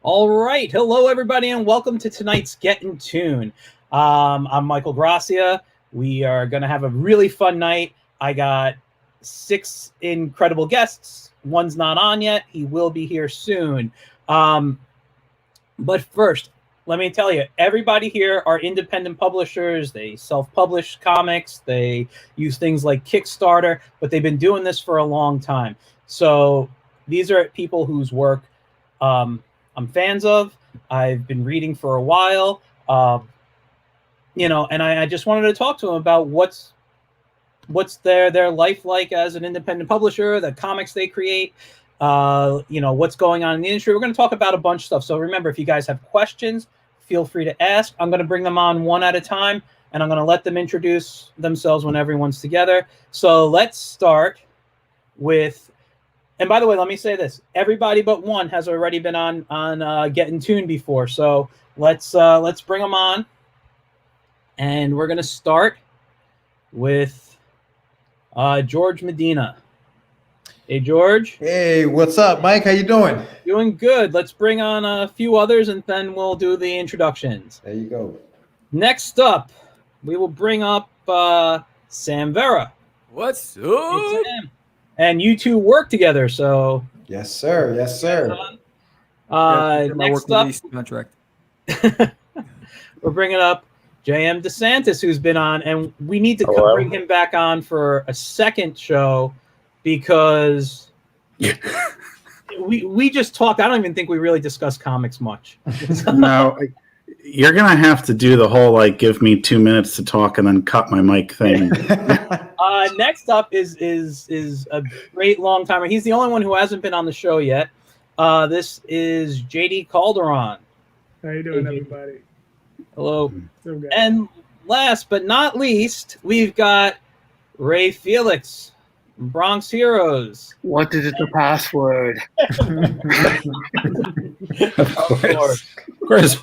All right. Hello, everybody, and welcome to tonight's Get in Tune. I'm Michael Gracia. We are going to have a really fun night. I got 6 incredible guests. One's not on yet. He will be here soon. But first, let me tell you, everybody here are independent publishers. They self-publish comics. They use things like Kickstarter, but they've been doing this for a long time. So these are people whose work I'm fans of. I've been reading for a while, and I just wanted to talk to them about what's their life like as an independent publisher, the comics they create, what's going on in the industry. We're going to talk about a bunch of stuff. So remember, if you guys have questions, feel free to ask. I'm going to bring them on one at a time, and I'm going to let them introduce themselves when everyone's together. So let's start with. And by the way, let me say this: everybody but one has already been on Get in Tune before. So let's bring them on, and we're gonna start with Jorge Medina. Hey, George. Hey, what's up, Mike? How you doing? Doing good. Let's bring on a few others, and then we'll do the introductions. There you go. Next up, we will bring up Sam Vera. What's up? Hey, Sam. And you two work together, so yes, sir. Yes, sir. Next up, contract. We're bringing up JM DeSantis, who's been on, and we need to bring him back on for a second show because we just talked. I don't even think we really discussed comics much. No, you're gonna have to do the whole give me 2 minutes to talk and then cut my mic thing. Next up is a great long timer. He's the only one who hasn't been on the show yet. This is JD Calderon. How you doing, everybody? Hello. And last but not least, we've got Felix, Bronx Heroes. What is the password? Of course.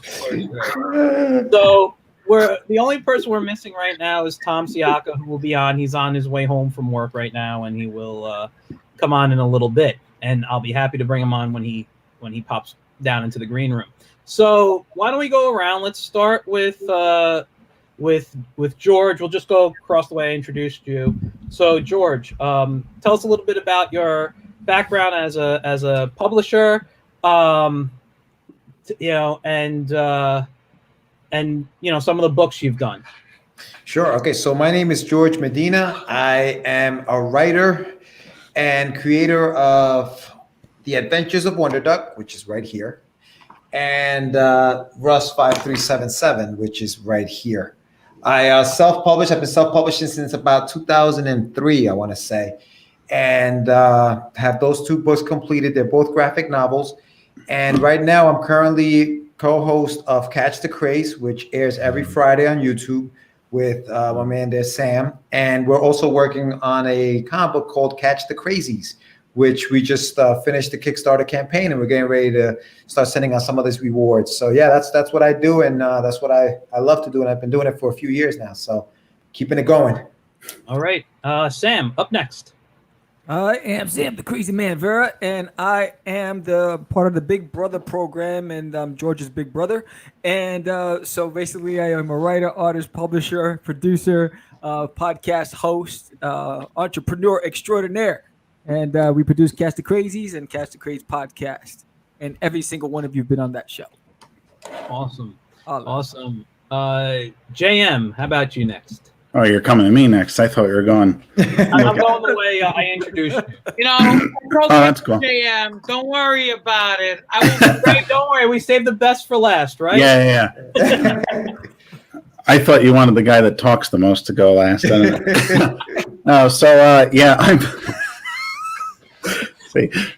So we're the only person we're missing right now is Tom Sciacca, who will be on. He's on his way home from work right now, and he will come on in a little bit. And I'll be happy to bring him on when he pops down into the green room. So why don't we go around? Let's start with George. We'll just go across the way I introduced you. So George, tell us a little bit about your background as a publisher, and some of the books you've done. Sure. Okay. So my name is Jorge Medina. I am a writer and creator of The Adventures of Wonder Duck, which is right here, and Russ 5377, which is right here. I self-published. I've been self-publishing since about 2003, I want to say, and have those 2 books completed. They're both graphic novels, and right now I'm currently co-host of Catch the Craze, which airs every Friday on YouTube with my man there, Sam. And we're also working on a comic book called Catch the Crazies, which we just finished the Kickstarter campaign, and we're getting ready to start sending out some of these rewards. So yeah, that's what I do, and that's what I love to do, and I've been doing it for a few years now. So keeping it going. All right, Sam, up next. I am Sam, the Crazy Man Vera, and I am the part of the Big Brother program, and I'm George's big brother. And so basically, I am a writer, artist, publisher, producer, podcast host, entrepreneur extraordinaire. And we produce Catch the Crazies and Catch the Craze podcast. And every single one of you have been on that show. Awesome. JM, how about you next? Oh, you're coming to me next. I thought you were going. I'm going the way I introduced you. That's cool. JM, don't worry about it. Don't worry, we saved the best for last, right? Yeah. I thought you wanted the guy that talks the most to go last. No, so I'm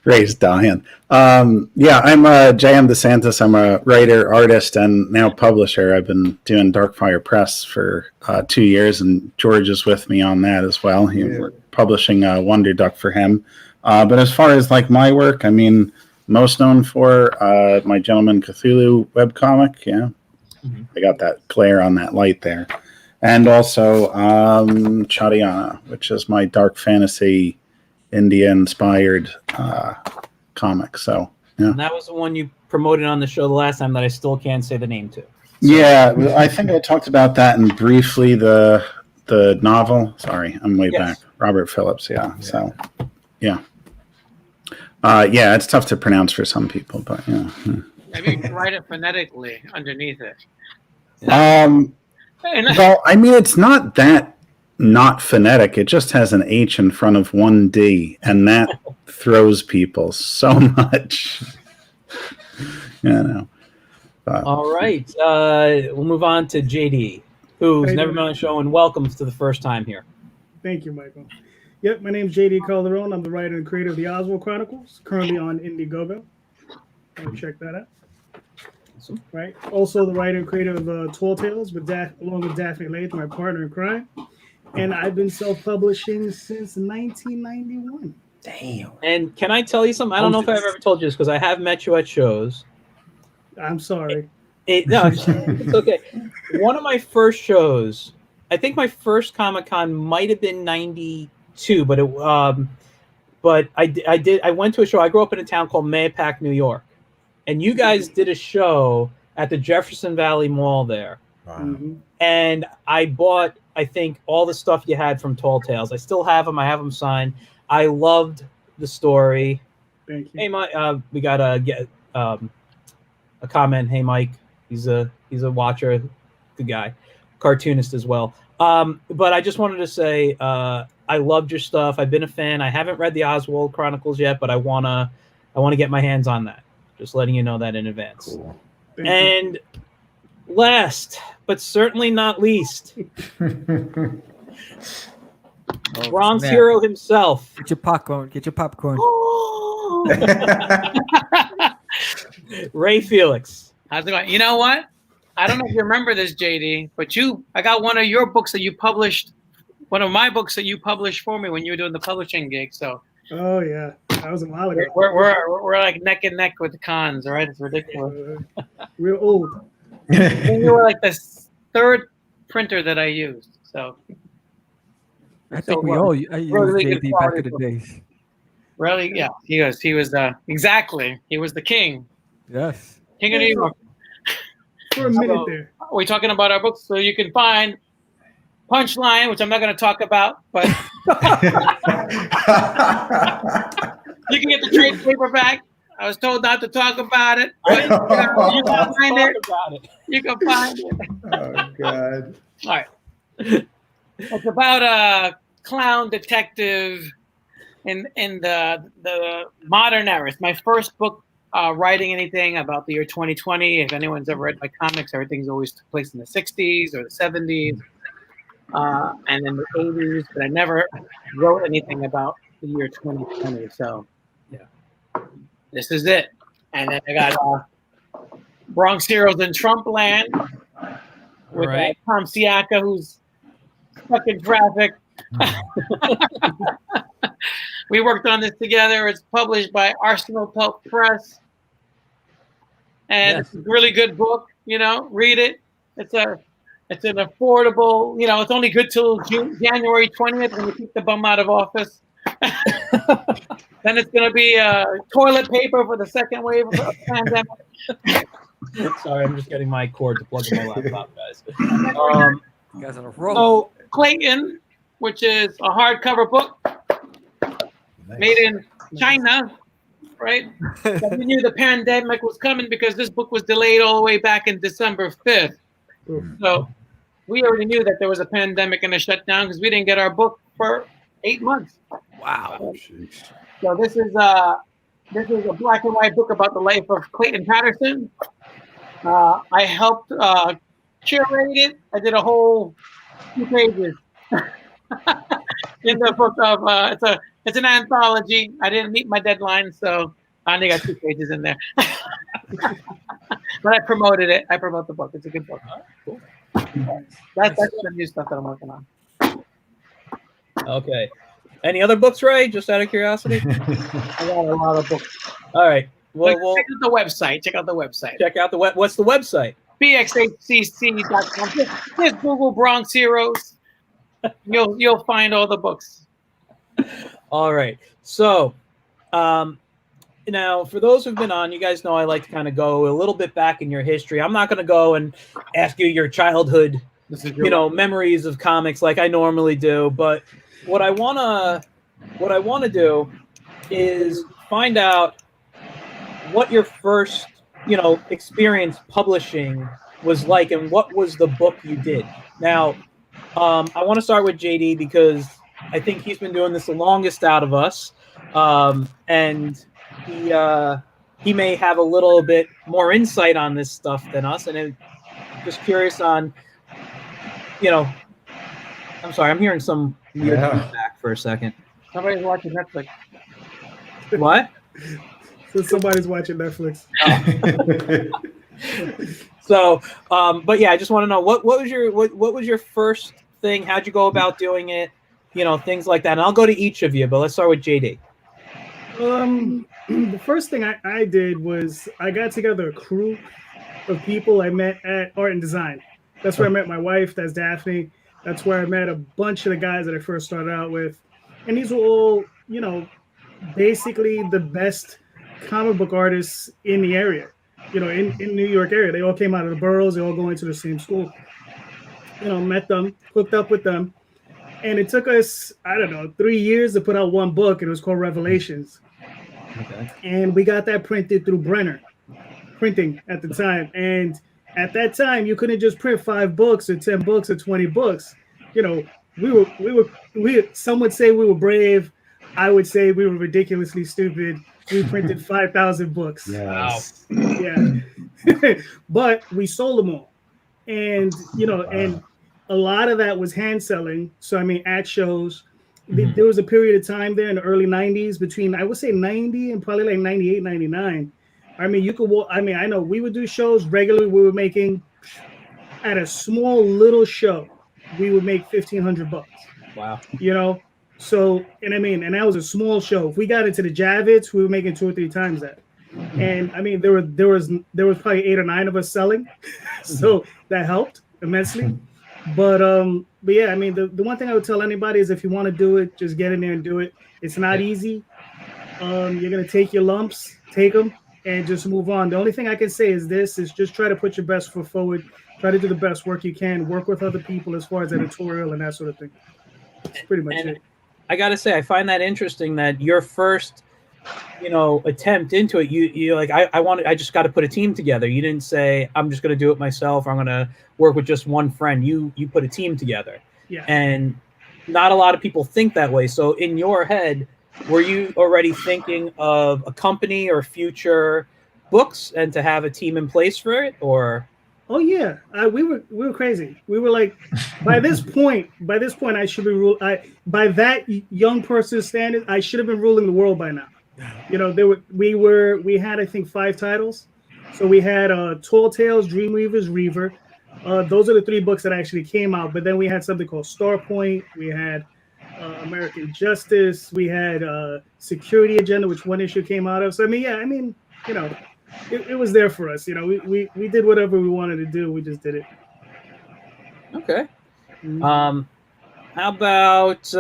Ray's dying. I'm JM DeSantis. I'm a writer, artist, and now publisher. I've been doing Darkfire Press for 2 years, and George is with me on that as well. We're publishing Wonder Duck for him. But as far as my work, I mean, most known for my Gentleman Cthulhu webcomic. Yeah, I got that glare on that light there, and also Chadiana, which is my dark fantasy India-inspired comic. So yeah, and that was the one you promoted on the show the last time that I still can't say the name to. Yeah, I think I talked about that and briefly the novel. Sorry, I'm way back. Robert Phillips. Yeah. So, yeah. Yeah, it's tough to pronounce for some people, but yeah. Maybe you can write it phonetically underneath it. Well, I mean, it's not that not phonetic. It just has an H in front of one D, and that throws people so much. All right. We'll move on to JD, who's never been on the show, and welcomes to the first time here. Thank you, Michael. Yep, my name is JD Calderon. I'm the writer and creator of the Oswald Chronicles, currently on Indiegogo. Check that out. Awesome. Right. Also, the writer and creator of Tall Tales, along with Daphne Lath, my partner in crime. And I've been self-publishing since 1991. Damn. And can I tell you something? I don't know if I've ever told you this because I have met you at shows. I'm sorry. No, it's okay. One of my first shows, I think my first Comic-Con might have been 92, but I went to a show. I grew up in a town called Mahopac, New York, and you guys did a show at the Jefferson Valley Mall there. Wow. Mm-hmm. And I bought, I think, all the stuff you had from Tall Tales. I still have them. I have them signed. I loved the story. Thank you. Hey, Mike, we got a comment. Hey, Mike, he's a watcher, good guy, cartoonist as well. But I just wanted to say I loved your stuff. I've been a fan. I haven't read the Oswald Chronicles yet, but I wanna get my hands on that. Just letting you know that in advance. Cool. And last, but certainly not least, Bronx hero himself. Get your popcorn. Get your popcorn. Ray Felix. How's it going? You know what? I don't know if you remember this, JD, but I got one of your books that you published, one of my books that you published for me when you were doing the publishing gig. So. Oh yeah, that was a while ago. We're like neck and neck with the cons, right? It's ridiculous. Real old. And you were like the third printer that I used. So. I think I used JD back in the days. Really? Yeah. He was exactly. He was the king. Yes. King of New York. For a minute there. We're talking about our books, so you can find Punchline, which I'm not going to talk about, but you can get the trade paperback. I was told not to talk about it, but you can find it. You can find it. Oh God! All right. It's about a clown detective in the modern era. It's my first book writing anything about the year 2020. If anyone's ever read my comics, everything's always took place in the 60s or the 70s. And in the 80s, but I never wrote anything about the year 2020. So, yeah, this is it. And then I got Bronx Heroes in Trump Land with Tom Sciacca, who's stuck in traffic. We worked on this together. It's published by Arsenal Pulp Press. And It's a really good book. Read it. It's an affordable, it's only good till January 20th when we keep the bum out of office. Then it's going to be toilet paper for the second wave of the pandemic. Sorry, I'm just getting my cord to plug in my laptop, guys. You guys on a roll. So Clayton, which is a hardcover book made in China, right? But we knew the pandemic was coming because this book was delayed all the way back in December 5th. So we already knew that there was a pandemic and a shutdown because we didn't get our book for 8 months. Wow. So this is a black and white book about the life of Clayton Patterson. I helped curate it. I did a whole 2 pages in the book of it's an anthology. I didn't meet my deadline, so I only got 2 pages in there. But I promoted it. I promote the book. It's a good book. Cool. That's the new stuff that I'm working on. Okay. Any other books, Ray? Just out of curiosity. I got a lot of books. All right. Well, check out the website. Check out the website. Check out the web. What's the website? bxhcc.com. Just Google Bronx Heroes. You'll find all the books. All right. So, Now, for those who've been on, you guys know I like to kind of go a little bit back in your history. I'm not going to go and ask you your childhood, memories of comics like I normally do. But what I wanna do is find out what your first, experience publishing was like, and what was the book you did. Now, I want to start with JD because I think he's been doing this the longest out of us, and he may have a little bit more insight on this stuff than us. And I'm just curious on, I'm sorry, I'm hearing some weird feedback for a second. Somebody's watching Netflix. What? So somebody's watching Netflix. So, but yeah, I just want to know what was your first thing? How'd you go about doing it? Things like that. And I'll go to each of you, but let's start with JD. The first thing I did was I got together a crew of people I met at Art and Design. That's where I met my wife. That's Daphne. That's where I met a bunch of the guys that I first started out with. And these were all, basically the best comic book artists in the area, in New York area. They all came out of the boroughs. They all going to the same school. Met them, hooked up with them. And it took us, 3 years to put out one book. And it was called Revelations. Okay. And we got that printed through Brenner Printing at the time. And at that time, you couldn't just print 5 books or 10 books or 20 books. Some would say we were brave. I would say we were ridiculously stupid. We printed 5,000 books. Yes. Wow. Yeah. But we sold them all. And, and a lot of that was hand selling. So, at shows. Mm-hmm. There was a period of time there in the early 90s between, I would say 90 and probably like 98, 99. You could walk. I know we would do shows regularly. We were making, at a small little show, we would make $1,500. Wow. So, and that was a small show. If we got into the Javits, we were making 2 or 3 times that. And there was probably 8 or 9 of us selling, so that helped immensely. But yeah, the one thing I would tell anybody is if you want to do it, just get in there and do it. It's not easy. You're gonna take your lumps, take them, and just move on. The only thing I can say is just try to put your best foot forward. Try to do the best work you can. Work with other people as far as editorial and that sort of thing. That's pretty much it. I gotta say, I find that interesting that your first, attempt into it, you like, I just got to put a team together. You didn't say I'm just gonna do it myself. Or I'm gonna work with just one friend. You put a team together. Yeah. And not a lot of people think that way. So in your head, were you already thinking of a company or future books and to have a team in place for it, or? Oh yeah, we were crazy. We were like, by this point, I should be by that young person's standard, I should have been ruling the world by now. We had I think 5 titles. So we had Tall Tales, Dreamweavers, Reaver. Those are the 3 books that actually came out. But then we had something called Starpoint. We had American Justice. We had Security Agenda, which one issue came out of. So it was there for us. We did whatever we wanted to do. We just did it. Okay. How about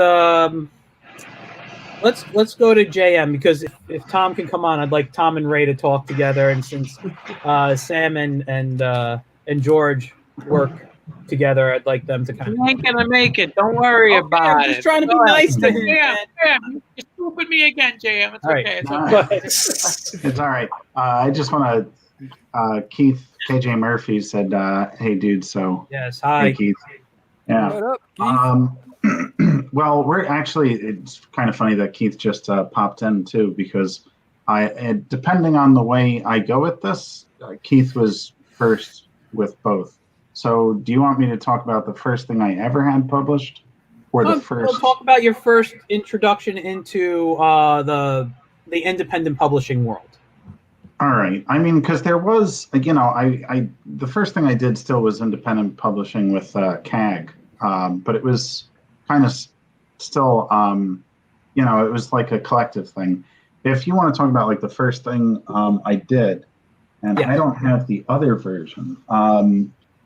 let's go to JM, because if Tom can come on, I'd like Tom and Ray to talk together. And since Sam and George work together, I'd like them to kind of. You ain't gonna make it. Don't worry about it. I'm just trying to be nice to him. JM, you stupid me again, JM. It's okay. It's all right. I just want to. Keith KJ Murphy said, "Hey, dude." So yes, hi, hey, Keith. Yeah. What up, Keith? Well, we're actually. It's kind of funny that Keith just popped in too, because depending on the way I go with this, Keith was first with both. So, do you want me to talk about the first thing I ever had published, or the first? We'll talk about your first introduction into the independent publishing world. All right. Because there was, I the first thing I did still was independent publishing with CAG, but it was kind of still, it was like a collective thing. If you want to talk about like the first thing I did, and I don't have the other version.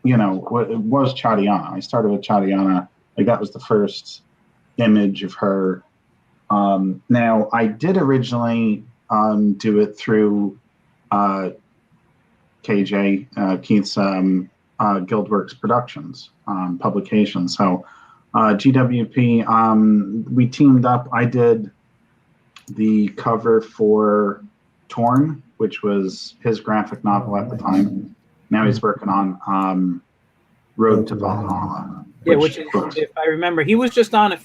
It was Chadiana. I started with Chadiana. Like that was the first image of her. Now I did originally do it through KJ, Keith's Guildworks Productions publication. So GWP, we teamed up. I did the cover for Torn, which was his graphic novel at the time. Now he's working on Road to Valhalla. Yeah, which is, if I remember, he was just on a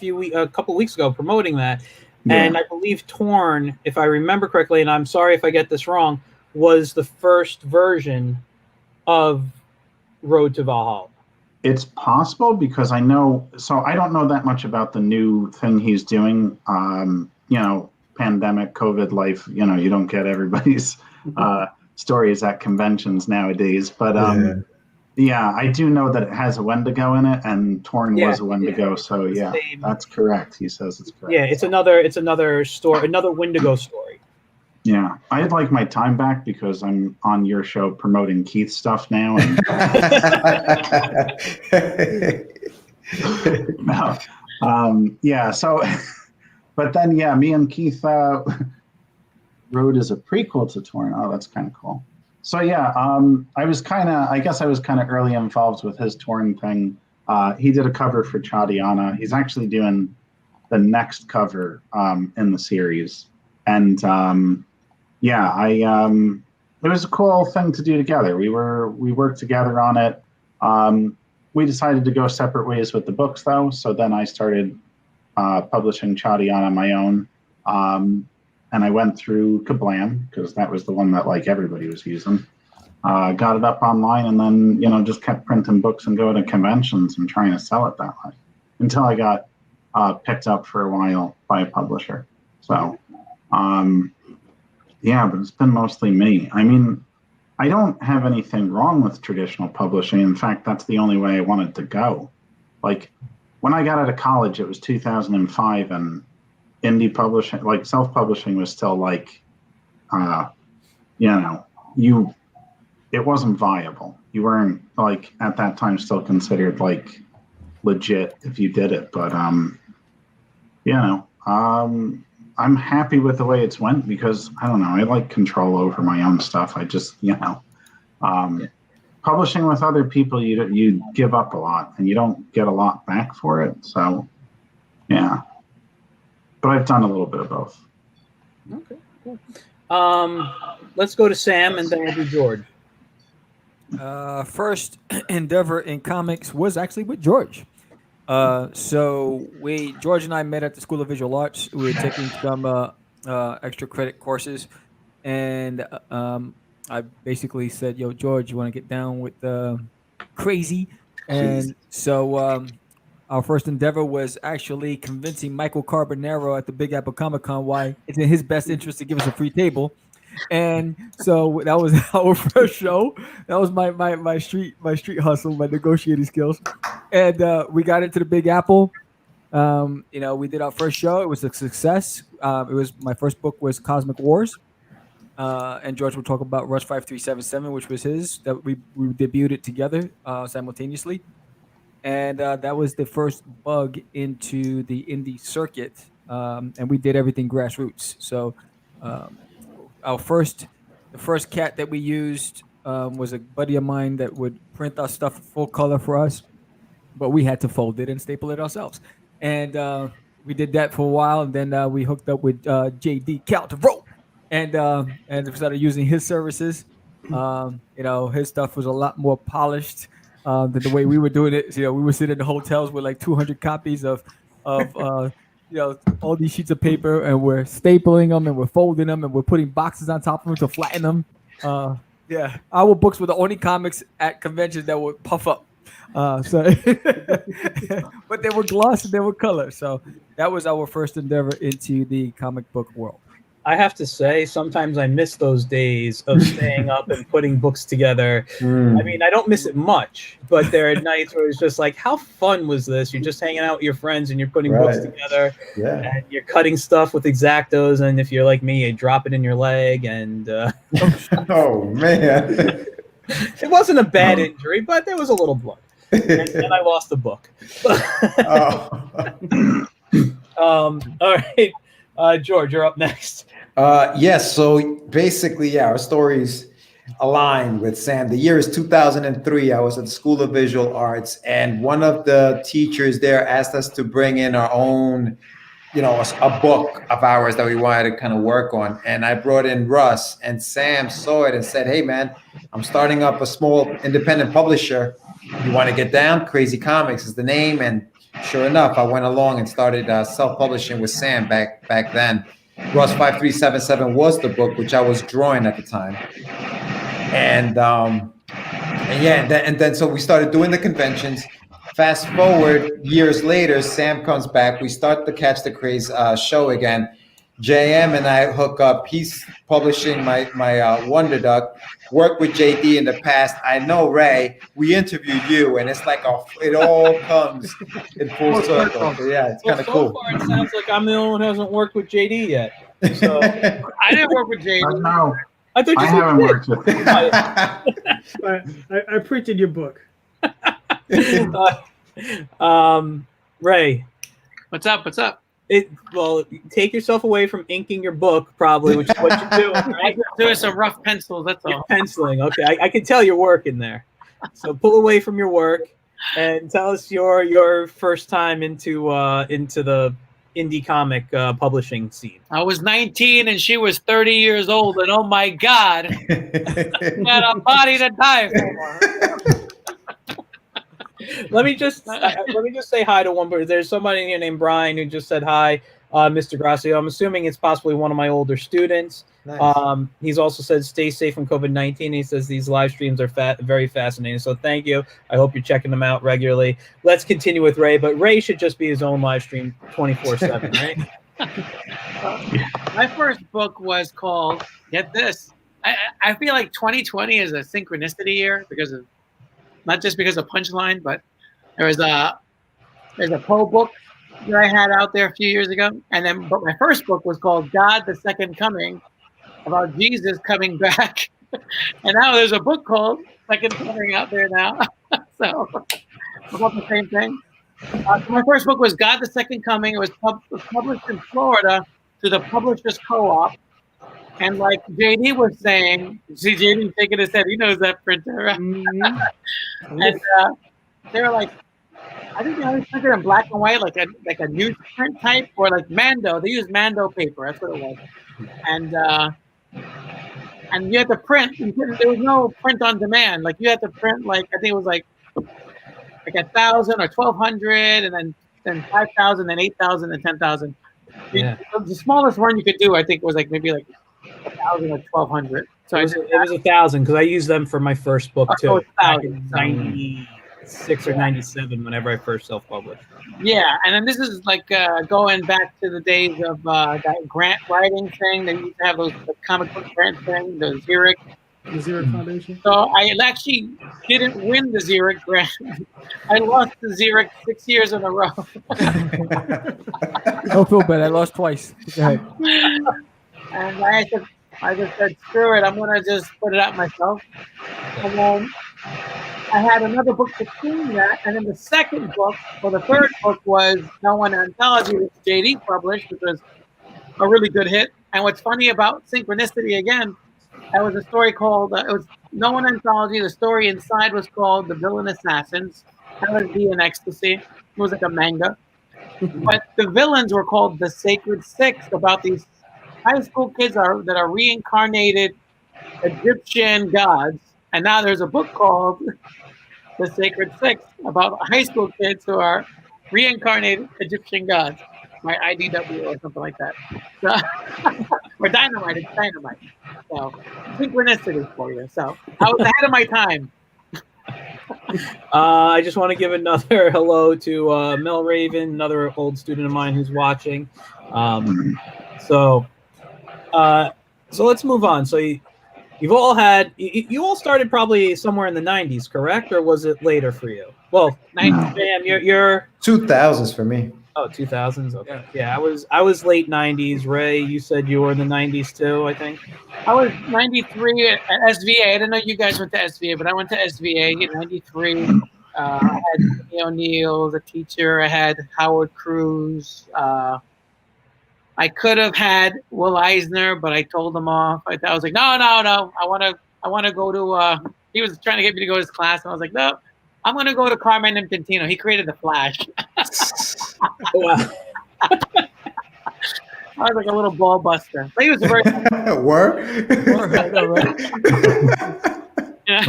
couple weeks ago promoting that. And I believe Torn, if I remember correctly, and I'm sorry if I get this wrong, was the first version of Road to Valhalla. It's possible because I don't know that much about the new thing he's doing. Pandemic, COVID life, you don't get everybody's stories at conventions nowadays. But I do know that it has a Wendigo in it, and Torn was a Wendigo. So that's correct. He says it's correct. Yeah, it's another story, another Wendigo story. Yeah, I'd like my time back because I'm on your show promoting Keith's stuff now. And but then me and Keith wrote as a prequel to Torn. Oh, that's kind of cool. So I was kind of early involved with his Torn thing. He did a cover for Chadiana. He's actually doing the next cover in the series, and it was a cool thing to do together. We worked together on it. We decided to go separate ways with the books, though. So then I started publishing Chadiana on my own. And I went through Kablam because that was the one that everybody was using. Got it up online, and then just kept printing books and going to conventions and trying to sell it that way until I got picked up for a while by a publisher. So but it's been mostly me. I mean, I don't have anything wrong with traditional publishing. In fact, that's the only way I wanted to go. When I got out of college, it was 2005, and indie publishing, self-publishing was still it wasn't viable. You weren't at that time still considered legit if you did it. But I'm happy with the way it's went because I don't know, I like control over my own stuff. I just publishing with other people, you give up a lot and you don't get a lot back for it. So but I've done a little bit of both. Okay, cool. Let's go to Sam, and then we'll do George. First endeavor in comics was actually with George. So George and I met at the School of Visual Arts. We were taking some extra credit courses, and I basically said, "Yo, George, you want to get down with crazy?" And so our first endeavor was actually convincing Michael Carbonaro at the Big Apple Comic Con why it's in his best interest to give us a free table. And so that was our first show. That was my street hustle, my negotiating skills. And we got into the Big Apple. We did our first show. It was a success. My first book was Cosmic Wars. And George will talk about Rush 5377, which was his, that we debuted it together simultaneously. And that was the first bug into the indie circuit. And we did everything grassroots. So the first cat that we used was a buddy of mine that would print our stuff full color for us, but we had to fold it and staple it ourselves. And we did that for a while, and then we hooked up with JD Calderon, and started using his services. His stuff was a lot more polished than the way we were doing it. We were sitting in the hotels with 200 copies of all these sheets of paper, and we're stapling them and we're folding them and we're putting boxes on top of them to flatten them. Our books were the only comics at conventions that would puff up. But they were gloss and they were color. So that was our first endeavor into the comic book world. I have to say, sometimes I miss those days of staying up and putting books together. I mean, I don't miss it much, but there are nights where it's just how fun was this? You're just hanging out with your friends and you're putting books together, and you're cutting stuff with X-Actos, and if you're like me, you drop it in your leg, and oh man, it wasn't a bad injury, but there was a little blood, and I lost the book. All right, George, you're up next. Yes. So basically, yeah, our stories aligned with Sam. The year is 2003. I was at the School of Visual Arts, and one of the teachers there asked us to bring in our own, a book of ours that we wanted to kind of work on. And I brought in Russ, and Sam saw it and said, "Hey, man, I'm starting up a small independent publisher. You want to get down? Crazy Comics is the name." And sure enough, I went along and started self-publishing with Sam back then. Russ 5377 was the book, which I was drawing at the time. And then so we started doing the conventions. Fast forward years later, Sam comes back. We start the Catch the Craze show again. JM and I hook up. He's publishing my Wonder Duck. Worked with JD in the past. I know Ray. We interviewed you, and it's like it all comes in full circle. So yeah, it's kind of cool. So far, it sounds like I'm the only one who hasn't worked with JD yet. So I didn't work with JD. No, I thought you I said haven't you worked with. I printed your book. Ray, What's up? well, take yourself away from inking your book, probably, which is what you're doing, I right? just doing some rough pencils. That's You're all. penciling. Okay, I can tell you're working there. So pull away from your work and tell us your first time into the indie comic publishing scene. I was 19 and she was 30 years old, and oh my God, got a body to die for. Let me just say hi to one person. There's somebody in here named Brian who just said hi, Mr. Gracio. I'm assuming it's possibly one of my older students. Nice. He's also said stay safe from COVID-19. He says these live streams are very fascinating. So thank you. I hope you're checking them out regularly. Let's continue with Ray, but Ray should just be his own live stream 24/7, right? My first book was called, get this, I feel like 2020 is a synchronicity year because of, not just because of Punchline, but there's a Poe book that I had out there a few years ago. But my first book was called God, the Second Coming, about Jesus coming back. And now there's a book called Second Coming out there now. So about the same thing. My first book was God, the Second Coming. It was published in Florida through the Publishers Co-op. And like JD was saying, see JD shaking his head, he knows that printer. Right? Mhm. And they were like, I think they always printed in black and white, like a newsprint type, or like Mando. They used Mando paper. That's what it was. And you had to print. There was no print on demand. Like you had to print, like I think it was like 1,000 or 1,200, and then 5,000, then 8,000, and 10,000. Yeah. The smallest one you could do, I think, was like maybe like 1,000 or 1,200. So it was 1,000 because I used them for my first book too. it's Back 1,000. in 96 or 97, whenever I first self-published. Yeah, and then this is like going back to the days of that grant writing thing. They used to have those the comic book grant thing, the Xeric. The Xeric Foundation. So I actually didn't win the Xeric grant. I lost the Xeric 6 years in a row. Don't feel bad. I lost twice. Go ahead. And I just said, screw it, I'm gonna just put it out myself. And then I had another book between that, and then the second book, or the third book, was No One Anthology, which JD published, which was a really good hit. And what's funny about Synchronicity again, that was a story called, it was No One Anthology. The story inside was called The Villain Assassins. LSD and Ecstasy. It was like a manga. But the villains were called the Sacred Six, about these high school kids that are reincarnated Egyptian gods. And now there's a book called The Sacred Six, about high school kids who are reincarnated Egyptian gods. My IDW or something like that. So, or Dynamite, it's Dynamite. So, synchronicity for you. So, I was ahead of my time. I just want to give another hello to Mel Raven, another old student of mine who's watching. So let's move on. So you've all had, you all started probably somewhere in the 90s, correct? Or was it later for you? Well, 90s, Sam, you're 2000s for me. Oh, 2000s. Okay. Yeah, I was late 90s. Ray, you said you were in the 90s too, I think. I was 93 at SVA. I don't know you guys went to SVA, but I went to SVA in 93. I had O'Neill, the teacher. I had Howard Cruz. I could have had Will Eisner, but I told him off. I was like, no. I want to go to. He was trying to get me to go to his class, and I was like, no, I'm going to go to Carmine Infantino. He created the Flash. Wow. I was like a little ball buster. But he was a very Word? yeah.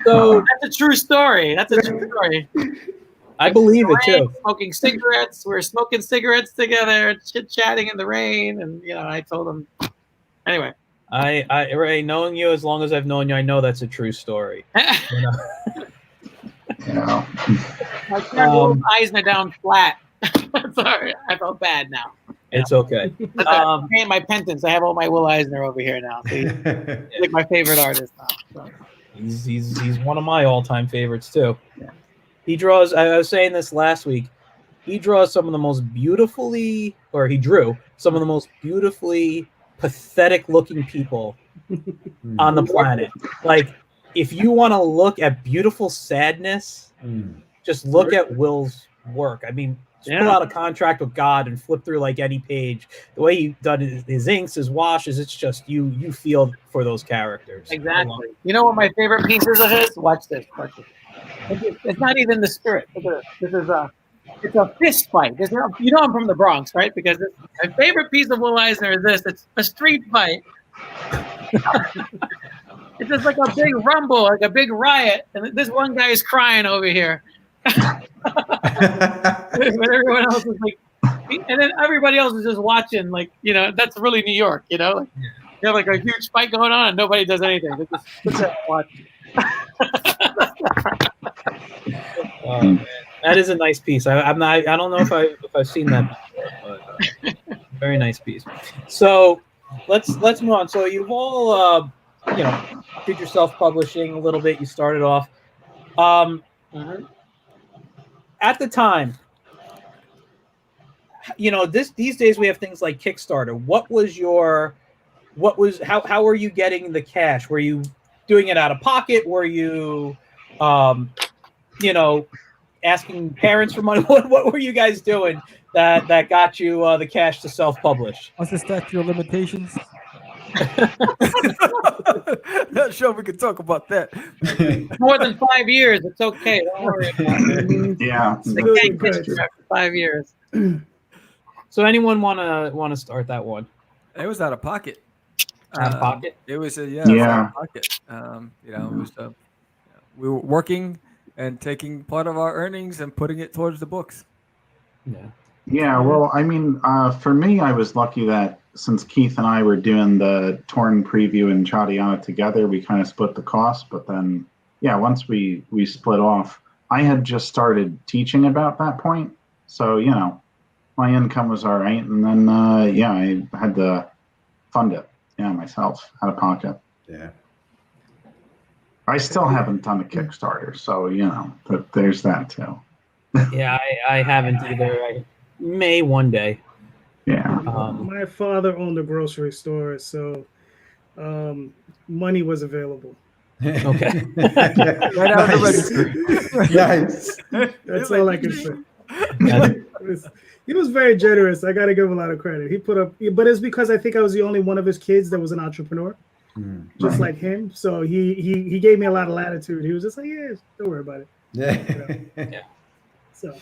So That's a true story. That's a true story. I believe it too. Smoking cigarettes. We were smoking cigarettes together, chit-chatting in the rain, and I told him. Anyway. Ray, knowing you as long as I've known you, I know that's a true story. You know? Yeah. I turned Will Eisner down flat. Sorry, I felt bad now. It's okay. I'm paying my penance. I have all my Will Eisner over here now. So he's like my favorite artist now. So. He's one of my all-time favorites too. Yeah. He draws. I was saying this last week. He draws some of the most beautifully, or he drew some of the most beautifully pathetic-looking people on the planet. Like, if you want to look at beautiful sadness, just look at Will's work. I mean, just put out a contract with God and flip through like any page. The way he done his inks, his washes, it's just you feel for those characters. Exactly. You know what my favorite pieces of his? Watch this. It's not even the spirit. It's a fist fight. I'm from the Bronx, right? Because my favorite piece of Will Eisner is this. It's a street fight. It's just like a big rumble, like a big riot, and this one guy is crying over here. But everyone else is like, and then everybody else is just watching, like, that's really New York, you have like a huge fight going on and nobody does anything. They just sit there and watch. Oh, man. That is a nice piece. I don't know if I've seen that before, but very nice piece. So let's move on. So you've all did your self-publishing a little bit. You started off. At the time, these days we have things like Kickstarter. How were you getting the cash? Were you doing it out of pocket? Were you, asking parents for money? What were you guys doing that got you the cash to self-publish? What's the statute of limitations? Not sure we can talk about that. More than 5 years, it's okay. Don't worry about it. Yeah. They can't get you after 5 years. So anyone want to start that one? It was out of pocket. Out of pocket? It was it was Yeah. out of pocket. It was we were working and taking part of our earnings and putting it towards the books. Yeah. Yeah, well, I mean, for me, I was lucky that since Keith and I were doing the Torn preview and Chadiana together, we kind of split the cost. But then, once we split off, I had just started teaching about that point. So, my income was all right. And then, I had to fund it, myself, out of pocket. Yeah. I still haven't done a Kickstarter. So, there's that too. Yeah, I haven't either. I may one day. Yeah. My father owned a grocery store, so money was available. Okay. Right out of the register. Nice. That's all I can say. He was very generous. I got to give him a lot of credit. But it's because I think I was the only one of his kids that was an entrepreneur, just like him. So he gave me a lot of latitude. He was just like, yeah, don't worry about it. Yeah. So,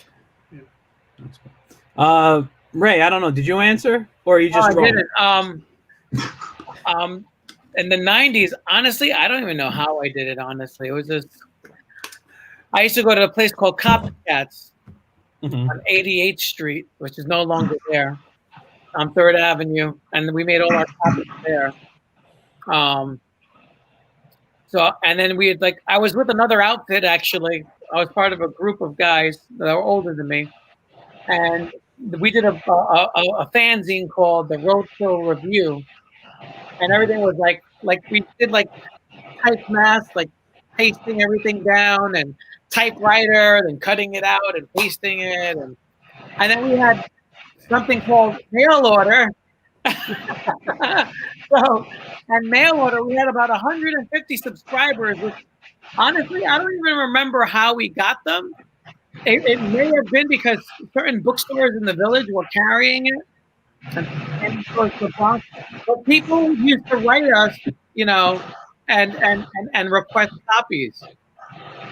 Ray, I don't know. Did you answer, or are you just? I didn't. In the 90s, honestly, I don't even know how I did it. Honestly, it was just I used to go to a place called Copycats on 88th Street, which is no longer there, on 3rd Avenue, and we made all our copies there. So, and then we had I was with another outfit actually. I was part of a group of guys that were older than me, and we did a fanzine called the Roadshow Review, and everything was like we did type math, pasting everything down, and typewriter, then cutting it out and pasting it, and then we had something called mail order. So, and mail order, we had about 150 subscribers, which honestly, I don't even remember how we got them. it may have been because certain bookstores in the village were carrying it, and towards the Bronx. But people used to write us, and request copies.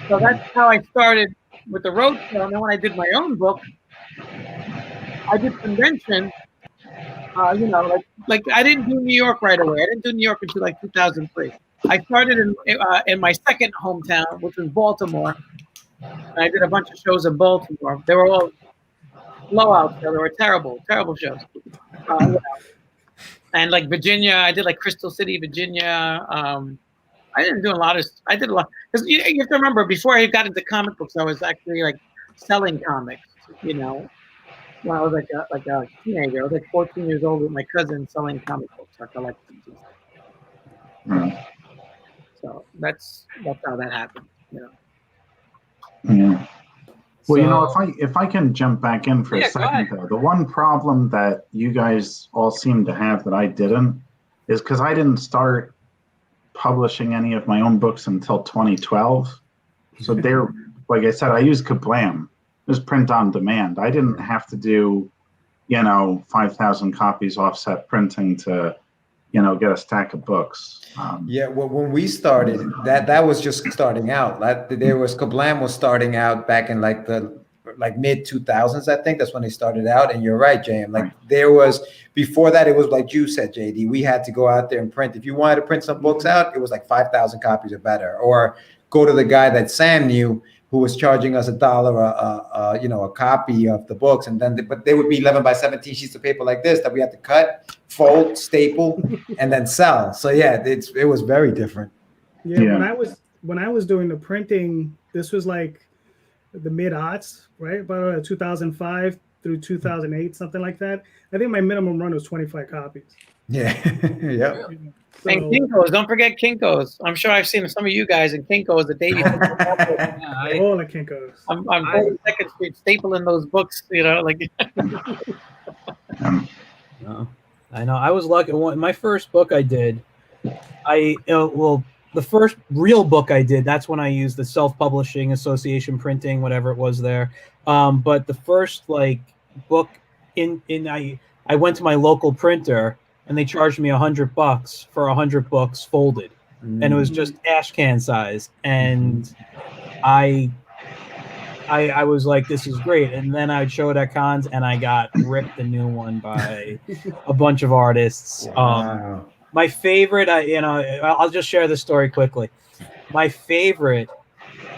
So that's how I started with the roadshow. And then when I did my own book, I did convention. Like I didn't do New York right away. I didn't do New York until like 2003. I started in my second hometown, which was Baltimore. And I did a bunch of shows in Baltimore. They were all blowouts. They were terrible, terrible shows. And like Virginia, I did like Crystal City, Virginia. I didn't do a lot of. I did a lot because you have to remember before I got into comic books, I was actually like selling comics. When I was like a teenager, I was like 14 years old with my cousin selling comic books. I collected. So that's how that happened. Yeah. Well, if I can jump back in for a second, though, the one problem that you guys all seem to have that I didn't is because I didn't start publishing any of my own books until 2012. So they're, like I said, I use Kablam. It was print on demand. I didn't have to do, 5,000 copies offset printing to, get a stack of books. Yeah, well, when we started, that was just starting out. Kablam was starting out back in like the mid 2000s, I think. That's when they started out. And you're right, JM. Like there was, before that, it was like you said, JD. We had to go out there and print. If you wanted to print some books out, it was like 5,000 copies or better. Or go to the guy that Sam knew, who was charging us $1 a copy of the books, and then but they would be 11 by 17 sheets of paper like this that we had to cut, fold, staple, and then sell. So yeah, it was very different. Yeah, when I was doing the printing, this was like the mid-aughts, right? About 2005 through 2008, something like that. I think my minimum run was 25 copies. Yeah, yeah. So, and Kinko's, don't forget Kinko's. I'm sure I've seen some of you guys in Kinko's the day before. all the Kinko's. I'm 42nd Street stapling those books, like. I know. I was lucky. My first book I did, the first real book I did, that's when I used the Self-Publishing Association printing, whatever it was there. But the first book I went to my local printer and they charged me $100 for 100 books folded, and it was just ash can size. And I was like, this is great. And then I'd show it at cons and I got ripped a new one by a bunch of artists. Wow. My favorite, I'll just share this story quickly. My favorite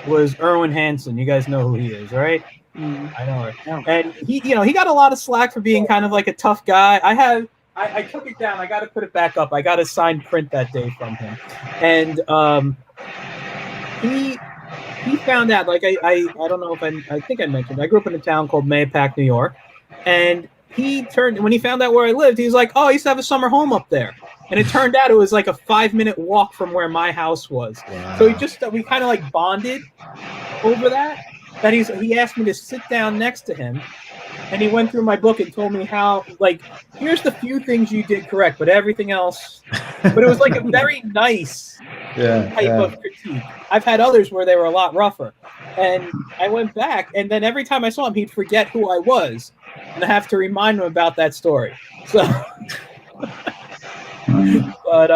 was Erwin Hansen. You guys know who he is, right? I know her. And he got a lot of slack for being kind of like a tough guy. I took it down. I got to put it back up. I got a signed print that day from him. And he found out, I don't know if I think I mentioned, I grew up in a town called Mahopac, New York. And when he found out where I lived, he was like, oh, I used to have a summer home up there. And it turned out it was like a 5-minute walk from where my house was. Wow. So we kind of bonded over that. That he asked me to sit down next to him, and he went through my book and told me how, here's the few things you did correct, but everything else. But it was like a very nice type of critique. I've had others where they were a lot rougher. And I went back, and then every time I saw him, he'd forget who I was, and I have to remind him about that story. So, but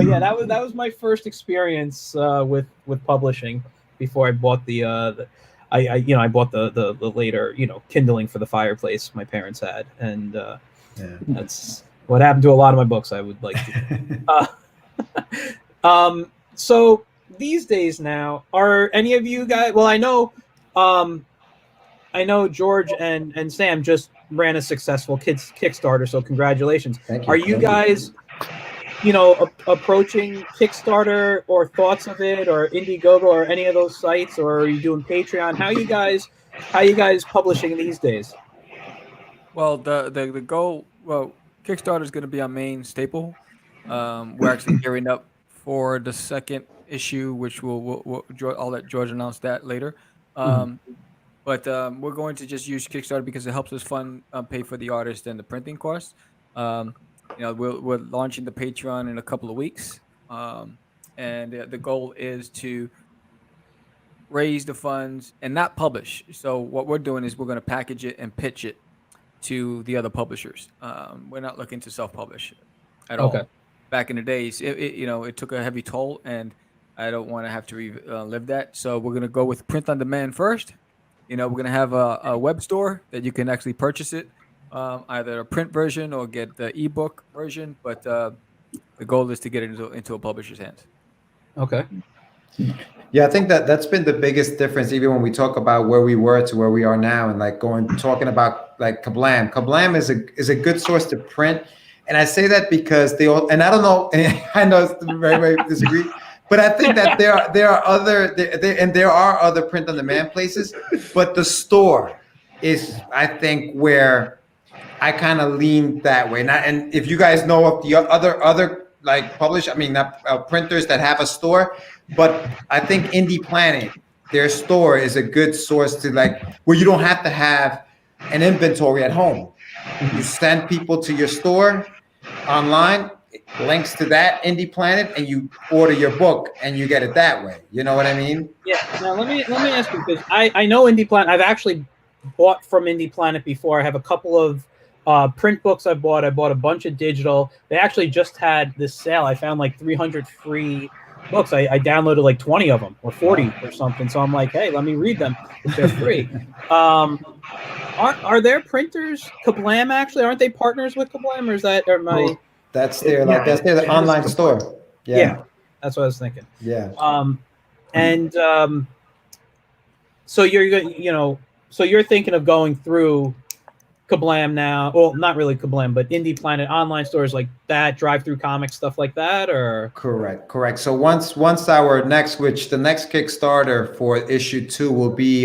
yeah, that was my first experience with publishing before I bought I bought the later, kindling for the fireplace my parents had, and that's what happened to a lot of my books. I would like to. So these days now, are any of you guys? Well, I know George and Sam just ran a successful Kickstarter, so congratulations. Thank you. Are you guys, approaching Kickstarter or thoughts of it, or Indiegogo or any of those sites, or are you doing Patreon? How you guys publishing these days? Well, the goal, Kickstarter is going to be our main staple. We're actually gearing up for the second issue, which I'll let George announce that later. But we're going to just use Kickstarter because it helps us pay for the artist and the printing costs. We're launching the Patreon in a couple of weeks, and the goal is to raise the funds, and not publish. So what we're doing is we're going to package it and pitch it to the other publishers. We're not looking to self-publish at all. Okay. Back in the days, it took a heavy toll, and I don't want to have to live that. So we're going to go with print on demand first. We're going to have a web store that you can actually purchase it, either a print version or get the ebook version. But the goal is to get it into a publisher's hands. Okay. Yeah, I think that's been the biggest difference, even when we talk about where we were to where we are now, and like talking about like Kablam. Kablam is a good source to print, and I say that because they all, and I don't know, I know it's very disagree, but I think that there are other print on demand places, but the store is, I think, where I kind of lean that way. And if you guys know of the other like printers that have a store. But I think Indie Planet, their store is a good source to like where you don't have to have an inventory at home. You send people to your store online, links to that Indie Planet, and you order your book and you get it that way. You know what I mean? Yeah. Now let me ask you, because I know Indie Planet. I've actually bought from Indie Planet before. I have a couple of print books I bought. I bought a bunch of digital. They actually just had this sale. I found like 300 free books. I downloaded like 20 of them or 40 or something. So I'm like, hey, let me read them if they're free. Are there printers? Kablam actually, aren't they partners with Kablam, or is that that's their the online store. Yeah, that's what I was thinking. Yeah. So you're thinking of going through Kablam now. Well, not really Kablam, but Indie Planet online stores like that, drive-through comics, stuff like that, or correct. So once our next, which the next Kickstarter for issue 2 will be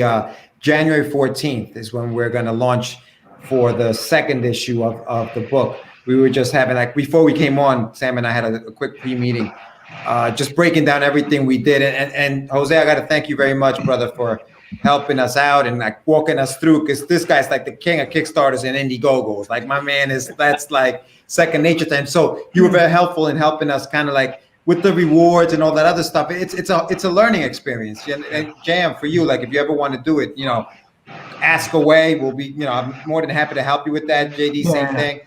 January 14th is when we're going to launch for the second issue of the book. We were just having, like, before we came on, Sam and I had a quick pre-meeting, just breaking down everything we did. And Jose, I got to thank you very much, brother, for helping us out and like walking us through, because this guy's like the king of Kickstarters and Indiegogos. Like, my man that's like second nature to him. So you were very helpful in helping us kind of like with the rewards and all that other stuff. It's a learning experience. And Jam, for you, like if you ever want to do it, ask away. We'll be, I'm more than happy to help you with that. JD, same thing.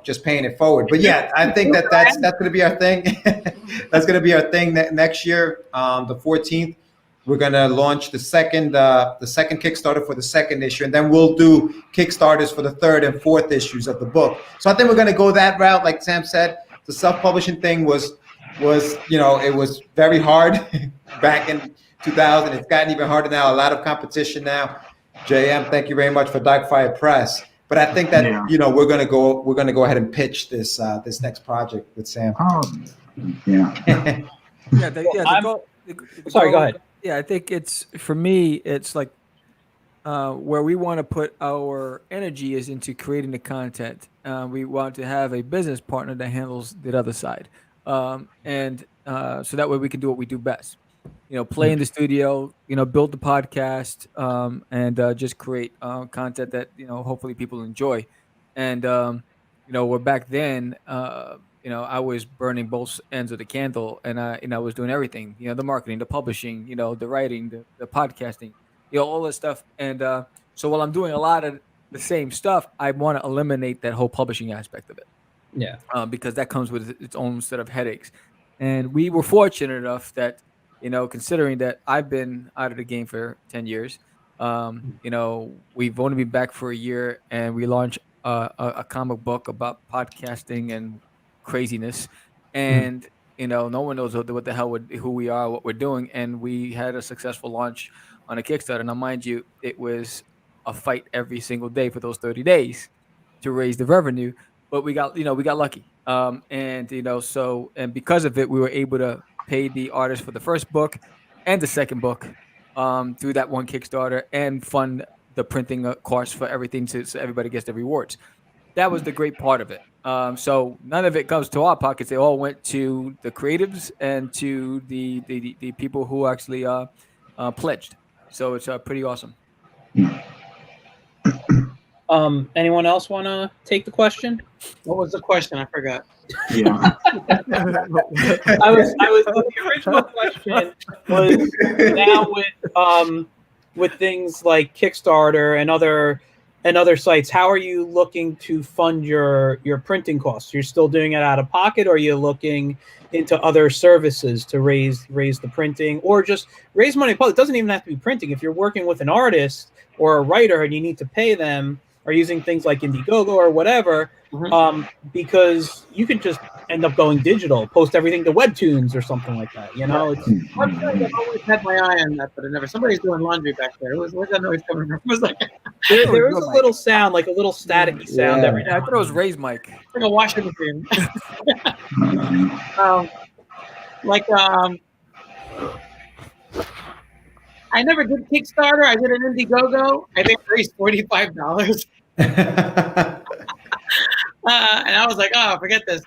Just paying it forward. But yeah, I think that's going to be our thing. That's going to be our thing next year, the 14th. We're going to launch the second Kickstarter for the second issue, and then we'll do Kickstarters for the third and fourth issues of the book. So I think we're going to go that route. Like Sam said, the self-publishing thing was it was very hard back in 2000. It's gotten even harder now. A lot of competition now. JM, thank you very much for Darkfire Press. But I think that we're going to go ahead and pitch this next project with Sam. Sorry, go ahead. Yeah, I think for me, it's like where we want to put our energy is into creating the content. We want to have a business partner that handles the other side. So that way we can do what we do best. Play in the studio, build the podcast, and just create content that, hopefully people enjoy. And, we're back then, I was burning both ends of the candle, and I was doing everything, the marketing, the publishing, the writing, the podcasting, all this stuff. And so while I'm doing a lot of the same stuff, I want to eliminate that whole publishing aspect of it. Yeah. Because that comes with its own set of headaches. And we were fortunate enough that, considering that I've been out of the game for 10 years, we've only been back for a year, and we launched a comic book about podcasting and craziness, and no one knows what the hell who we are, what we're doing, and we had a successful launch on a Kickstarter. Now, mind you, it was a fight every single day for those 30 days to raise the revenue, but we got lucky, and because of it, we were able to pay the artist for the first book and the second book through that one Kickstarter, and fund the printing course for everything, so everybody gets the rewards. That was the great part of it. So none of it comes to our pockets. They all went to the creatives and to the people who actually pledged. So it's pretty awesome. Anyone else want to take the question? What was the question? I forgot. Yeah. The original question was now with things like Kickstarter and other sites, how are you looking to fund your printing costs? You're still doing it out of pocket, or are you looking into other services to raise the printing, or just raise money? It doesn't even have to be printing. If you're working with an artist or a writer and you need to pay them, or using things like Indiegogo or whatever, because you could just end up going digital, post everything to Webtoons or something like that. You know, it's I've always had my eye on that, but I never. Somebody's doing laundry back there. Where's that noise coming from? It was like there is a little sound, like a little staticky sound every I now. thought it was Ray's mic. like a washing machine. I never did Kickstarter. I did an Indiegogo. I think I raised $45. And I was like, oh, forget this.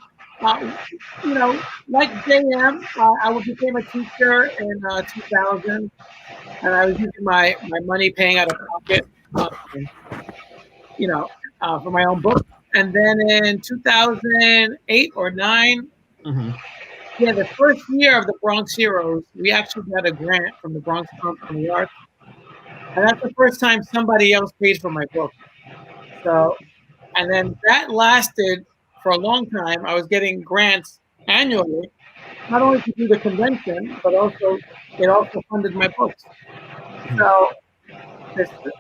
You know, like JM, I became a teacher in 2000, and I was using my money paying out of pocket, for my own book. And then in 2008 or 9, the first year of the Bronx Heroes, we actually got a grant from the Bronx Council of Arts, and that's the first time somebody else paid for my book. So, and then that lasted for a long time. I was getting grants annually, not only to do the convention, but it also funded my books. So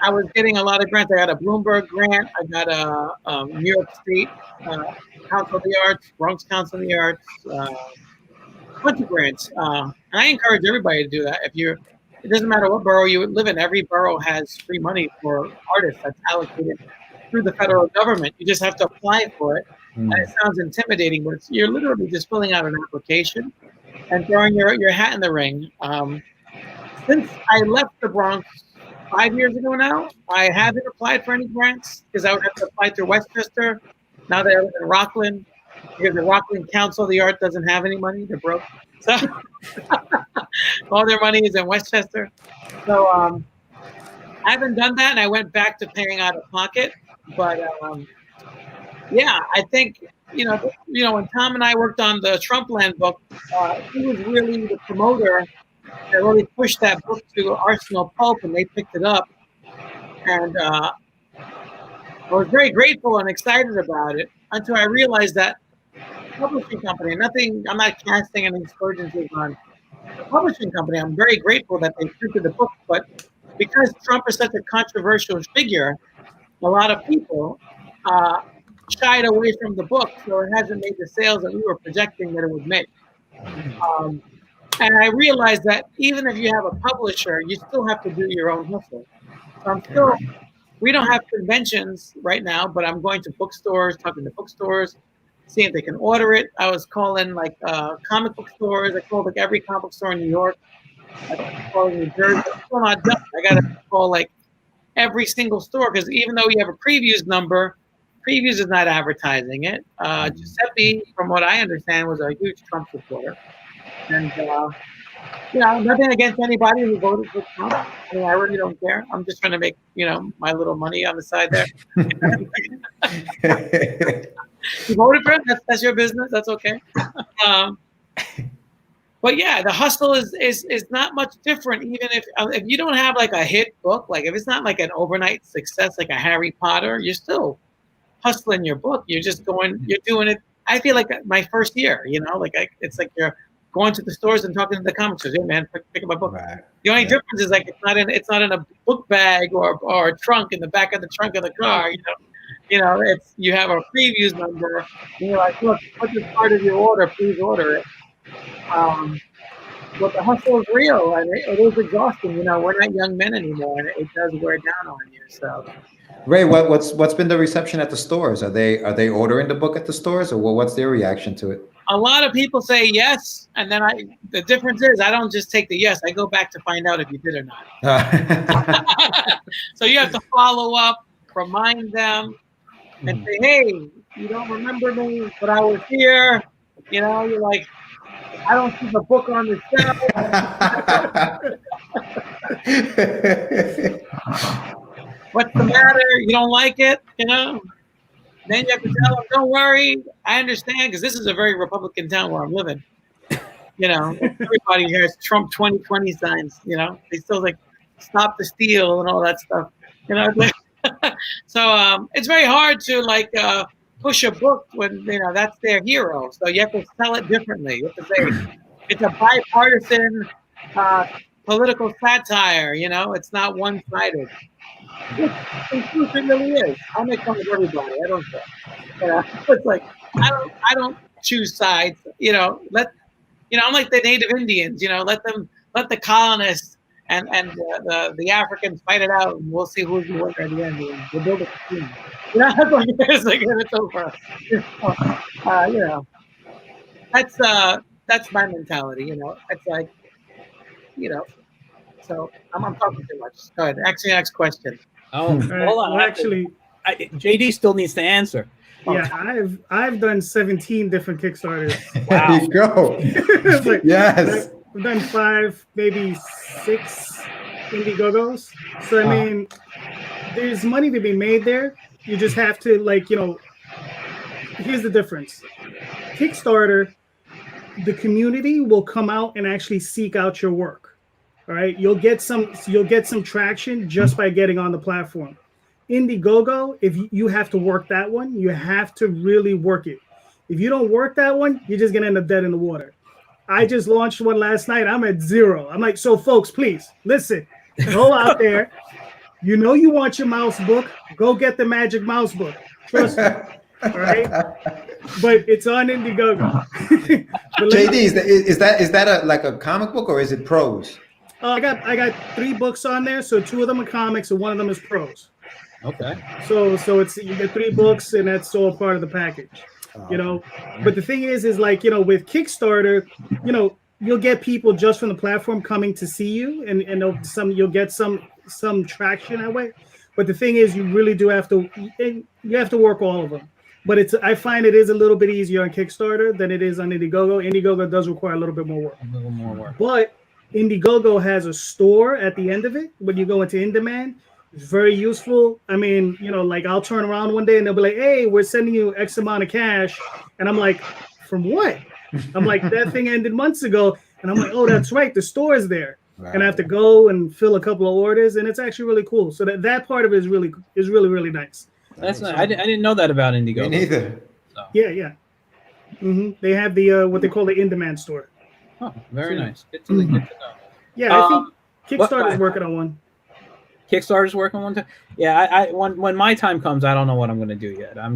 I was getting a lot of grants. I got a Bloomberg grant. I got a New York State Council of the Arts, Bronx Council of the Arts, a bunch of grants. And I encourage everybody to do that. It doesn't matter what borough you live in. Every borough has free money for artists that's allocated through the federal government. You just have to apply for it. And it sounds intimidating, but you're literally just filling out an application and throwing your hat in the ring. Since I left the Bronx 5 years ago now, I haven't applied for any grants because I would have to apply through Westchester. Now that I live in Rockland, because the Rockland Council of the Art doesn't have any money, they're broke. So all their money is in Westchester. So I haven't done that, and I went back to paying out of pocket. But I think when Tom and I worked on the Trumpland book, he was really the promoter that really pushed that book to Arsenal Pulp, and they picked it up. And I was very grateful and excited about it until I realized that publishing company, I'm not casting any aspersions on the publishing company. I'm very grateful that they printed the book, but because Trump is such a controversial figure, a lot of people shied away from the book, so it hasn't made the sales that we were projecting that it would make. And I realized that even if you have a publisher, you still have to do your own hustle. So we don't have conventions right now, but I'm going to bookstores, talking to bookstores, seeing if they can order it. I was calling comic book stores. I called every comic book store in New York. I called New Jersey. I'm still not done. I got to call every single store, because even though you have a previews number, previews is not advertising it. Giuseppe, from what I understand, was a huge Trump supporter. And, nothing against anybody who voted for Trump. I mean, I really don't care. I'm just trying to make, my little money on the side there. You voted for it? That's your business. That's okay. But yeah, the hustle is not much different. Even if you don't have a hit book, if it's not an overnight success like a Harry Potter, you're still hustling your book. You're just you're doing it. I feel like my first year, it's like you're going to the stores and talking to the comic stores. Hey man, pick up my book. Right. The only difference is it's not in a book bag or a trunk in the back of the trunk of the car. It's you have a previews number. And you're like, look, put this part of your order. Please order it. But the hustle is real, and it is exhausting. We're not young men anymore, and it does wear down on you. So, Ray, what's been the reception at the stores? Are they ordering the book at the stores, or what's their reaction to it? A lot of people say yes, and then the difference is I don't just take the yes. I go back to find out if you did or not. So you have to follow up, remind them, and say, hey, you don't remember me, but I was here. You're like, I don't see the book on the shelf. What's the matter? You don't like it? Then you have to tell them, don't worry, I understand, because this is a very Republican town where I'm living. You know, everybody here has Trump 2020 signs. You know, they still like stop the steal and all that stuff. You know, so it's very hard to like push a book when that's their hero. So you have to sell it differently. You have to say it's a bipartisan political satire. You know, it's not one-sided. It really is. I make fun of everybody. I don't care. It's like I don't choose sides. You know, I'm like the native Indians. You know, let the colonists and the Africans fight it out, and we'll see who's the winner at the end. We'll build a team. You know, it's over. You know, that's my mentality. You know, it's like, So I'm talking too much. Go ahead. Ask the next question. Oh, hold on. Well, actually, JD still needs to answer. yeah, I've done 17 different Kickstarters. Wow. There you go. Like, yes. I've done 5, maybe 6 Indiegogos. So I mean, there's money to be made there. You just have to here's the difference. Kickstarter, the community will come out and actually seek out your work. All right, you'll get some traction just by getting on the platform. Indiegogo, if you have to work that one, you have to really work it. If you don't work that one, you're just gonna end up dead in the water. I just launched one last night. I'm at 0. I'm like, so folks, please listen. Go out there. You know you want your mouse book. Go get the magic mouse book. Trust me. All right, but it's on Indiegogo. JD, is that like a comic book or is it prose? I got 3 books on there, so 2 of them are comics and 1 of them is prose. Okay. So it's you get 3 books and that's all part of the package. But the thing is like with Kickstarter, you'll get people just from the platform coming to see you, and you'll get some traction that way. But the thing is, you really do have to work all of them. But I find it is a little bit easier on Kickstarter than it is on Indiegogo. Indiegogo does require a little bit more work. A little more work. But Indiegogo has a store at the end of it when you go into in-demand. It's very useful. I mean, like I'll turn around one day and they'll be like, hey, we're sending you X amount of cash. And I'm like, from what? I'm like, that thing ended months ago. And I'm like, oh, that's right. The store is there. Right. And I have to go and fill a couple of orders. And it's actually really cool. So that part of it is really, really nice. That's nice. I didn't know that about Indiegogo. Me neither. So. Yeah. Mm-hmm. They have the what they call the in-demand store. Oh, very nice. Good to know. Yeah, I think Kickstarter's working on one. Kickstarter's working on one time. Yeah, when my time comes, I don't know what I'm going to do yet. I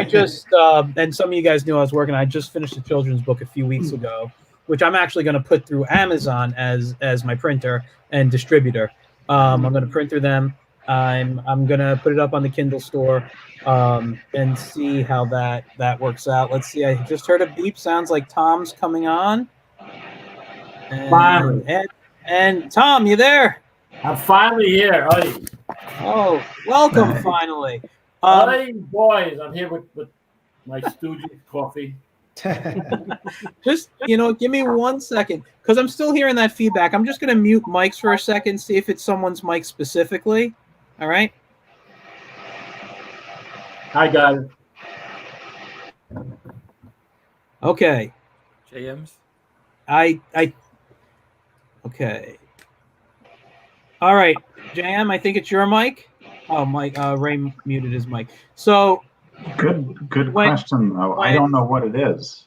just and some of you guys knew I was working. I just finished a children's book a few weeks ago, which I'm actually going to put through Amazon as my printer and distributor. I'm going to print through them. I'm going to put it up on the Kindle store and see how that works out. Let's see. I just heard a beep. Sounds like Tom's coming on. And Tom, you there? I'm finally here. Oh, welcome finally. Hey, boys, I'm here with my Stooges coffee. Just, give me 1 second because I'm still hearing that feedback. I'm just going to mute mics for a second, see if it's someone's mic specifically. All right. Hi, guys. Okay. JM's. Okay. All right, JM, I think it's your mic. Oh, Mike, Ray muted his mic. So good question though. I don't know what it is.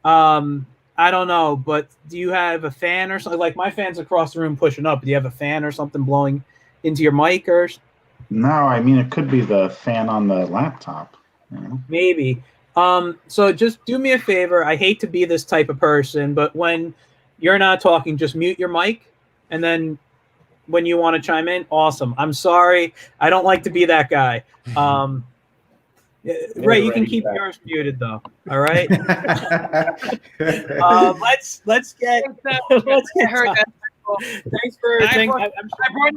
I don't know, but do you have a fan or something? Like my fan's across the room pushing up. Do you have a fan or something blowing into your mic or? No, I mean it could be the fan on the laptop. Maybe. So just do me a favor. I hate to be this type of person, but when you're not talking, just mute your mic, and then when you want to chime in, awesome. I'm sorry. I don't like to be that guy. Ray, you can keep yours muted though. All right. Let's get. Thanks for. I brought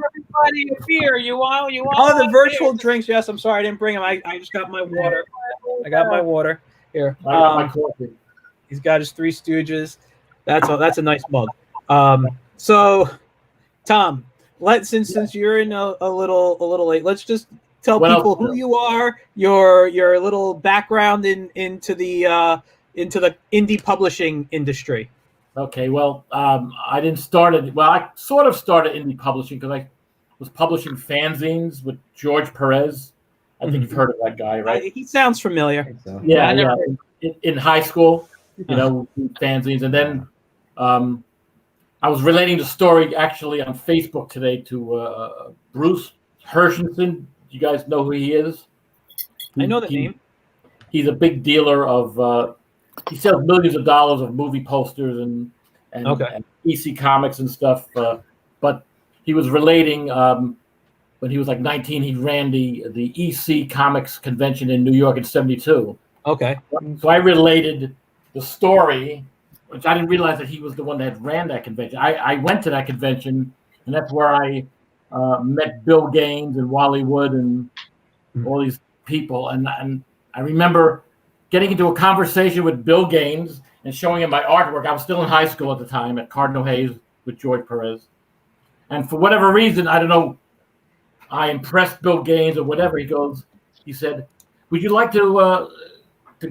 everybody a beer. You want? Oh, the virtual drinks. Yes, I'm sorry, I didn't bring them. I just got my water. I got my water here. I got my coffee. He's got his Three Stooges. That's a nice mug. So, Tom, since you're in a little late, let's just tell Well, people who you are, your little background into the indie publishing industry. Okay, well, I didn't start it. Well, I sort of started indie publishing because I was publishing fanzines with George Perez. I think you've heard of that guy, right? He sounds familiar. So, Yeah, I never In high school, fanzines, and then I was relating the story actually on Facebook today to Bruce Hershenson. You guys know who he is? I know the name. He's a big dealer of. He sells millions of dollars of movie posters and EC comics and stuff. But he was relating when he was like 19. He ran the EC Comics convention in New York in '72. Okay. So I related the story, which I didn't realize that he was the one that ran that convention. I went to that convention, and that's where I met Bill Gaines and Wally Wood and all these people. And I remember getting into a conversation with Bill Gaines and showing him my artwork. I was still in high school at the time at Cardinal Hayes with George Perez. And for whatever reason, I don't know, I impressed Bill Gaines or whatever. He said, would you like to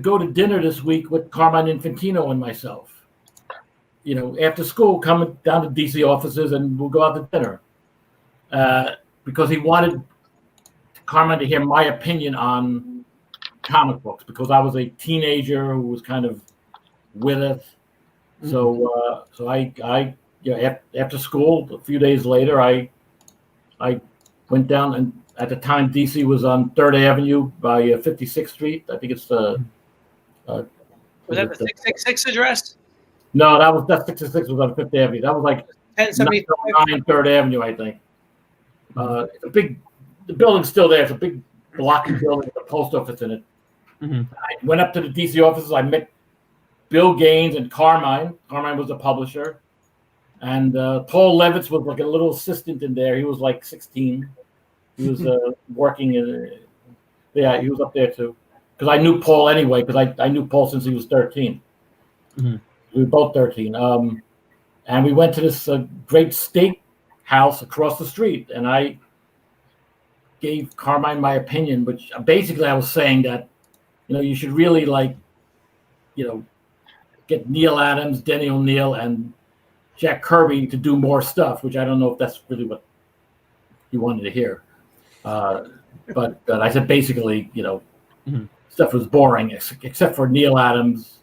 go to dinner this week with Carmine Infantino and myself? You know, after school, come down to DC offices and we'll go out to dinner. Because he wanted Carmine to hear my opinion on comic books, because I was a teenager who was kind of with it. So I after school, a few days later, I went down, and at the time DC was on 3rd Avenue by 56th Street. I think it's the was that the 666 address? No, that 666 was on 5th Avenue. That was like 1075 3rd Avenue, I think. It's a big. The building's still there. It's a big blocky building with a post office in it. I went up to the DC offices. I met Bill Gaines and Carmine. Carmine was the publisher. And Paul Levitz was like a little assistant in there. He was like 16. He was working he was up there too. Because I knew Paul anyway, because I knew Paul since he was 13. We were both 13. And we went to this great steak house across the street. And I gave Carmine my opinion, which basically I was saying that, you should really get Neil Adams, Denny O'Neil, and Jack Kirby to do more stuff, which I don't know if that's really what he wanted to hear. But I said basically, stuff was boring except for Neil Adams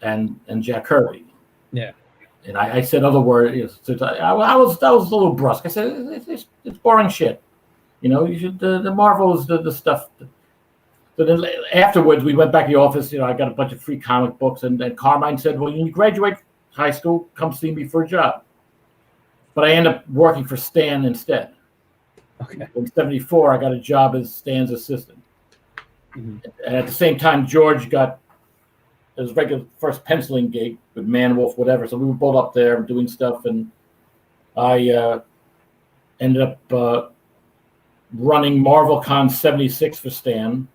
and Jack Kirby. Yeah. And I said other words. I was a little brusque. I said it's boring shit. You should the Marvel is the stuff. So then afterwards, we went back to the office. I got a bunch of free comic books, and Carmine said, "Well, when you graduate high school, come see me for a job." But I ended up working for Stan instead. Okay. In '74, I got a job as Stan's assistant. And at the same time, George got his regular first penciling gig with Man-Wolf, whatever. So we were both up there doing stuff, and I ended up running MarvelCon '76 for Stan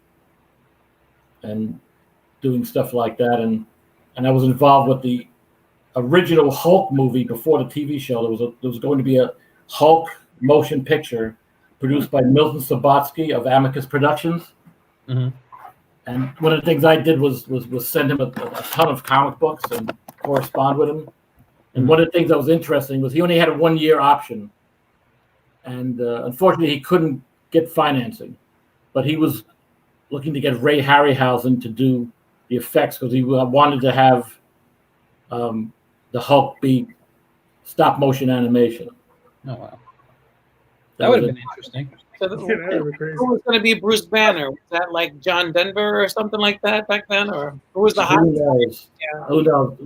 and doing stuff like that. And I was involved with the original Hulk movie before the TV show. There was going to be a Hulk motion picture produced by Milton Sabatsky of Amicus Productions. And one of the things I did was send him a ton of comic books and correspond with him. And one of the things that was interesting was he only had a 1-year option. And unfortunately, he couldn't get financing. But he was looking to get Ray Harryhausen to do the effects because he wanted to have the Hulk be stop motion animation. Oh, wow. That would have been interesting. So who was going to be Bruce Banner? Was that like John Denver or something like that back then? Or who was the hot? Who knows? Yeah. Who knows?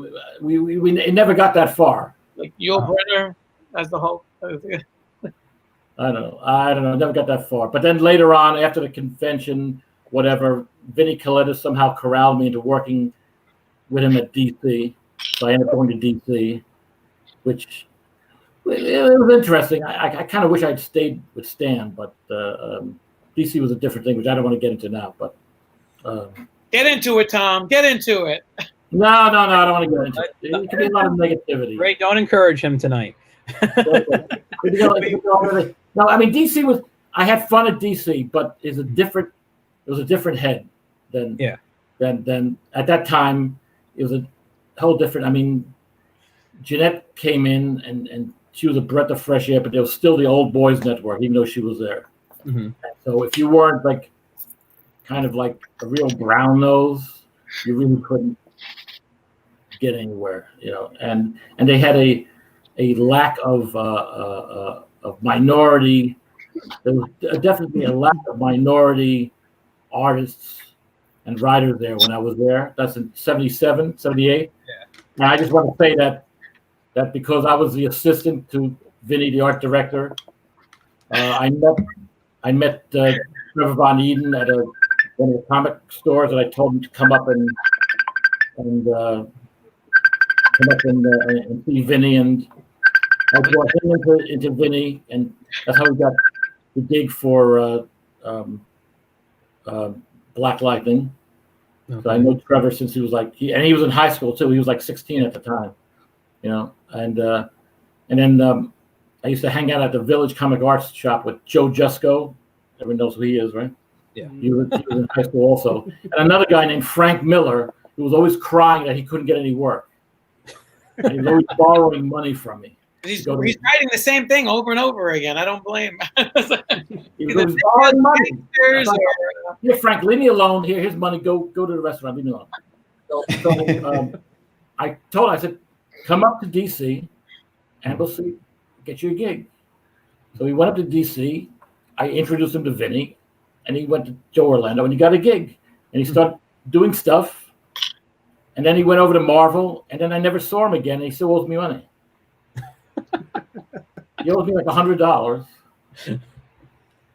We never got that far. Like Yul Brynner as the Hulk? I don't know. Never got that far. But then later on, after the convention, whatever, Vinnie Coletta somehow corralled me into working with him at DC. So I ended up going to DC, which it was interesting. I kind of wish I'd stayed with Stan, but DC was a different thing, which I don't want to get into now. But get into it, Tom. Get into it. No, I don't want to get into it. It could be a lot of negativity. Ray, don't encourage him tonight. No, I mean DC was. I had fun at DC, but it was a different head than at that time. It was a whole different. I mean, Jeanette came in and she was a breath of fresh air, but there was still the old boys network, even though she was there. Mm-hmm. So if you weren't like kind of like a real brown nose, you really couldn't get anywhere, you know. And they had a lack of minority. There was definitely a lack of minority artists and writers there when I was there. That's in 77, 78. Yeah. And I just want to say that because I was the assistant to Vinny, the art director, I met Trevor Von Eden at one of the comic stores, and I told him to come up and see Vinny, and I brought him into Vinny, and that's how we got the gig for Black Lightning. Okay. So I know Trevor since he was he was in high school too. He was like 16 at the time, you know. And then I used to hang out at the Village Comic Arts shop with Joe Jusko. Everyone knows who he is, right? Yeah. He was in high school also. And another guy named Frank Miller, who was always crying that he couldn't get any work. And he was always borrowing money from me. He's writing the same thing over and over again. I don't blame him. He was always borrowing money. Here, Frank, leave me alone. Here's money. Go to the restaurant. Leave me alone. So I told him, I said, come up to DC and we'll see, get you a gig. So he went up to DC. I introduced him to Vinny, and he went to Joe Orlando, and he got a gig. And he started doing stuff. And then he went over to Marvel, and then I never saw him again, and he still owes me money. He owes me like $100.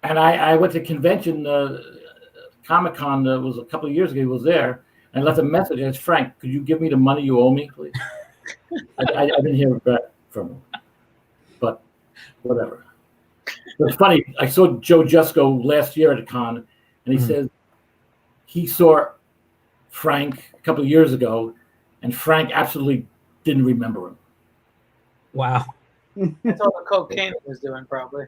And I went to convention, Comic-Con, was a couple of years ago. He was there, and I left a message. I said, Frank, could you give me the money you owe me, please? I didn't hear it back from him. But whatever. It's funny. I saw Joe Jusko last year at a con, and he says he saw Frank a couple of years ago, and Frank absolutely didn't remember him. Wow. That's all the cocaine he was doing, probably.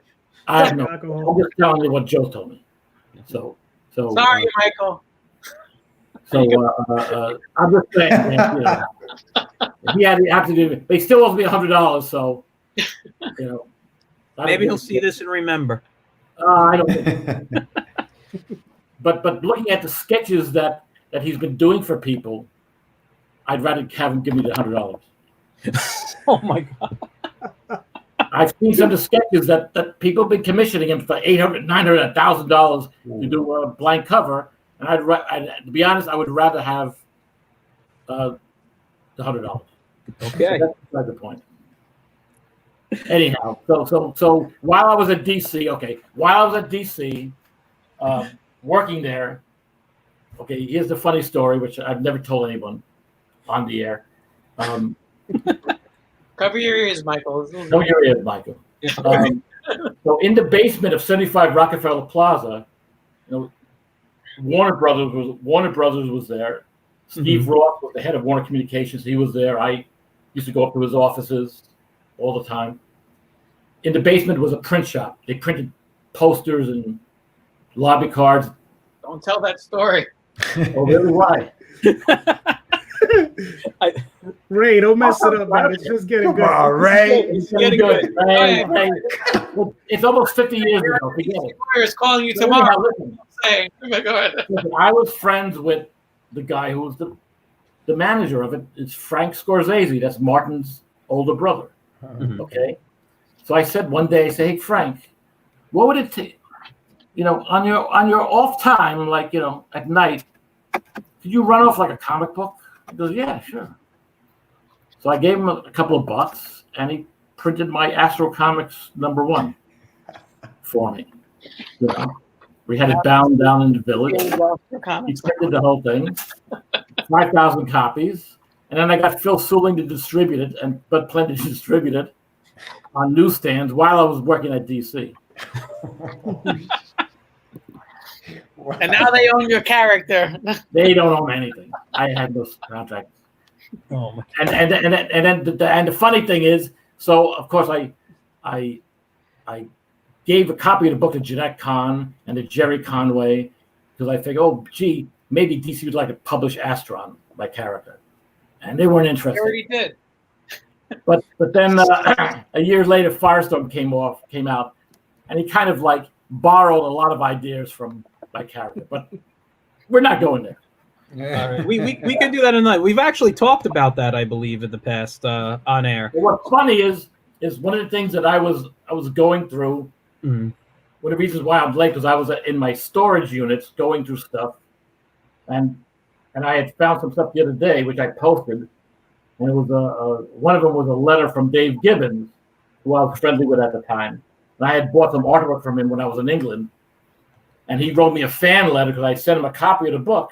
I don't know. I'm just telling you what Joe told me. So sorry, Michael. So I'm just saying, man, you know, he had to do it, but he still owes me $100. So you know, maybe he'll see this and remember. I don't think. But looking at the sketches that he's been doing for people, I'd rather have him give me the $100. Oh my God. I've seen some of the sketches that people have been commissioning him for $800, $900, $1,000 to do a blank cover, and to be honest, I would rather have the $100. Okay, so that's the point. Anyhow, so while I was at DC, working there, okay, here's the funny story, which I've never told anyone on the air. Cover your ears, Michael. Cover your ears, Michael. So in the basement of 75 Rockefeller Plaza, you know, Warner Brothers was there. Steve Roth was the head of Warner Communications. He was there. I used to go up to his offices all the time. In the basement was a print shop. They printed posters and lobby cards. Don't tell that story. Oh, really? Why? Ray, don't mess it up, man. It's just getting good. Oh, Ray. It's getting good. Ray. It's almost 50 years ago. Forget it. Is calling you tomorrow. Listen, Go ahead. I was friends with the guy who was the manager of it. It's Frank Scorsese. That's Martin's older brother. Okay. So I said one day, hey, Frank, what would it take, you know, on your off time, like, you know, at night, could you run off like a comic book? He goes, yeah, sure. So I gave him a couple of bucks, and he printed my Astro Comics #1 for me. You know, we had it bound down in the Village. He printed the whole thing, 5,000 copies, and then I got Phil Suling to distribute it, and Bud Plenty to distribute it on newsstands while I was working at DC. And now they own your character. They don't own anything. I had no contract. Oh my. And then the funny thing is, so of course I gave a copy of the book to Jeanette Kahn and to Jerry Conway because I figured, oh, gee, maybe DC would like to publish Astron, my character. And they weren't interested. They already did. But then a year later, Firestorm came out, and he kind of like borrowed a lot of ideas from my character. But we're not going there. All right. We can do that tonight. We've actually talked about that, I believe, in the past on air. Well, what's funny is one of the things that I was going through. Mm-hmm. One of the reasons why I'm late because I was in my storage units going through stuff, and I had found some stuff the other day which I posted, and it was one of them was a letter from Dave Gibbons, who I was friendly with at the time, and I had bought some artwork from him when I was in England, and he wrote me a fan letter because I sent him a copy of the book.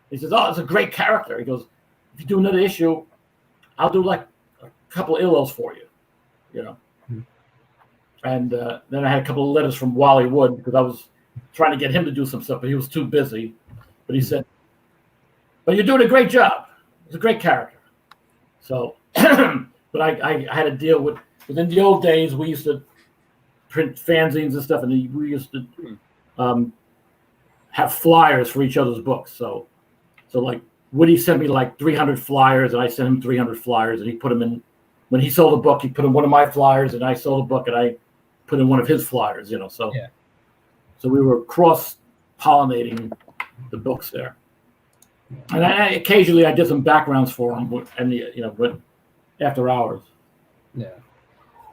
He says, "Oh, it's a great character." He goes, "If you do another issue, I'll do like a couple of illos for you, you know." And then I had a couple of letters from Wally Wood because I was trying to get him to do some stuff, but he was too busy. But he said, "But you're doing a great job. It's a great character." So, but I had to deal with. Within the old days, we used to print fanzines and stuff, and we used to have flyers for each other's books. So like Woody sent me like 300 flyers, and I sent him 300 flyers, and he put them in. When he sold a book, he put in one of my flyers, and I sold a book, and I put in one of his flyers. You know, so so we were cross-pollinating the books there. And occasionally I did some backgrounds for him, and but after hours. Yeah,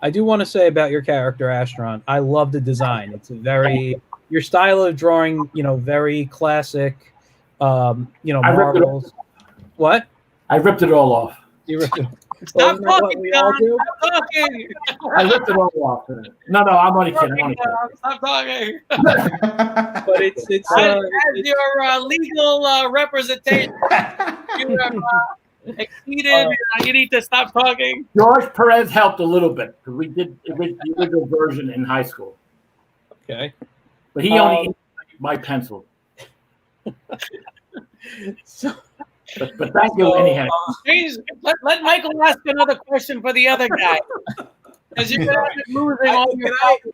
I do want to say about your character, Astron. I love the design. It's a very your style of drawing. Very classic. Marvels. What? I ripped it all off. You ripped it. Stop talking, we all do? Stop talking. I ripped it all off. No, I'm only kidding. Stop talking. But it's as your legal representation, you have exceeded. You need to stop talking. George Perez helped a little bit because we did the original version in high school. Okay. But he only used my pencil. But thank you anyhow. Please let Michael ask another question for the other guy. Because you're gonna end up losing all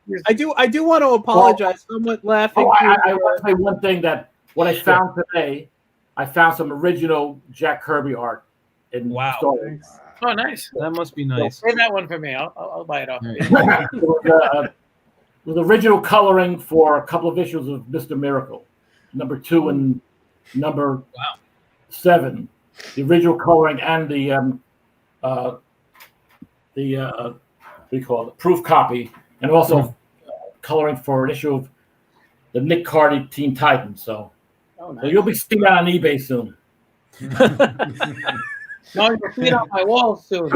your I do want to apologize. Somewhat laughing. I want to say one thing that what I found today, I found some original Jack Kirby art in Story. Oh, nice. That must be nice. Save that one for me. I'll buy it off. It was original coloring for a couple of issues of Mr. Miracle, number 2 and number 7. The original coloring and the what do you call it, proof copy, and also coloring for an issue of the Nick Cardy Teen Titans. So you'll be seeing that on eBay soon. No, you'll see it on my wall soon.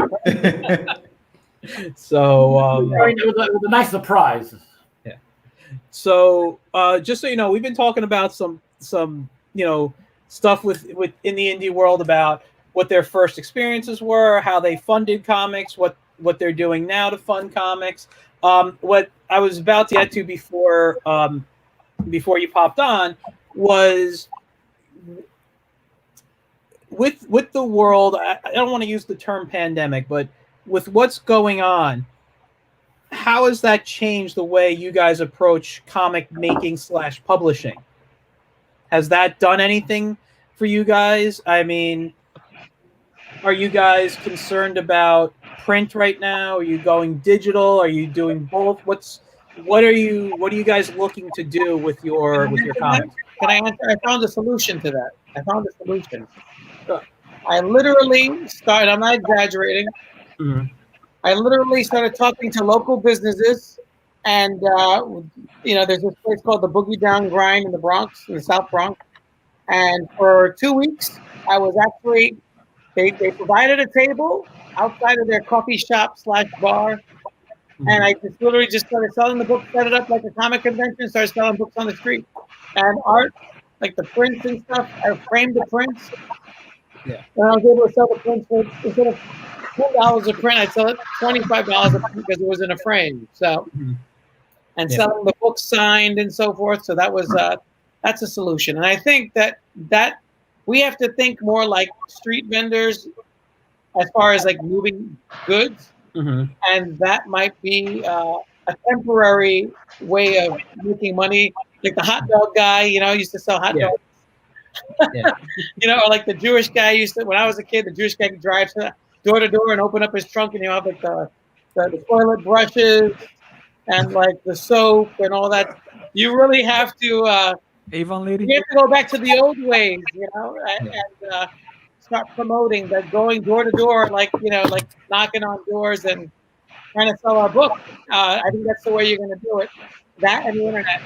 So it was a nice surprise. Yeah. So just so you know, we've been talking about some stuff with in the indie world about what their first experiences were, how they funded comics, what they're doing now to fund comics. What I was about to get to before you popped on was with the world. I don't want to use the term pandemic, but with what's going on, how has that changed the way you guys approach comic making / publishing? Has that done anything for you guys? I mean, are you guys concerned about print right now? Are you going digital? Are you doing both? What are you guys looking to do with your comics? Can I answer? I found a solution to that. I literally started, I'm not exaggerating. Mm-hmm. I literally started talking to local businesses, and there's this place called the Boogie Down Grind in the Bronx, in the South Bronx. And for 2 weeks, I was actually, they provided a table outside of their coffee shop / bar. And I just literally just started selling the books, set it up like a comic convention, started selling books on the street. And art, like the prints and stuff, I framed the prints. Yeah. And I was able to sell the prints for, instead of $10 a print, I'd sell it $25 a print because it was in a frame. So, and selling the books signed and so forth. So that was, that's a solution. And I think that we have to think more like street vendors as far as like moving goods. Mm-hmm. And that might be a temporary way of making money. Like the hot dog guy, used to sell hot Yeah. dogs. Yeah. Or like the Jewish guy used to. When I was a kid, the Jewish guy could drive door to door and open up his trunk, and have like the toilet brushes and like the soap and all that. You really have to. Avon lady. You have to go back to the old ways, and start promoting that, going door to door, like knocking on doors and trying to sell our book. I think that's the way you're going to do it. That and the internet.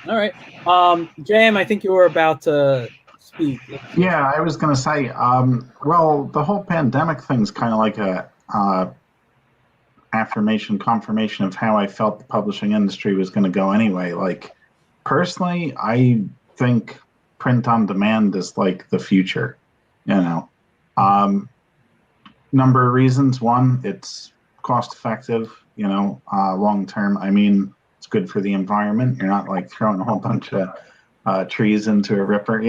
All right. JM, I think you were about to speak. Yeah, I was going to say, well, the whole pandemic thing's kind of like a confirmation of how I felt the publishing industry was going to go anyway. Like, personally, I think print on demand is like the future, number of reasons. One, it's cost effective, long term. I mean, it's good for the environment. You're not like throwing a whole bunch of trees into a ripper,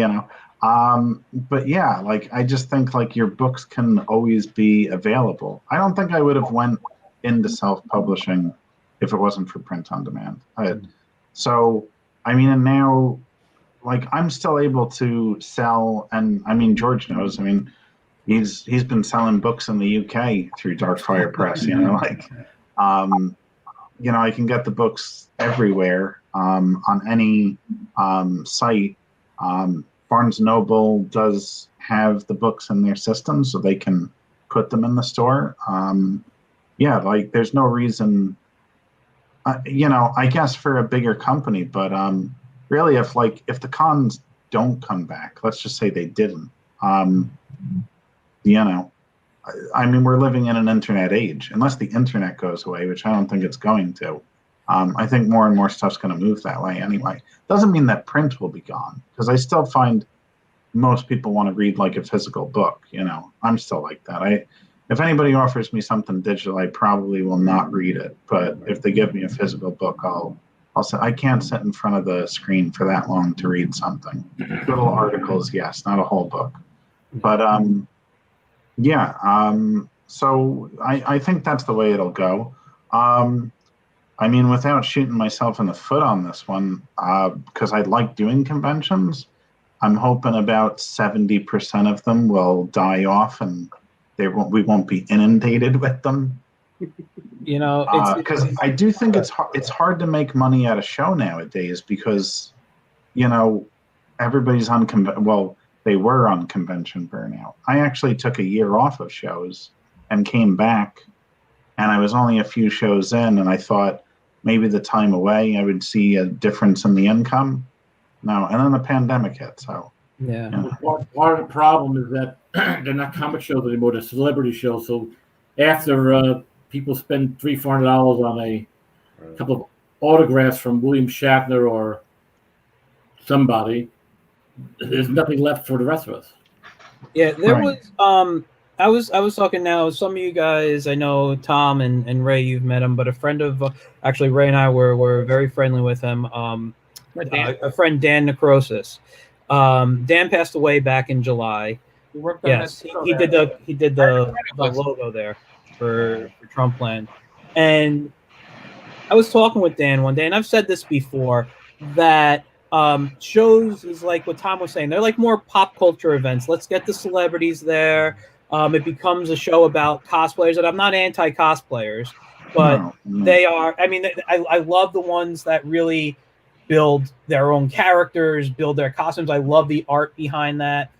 but yeah, like, I just think like your books can always be available. I don't think I would have went into self-publishing if it wasn't for print on demand. So, I mean, and now, like, I'm still able to sell, and I mean, George knows, I mean, he's been selling books in the UK through Darkfire Press, I can get the books everywhere, on any site. Barnes & Noble does have the books in their system, so they can put them in the store. Like, there's no reason, I guess for a bigger company, but really, if the cons don't come back, let's just say they didn't, I mean, we're living in an internet age. Unless the internet goes away, which I don't think it's going to, I think more and more stuff's going to move that way anyway. Doesn't mean that print will be gone, because I still find most people want to read like a physical book. I'm still like that. If anybody offers me something digital, I probably will not read it. But if they give me a physical book, I'll say, I can't sit in front of the screen for that long to read something. Little articles, yes, not a whole book. But so I think that's the way it'll go. I mean, without shooting myself in the foot on this one, because I like doing conventions, I'm hoping about 70% of them will die off, and we won't be inundated with them. Because I do think it's hard to make money at a show nowadays, because everybody's on they were on convention burnout. I actually took a year off of shows and came back, and I was only a few shows in, and I thought maybe the time away I would see a difference in the income. No, and then the pandemic hit. So part of the problem is that they're not comic shows anymore; they're celebrity shows. So after people spend $300-400 on a couple of autographs from William Shatner or somebody, there's nothing left for the rest of us. Yeah, there was. I was talking now. Some of you guys, I know Tom and Ray, you've met him, but a friend of actually Ray and I were very friendly with him. A friend, Dan Necrosis. Dan passed away back in July. Yes, he did the logo there for Trumpland. And I was talking with Dan one day, and I've said this before, that shows is like what Tom was saying. They're like more pop culture events. Let's get the celebrities there. It becomes a show about cosplayers, and I'm not anti-cosplayers, but they are. I mean, I love the ones that really build their own characters, build their costumes. I love the art behind that.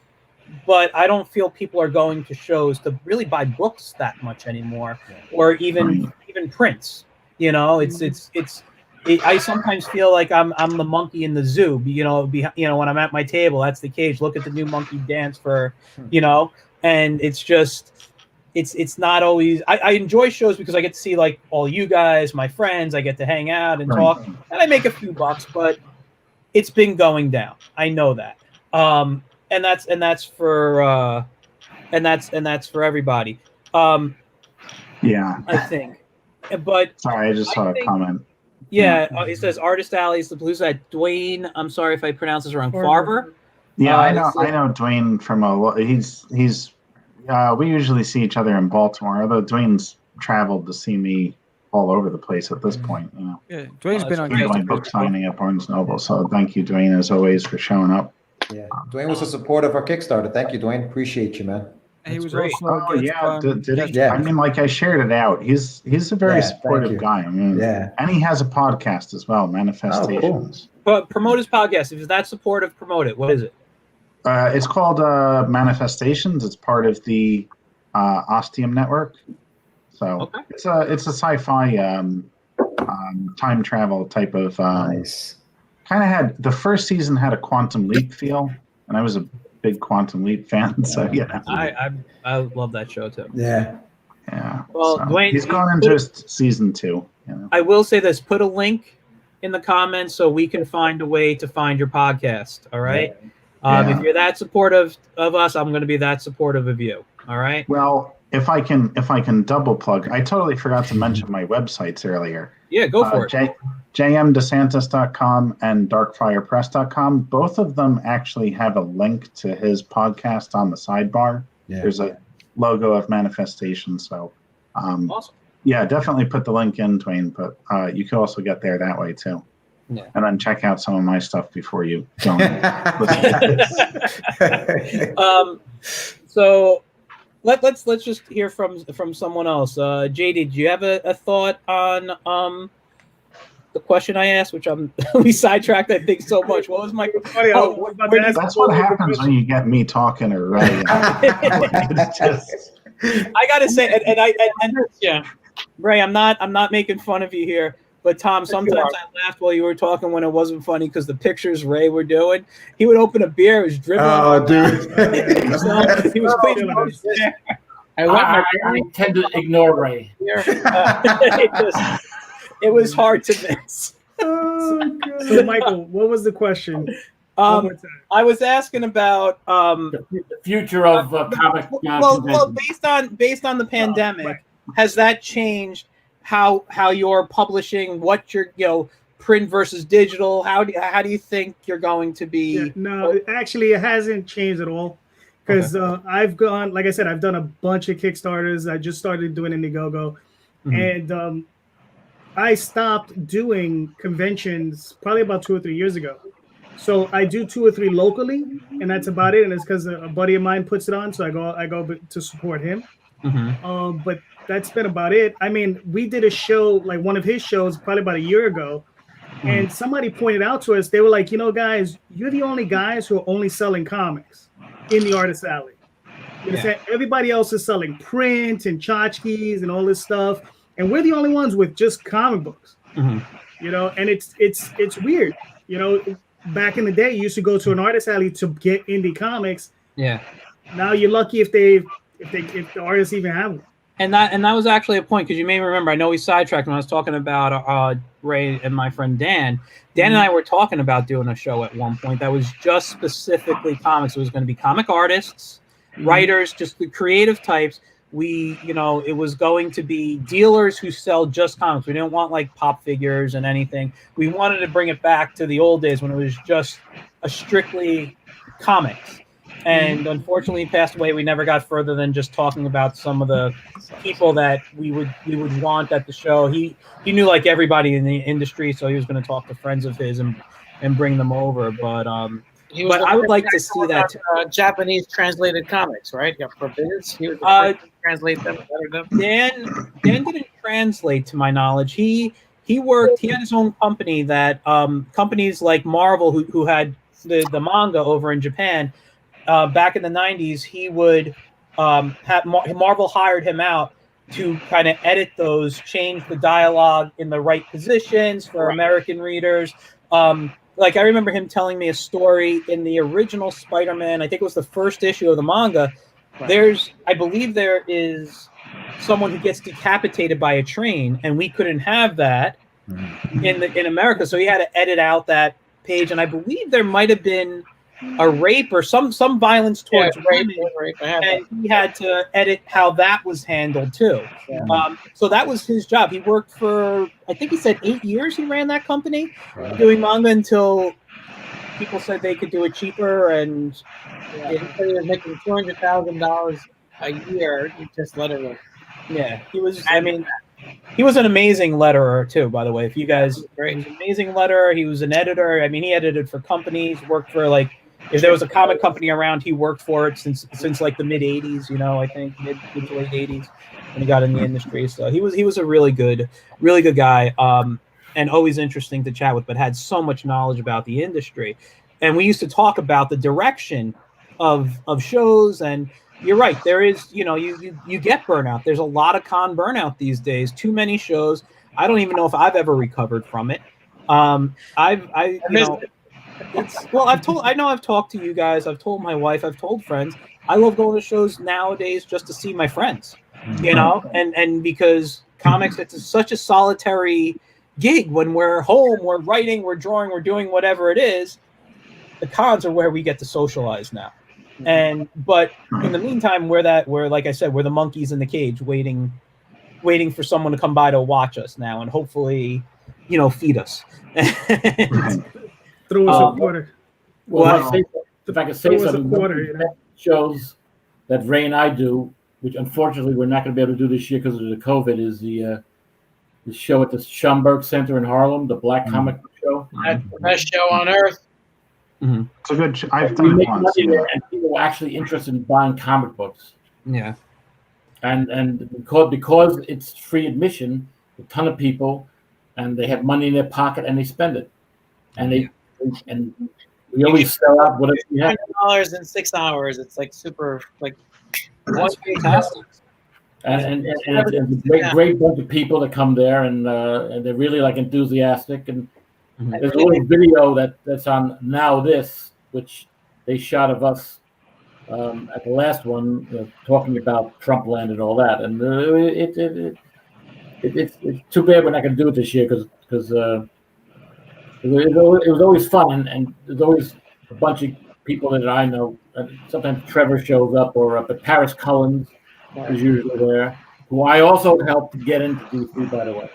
But I don't feel people are going to shows to really buy books that much anymore, or even prints. I sometimes feel like I'm the monkey in the zoo. When I'm at my table, that's the cage. Look at the new monkey dance for, and it's just, it's not always. I enjoy shows because I get to see like all you guys, my friends. I get to hang out and talk, and I make a few bucks. But it's been going down. I know that. And that's for everybody. I think. But sorry, I just saw a comment. Yeah, it says Artist Alley is the blue side. Dwayne, I'm sorry if I pronounce this wrong. Farver. Yeah, I know Dwayne from he's we usually see each other in Baltimore. Although Dwayne's traveled to see me all over the place at this point. You know, Yeah, Dwayne's been on doing guest my book appearances. signing at Barnes Noble. So thank you, Dwayne, as always, for showing up. Yeah, Dwayne was a supporter of our Kickstarter. Thank you, Dwayne. Appreciate you, man. And he That's was great. also a Oh guest, yeah, did he? guest- Yeah. I mean, like I shared it out. He's a very Yeah, thank supportive you. guy. I mean, Yeah. and he has a podcast as well, Manifestations. But promote his podcast. If it's that supportive, promote it. What is it? It's called Manifestations. It's part of the Ostium Network. So Okay. it's a sci-fi time travel type of Nice. kind of had the first season had a Quantum Leap feel, and I was a big Quantum Leap fan. So yeah, I love that show too. Yeah. yeah. Well, So Dwayne, he's gone into his season 2. You know? I will say this: put a link in the comments so we can find a way to find your podcast. All right. Yeah. If you're that supportive of us, I'm going to be that supportive of you. All right. Well, if I can double plug, I totally forgot to mention my websites earlier. Yeah, go for it. jmdesantis.com and darkfirepress.com. Both of them actually have a link to his podcast on the sidebar. Yeah. There's a logo of Manifestation. So, Awesome. yeah, definitely put the link in, Dwayne. But you can also get there that way too. Yeah. And then check out some of my stuff before you go. Listen to this. So let's just hear from someone else. JD, do you have a thought on the question I asked, which we sidetracked I think so much. What was my Funny, I was about to ask That's what what was the happens question. when you get me talking or writing. It's just, I gotta say, and yeah, Ray, I'm not making fun of you here, but Tom, sometimes I laughed while you were talking when it wasn't funny because the pictures Ray were doing. He would open a beer, it was dribbling. Oh, dude. So, he was cleaning up his hair. I tend to ignore Ray. It was hard to miss. So, Michael, what was the question? One more time. I was asking about The future of comic well, conventions. based on the pandemic, has that changed how you're publishing, what you're print versus digital? How do you think you're going to be? Yeah, no, actually, it hasn't changed at all. Because I've gone, like I said, I've done a bunch of Kickstarters. I just started doing Indiegogo, and I stopped doing conventions probably about 2 or 3 years ago. So I do 2 or 3 locally, and that's about it. And it's because a buddy of mine puts it on, so I go to support him. But that's been about it. I mean, we did a show, like one of his shows, probably about a year ago, and somebody pointed out to us. They were like, guys, you're the only guys who are only selling comics in the artist alley. You understand? Everybody else is selling print and tchotchkes and all this stuff, and we're the only ones with just comic books. And it's weird. Back in the day, you used to go to an artist alley to get indie comics. Yeah. Now you're lucky if the artists even have one. And that was actually a point, because you may remember, I know we sidetracked when I was talking about Ray and my friend Dan. Dan and I were talking about doing a show at one point that was just specifically comics. It was going to be comic artists, writers, just the creative types. It was going to be dealers who sell just comics. We didn't want like pop figures and anything. We wanted to bring it back to the old days when it was just a strictly comics. And unfortunately, he passed away. We never got further than just talking about some of the people that we would want at the show. He knew like everybody in the industry, so he was going to talk to friends of his and bring them over. But I would like to see that Japanese translated comics, right? Yeah, for biz. He was the first to translate them. Dan didn't translate, to my knowledge. He had his own company that companies like Marvel who had the manga over in Japan. Back in the 90s, he would have Marvel hired him out to kind of edit those, change the dialogue in the right positions for American readers. Like I remember him telling me a story in the original Spider-Man. I think it was the first issue of the manga. I believe there is someone who gets decapitated by a train, and we couldn't have that in America, so he had to edit out that page. And I believe there might have been a rape or some violence towards women, and he had to edit how that was handled too. So that was his job. He worked for, I think he said 8 years he ran that company, doing manga until people said they could do it cheaper, and he said he was making $200,000 a year. He just let it run. Yeah, he was. I mean, he was an amazing letterer too, by the way. If you guys, he was an amazing letterer. He was an editor. I mean, he edited for companies, worked for like, if there was a comic company around, he worked for it since like the mid '80s. You know, I think mid to late '80s when he got in the industry. So he was a really good guy, and always interesting to chat with. But had so much knowledge about the industry, and we used to talk about the direction of shows. And you're right, there is, you know, you get burnout. There's a lot of con burnout these days. Too many shows. I don't even know if I've ever recovered from it. I've talked to you guys. I've told my wife. I've told friends. I love going to shows nowadays just to see my friends, you know, and because comics, it's such a solitary gig. When we're home, we're writing, we're drawing, we're doing whatever it is. The cons are where we get to socialize now. But in the meantime, we're like I said, we're the monkeys in the cage waiting for someone to come by to watch us now and hopefully, you know, feed us. Throw us a quarter. Well, if I could say something, quarter, you know? Shows that Ray and I do, which unfortunately we're not going to be able to do this year because of the COVID, is the show at the Schomburg Center in Harlem, the Black Comic Book Show. That's the best show on earth. Mm-hmm. It's a good. I've We done make it once. money there, and people are actually interested in buying comic books. Yeah. And because it's free admission, a ton of people, and they have money in their pocket and they spend it, and we always sell out whatever we have. $100 in 6 hours. It's like super, like, That's fantastic. And it's a great bunch of people that come there, and they're really like enthusiastic. And there's a little video that's on Now This, which they shot of us at the last one, talking about Trump land and all that. And it's too bad we're not going to do it this year because it was always fun, and there's always a bunch of people that I know. Sometimes Trevor shows up, but Paris Cullins is usually there, who I also helped get into DC, by the way.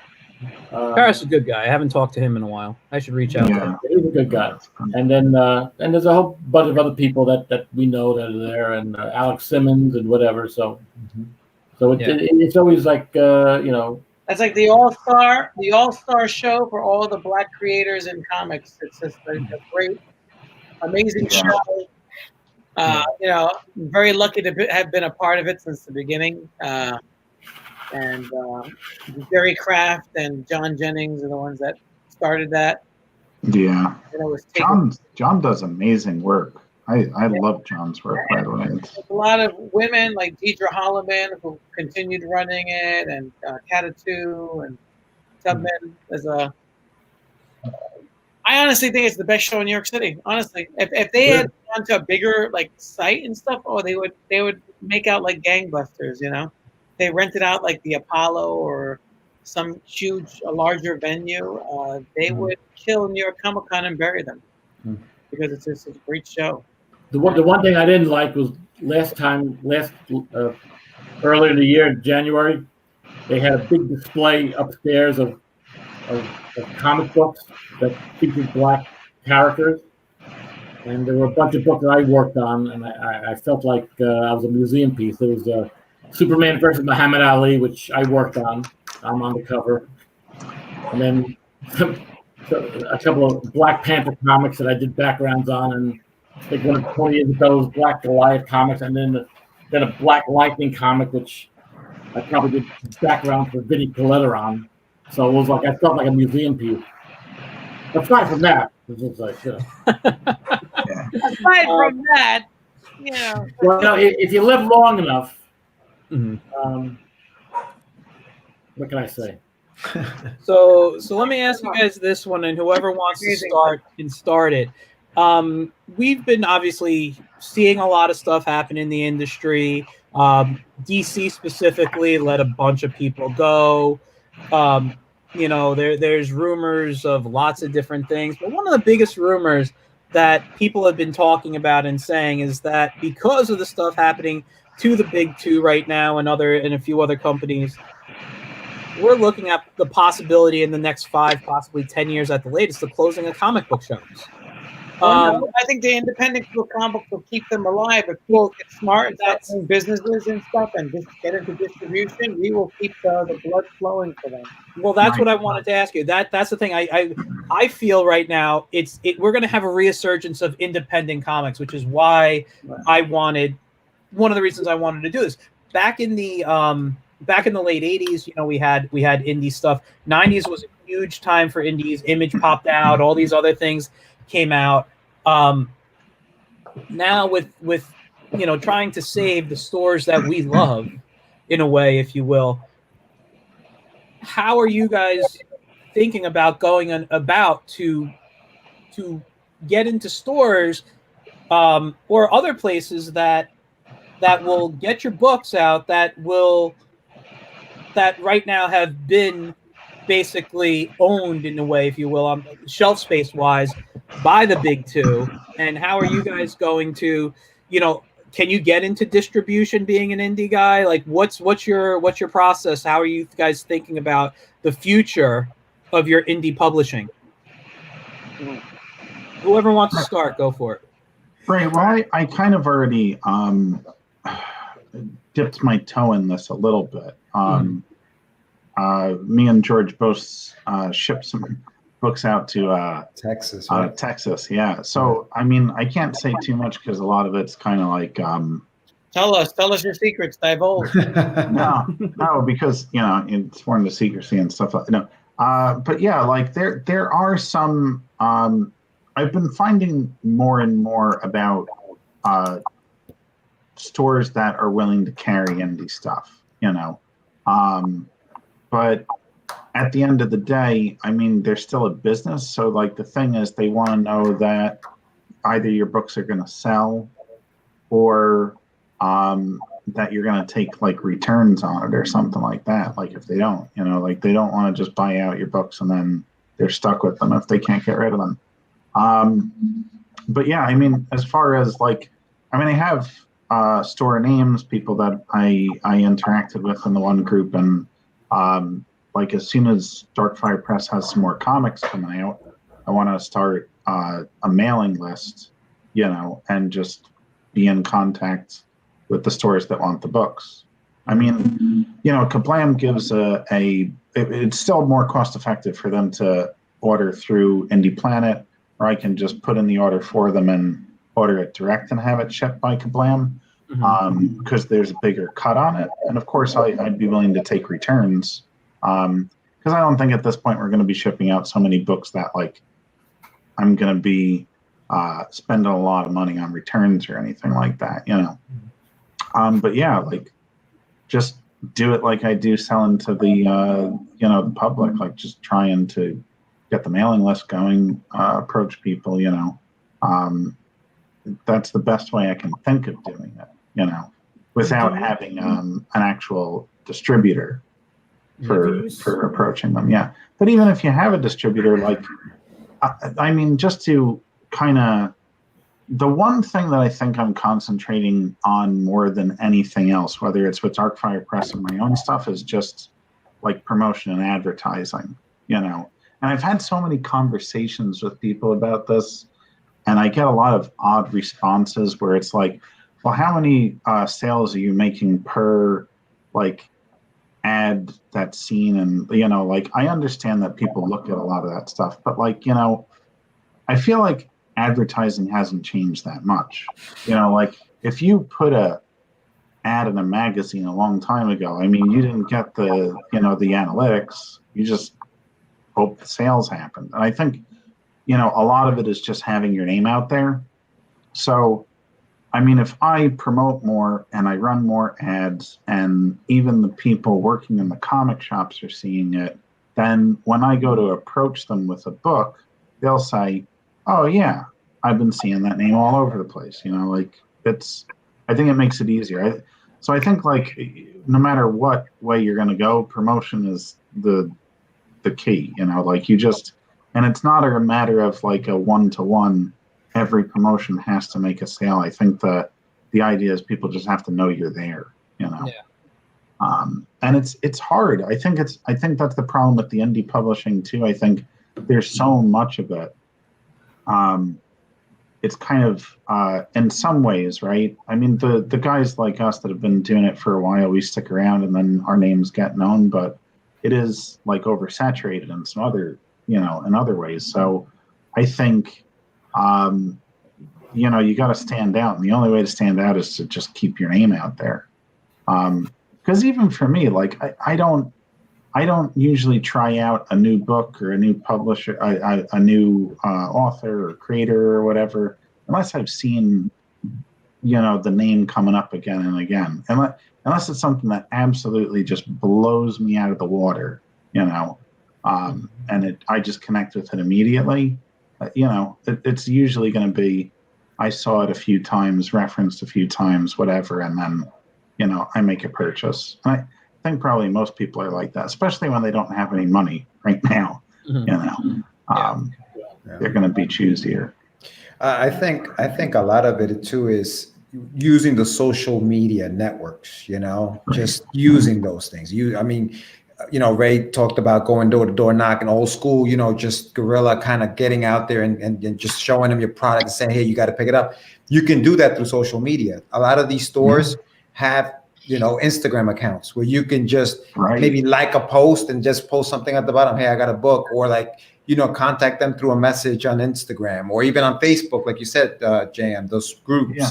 Paris is a good guy. I haven't talked to him in a while. I should reach out to him. He's a good guy. And then and there's a whole bunch of other people that we know that are there, and Alex Simmons and whatever. So it's always like you know. That's like the all-star show for all the Black creators in comics. It's just a great, amazing show. You know, I'm very lucky to have been a part of it since the beginning. And Jerry Kraft and John Jennings are the ones that started that. Yeah. And it was John does amazing work. I love John's work, by the way. A lot of women like Deidre Holloman who continued running it, and Catatu and Tubman. I honestly think it's the best show in New York City. Honestly, if they had gone to a bigger like site and stuff, they would make out like gangbusters. You know, they rented out like the Apollo or some a larger venue. They would kill New York Comic Con and bury them because it's just a great show. The one thing I didn't like was earlier in the year, in January, they had a big display upstairs of comic books that featured Black characters, and there were a bunch of books that I worked on, and I felt like I was a museum piece. There was Superman versus Muhammad Ali, which I worked on. I'm on the cover, and then a couple of Black Panther comics that I did backgrounds on, and I think one of 20 years ago was Black Goliath comics, and then a Black Lightning comic, which I probably did background for Vinnie Coletta on. So it was like I felt like a museum piece. Aside from that, it was like, Aside from that, you know. Well, if you live long enough, what can I say? So let me ask you guys this one, and whoever wants to start can start it. We've been obviously seeing a lot of stuff happen in the industry. DC specifically let a bunch of people go. You know, there's rumors of lots of different things, but one of the biggest rumors that people have been talking about and saying is that because of the stuff happening to the big two right now and a few other companies, we're looking at the possibility in the next 5, possibly 10 years at the latest, of closing of comic book shows. I think the independent comic books will keep them alive. If people get smart and start doing businesses and stuff and just get into distribution, we will keep the blood flowing for them. Well, that's what I wanted to ask you. That's the thing. I feel right now we're going to have a resurgence of independent comics, which is why one of the reasons I wanted to do this. Back in the late 80s, we had indie stuff. 90s was a huge time for indies. Image popped out, all these other things came out. Now with trying to save the stores that we love, in a way, if you will, how are you guys thinking about going about to get into stores or other places that will get your books out that right now have been basically owned, in a way, if you will, shelf space wise, by the big two? And how are you guys going to, can you get into distribution being an indie guy? Like, what's your process? How are you guys thinking about the future of your indie publishing? Whoever wants to start, go for it. Right. Well, I kind of already dipped my toe in this a little bit. Me and George both shipped some books out to Texas. Right? Texas, yeah. So, I mean, I can't say too much because a lot of it's kind of like... Tell us your secrets, divulge. No, because, it's more into secrecy and stuff like that. But yeah, like there are some... I've been finding more and more about stores that are willing to carry indie stuff, but at the end of the day, I mean, they're still a business. So like the thing is, they want to know that either your books are going to sell or that you're going to take like returns on it or something like that. Like if they don't, like they don't want to just buy out your books and then they're stuck with them if they can't get rid of them. But yeah, I mean, as far as like, I have store names, people that I interacted with in the one group, and like as soon as Darkfire Press has some more comics coming out, I want to start a mailing list, and just be in contact with the stores that want the books. I mean, Kablam gives it's still more cost effective for them to order through Indie Planet, or I can just put in the order for them and order it direct and have it shipped by Kablam, because there's a bigger cut on it. And of course, I'd be willing to take returns, because I don't think at this point we're going to be shipping out so many books that like I'm going to be spending a lot of money on returns or anything like that, But yeah, like just do it like I do selling to the the public, like just trying to get the mailing list going, approach people, that's the best way I can think of doing it, without having an actual distributor for approaching them. Yeah. But even if you have a distributor, like, I mean, just to kind of, the one thing that I think I'm concentrating on more than anything else, whether it's with Darkfire Press and my own stuff, is just like promotion and advertising, And I've had so many conversations with people about this, and I get a lot of odd responses where it's like, well, how many sales are you making per like ad that's seen? And, like, I understand that people look at a lot of that stuff, but like, I feel like advertising hasn't changed that much. Like if you put a ad in a magazine a long time ago, I mean, you didn't get the, the analytics, you just hope the sales happened. And I think, a lot of it is just having your name out there. So, I mean, if I promote more and I run more ads and even the people working in the comic shops are seeing it, then when I go to approach them with a book, they'll say, oh yeah, I've been seeing that name all over the place. Like I think it makes it easier. So I think like no matter what way you're going to go, promotion is the key, like you just, and it's not a matter of like a one-to-one, every promotion has to make a sale. I think the idea is people just have to know you're there, Yeah. And it's hard. I think that's the problem with the indie publishing too. I think there's so much of it it's kind of in some ways, right? I mean, the guys like us that have been doing it for a while, we stick around and then our names get known, but it is like oversaturated in some other, in other ways. So I think, you got to stand out, and the only way to stand out is to just keep your name out there. Because even for me, like I don't usually try out a new book or a new publisher, a new author or creator or whatever, unless I've seen, the name coming up again and again. Unless it's something that absolutely just blows me out of the water, and I just connect with it immediately. It's usually going to be, I saw it a few times, referenced a few times, whatever, and then, I make a purchase. And I think probably most people are like that, especially when they don't have any money right now. They're going to be choosier. I think a lot of it too is using the social media networks. Just using those things. Ray talked about going door to door, knocking, old school. Just guerrilla kind of getting out there and just showing them your product and saying, hey, you got to pick it up. You can do that through social media. A lot of these stores have Instagram accounts where you can just maybe like a post and just post something at the bottom. Hey, I got a book, or contact them through a message on Instagram or even on Facebook, like you said, JM, those groups. Yeah.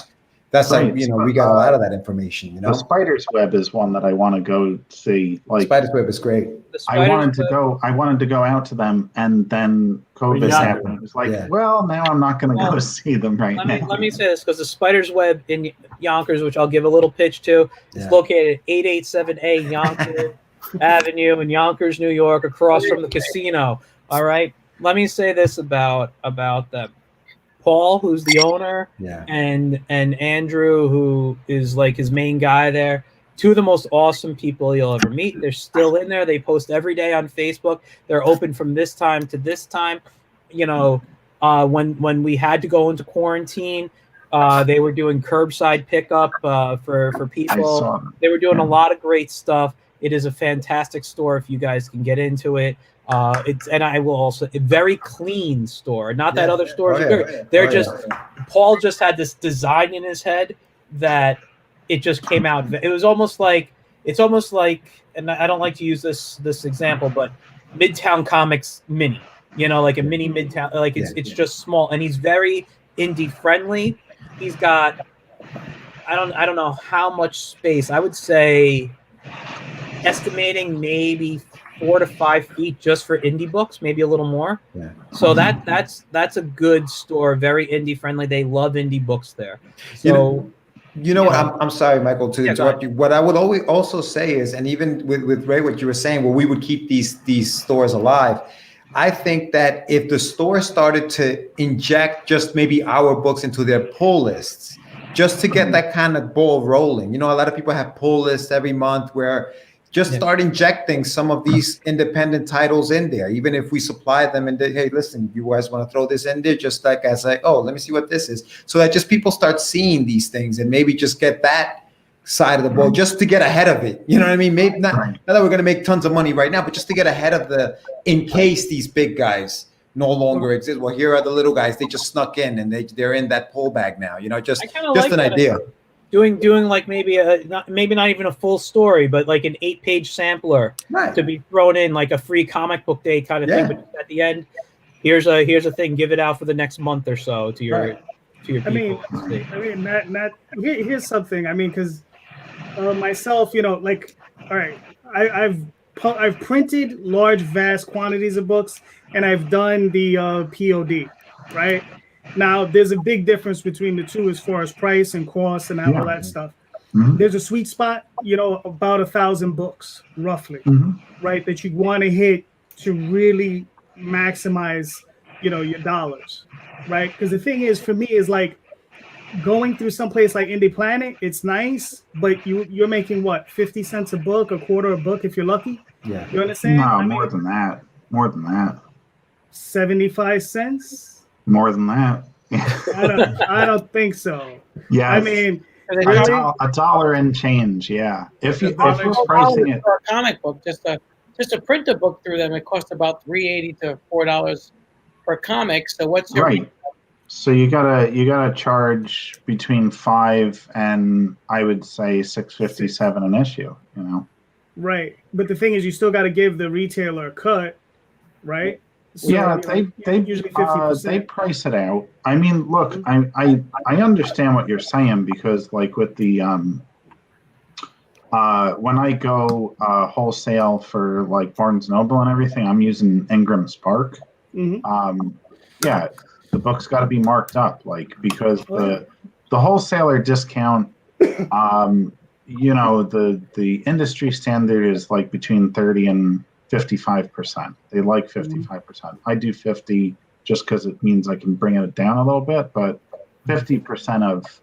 That's we got a lot of that information. The Spider's Web is one that I want to go see. Like Spider's Web is great. I wanted to go out to them, and then COVID happened. It was like, well, now I'm not going to go see them now. Let me say this, because the Spider's Web in Yonkers, which I'll give a little pitch to, is located at 887A Yonkers Avenue in Yonkers, New York, across from the casino. All right. Let me say this about them. Paul, who's the owner, and Andrew, who is like his main guy there, two of the most awesome people you'll ever meet. They're still in there. They post every day on Facebook. They're open from this time to this time. When we had to go into quarantine, they were doing curbside pickup for people. They were doing a lot of great stuff. It is a fantastic store if you guys can get into it. I will also a very clean store. Not that other stores are good. They're Paul just had this design in his head that it just came out. It's almost like, and I don't like to use this example, but Midtown Comics mini, like a mini Midtown, like it's just small, and he's very indie friendly. He's got, I don't know how much space. I would say, estimating maybe 4 to 5 feet just for indie books, maybe a little more. Yeah. So that's a good store, very indie friendly. They love indie books there. So I'm sorry, Michael, to interrupt you. What I would always also say is, and even with Ray, what you were saying, we would keep these stores alive. I think that if the store started to inject just maybe our books into their pull lists, just to get that kind of ball rolling. A lot of people have pull lists every month where just start injecting some of these independent titles in there, even if we supply them and hey, listen, you guys want to throw this in there, just like as let me see what this is, so that just people start seeing these things and maybe just get that side of the ball just to get ahead of it. You know what I mean? Maybe not that we're going to make tons of money right now, but just to get ahead of in case these big guys no longer exist. Well, here are the little guys. They just snuck in and they're in that pull bag now. Just an idea. Doing like maybe not even a full story, but like an 8-page sampler to be thrown in, like a free comic book day kind of thing. But at the end, here's a thing. Give it out for the next month or so to your people. Here's something. Because myself, all right, I've printed large, vast quantities of books, and I've done the POD, right? Now, there's a big difference between the two as far as price and cost and all that stuff. Mm-hmm. There's a sweet spot, about 1,000 books, roughly, right, that you want to hit to really maximize, your dollars, right? Because the thing is, for me, is like going through someplace like Indie Planet. It's nice, but you're making what, 50 cents a book, a quarter a book if you're lucky. Yeah, you understand? No, more than that. 75 cents. More than that. I don't think so. Yeah, really? $1 and change. Yeah, if you're pricing it for a comic book, just to print a book through them, it costs about $3.80 to $4 per comic. So what's your So you gotta charge between $5 and I would say $6.57 an issue. You know. Right. But the thing is, you still got to give the retailer a cut, right? So, Yeah, they usually they 50%. price it out. I mean, look, I understand what you're saying because like with the when I go wholesale for like Barnes Noble and everything, I'm using Ingram Spark. Yeah, the book's got to be marked up, like because the wholesaler discount, you know, the industry standard is like between 30 and 55%. They like 55%. I do 50 just because it means I can bring it down a little bit, but 50% of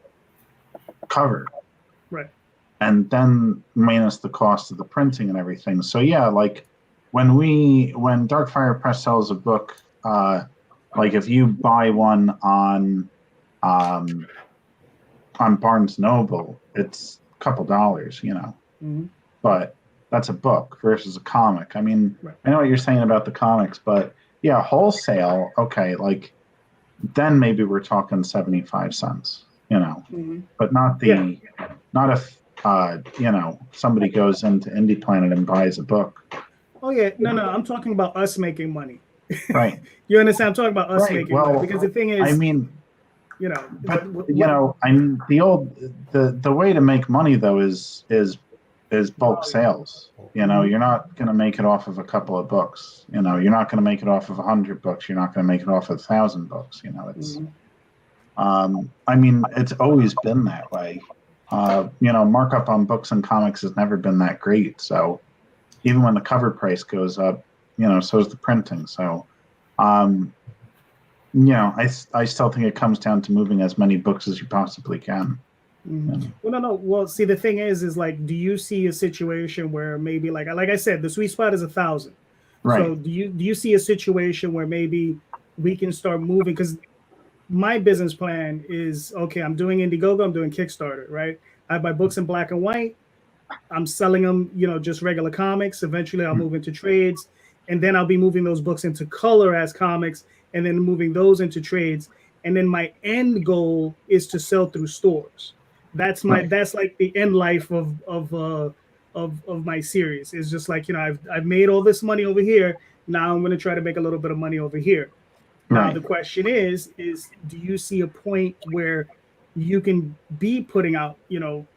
covered. Right. And then minus the cost of the printing and everything. So yeah, like when Darkfire Press sells a book, like if you buy one on Barnes Noble, it's a couple dollars, you know. But that's a book versus a comic. I mean, I know what you're saying about the comics, but yeah, wholesale, okay, like then maybe we're talking 75 cents, you know, but not if you know, somebody goes into Indie Planet and buys a book. Oh yeah, no, I'm talking about us making money. Right. You understand? I'm talking about us making money because the thing is, I mean, you know, but you know, I mean, the way to make money though is bulk sales. You know, you're not going to make it off of a couple of books. You know, you're not going to make it off of 100 books. You're not going to make it off of 1,000 books. You know, it's. I mean, it's always been that way. You know, markup on books and comics has never been that great. So even when the cover price goes up, you know, so is the printing. So, you know, I still think it comes down to moving as many books as you possibly can. Well, no. Well, see, the thing is like, do you see a situation where maybe, like I said, the sweet spot is 1,000. Right. So do you see a situation where maybe we can start moving? Because my business plan is, okay, I'm doing Indiegogo, I'm doing Kickstarter, right? I buy books in black and white. I'm selling them, you know, just regular comics. Eventually I'll move into trades, and then I'll be moving those books into color as comics, and then moving those into trades. And then my end goal is to sell through stores. That's like the end life of my series. It's just like, you know, I've made all this money over here. Now I'm going to try to make a little bit of money over here. Now the question is do you see a point where you can be putting out, you know,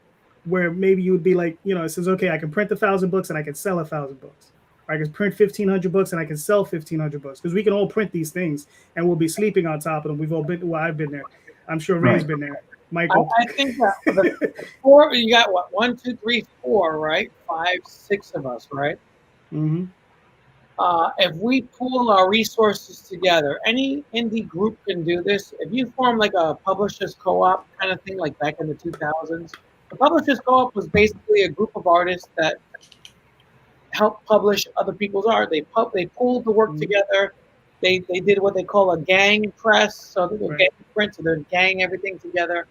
where maybe you would be like, you know, it says, okay, I can print 1,000 books and I can sell 1,000 books. Or I can print 1,500 books and I can sell 1,500 books, because we can all print these things and we'll be sleeping on top of them. We've all been. Well, I've been there. I'm sure Ray's been there. Michael. I think that the four, you got what, 1, 2, 3, 4, right? 5, 6 of us, right? If we pool our resources together, any indie group can do this. If you form like a publishers co-op kind of thing, like back in the 2000s, the publishers co-op was basically a group of artists that helped publish other people's art. They pooled the work together. They did what they call a gang press, so they were gang print, so they're gang everything together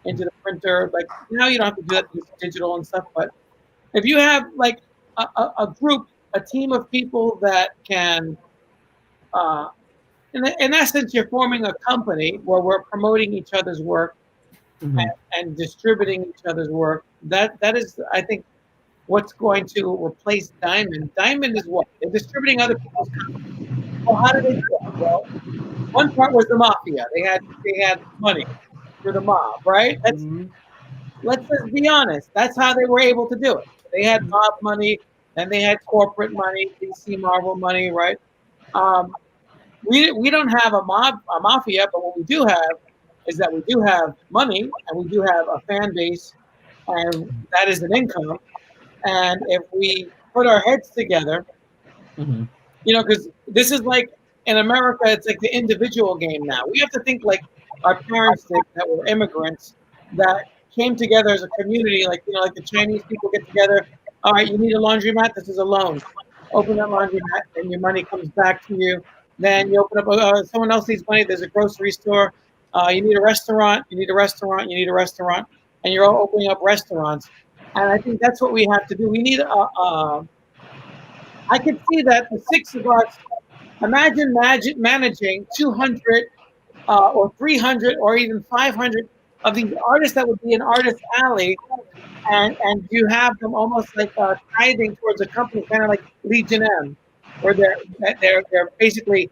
into the printer. Like now you don't have to do that, it's digital and stuff. But if you have like a group, a team of people that can, in essence, you're forming a company where we're promoting each other's work and distributing each other's work. That is, I think, what's going to replace Diamond. Diamond is what? They're distributing other people's companies. Well, how did they do it? Well, one part was the mafia. They had money for the mob, right? Let's just be honest. That's how they were able to do it. They had mob money, and they had corporate money, DC Marvel money, right? We don't have a mafia, but what we do have is that we do have money, and we do have a fan base, and that is an income. And if we put our heads together, you know, because this is like in America, it's like the individual game now. We have to think like our parents did, that were immigrants, that came together as a community, like, you know, like the Chinese people get together. All right, you need a laundromat. This is a loan. Open that laundromat, and your money comes back to you. Then you open up. Someone else needs money. There's a grocery store. You need a restaurant. You need a restaurant. You need a restaurant. And you're all opening up restaurants. And I think that's what we have to do. We need I can see that the 6 of us. Imagine managing 200 or 300 or even 500 of these artists that would be in Artist Alley, and you have them almost like tithing towards a company, kind of like Legion M, where they're basically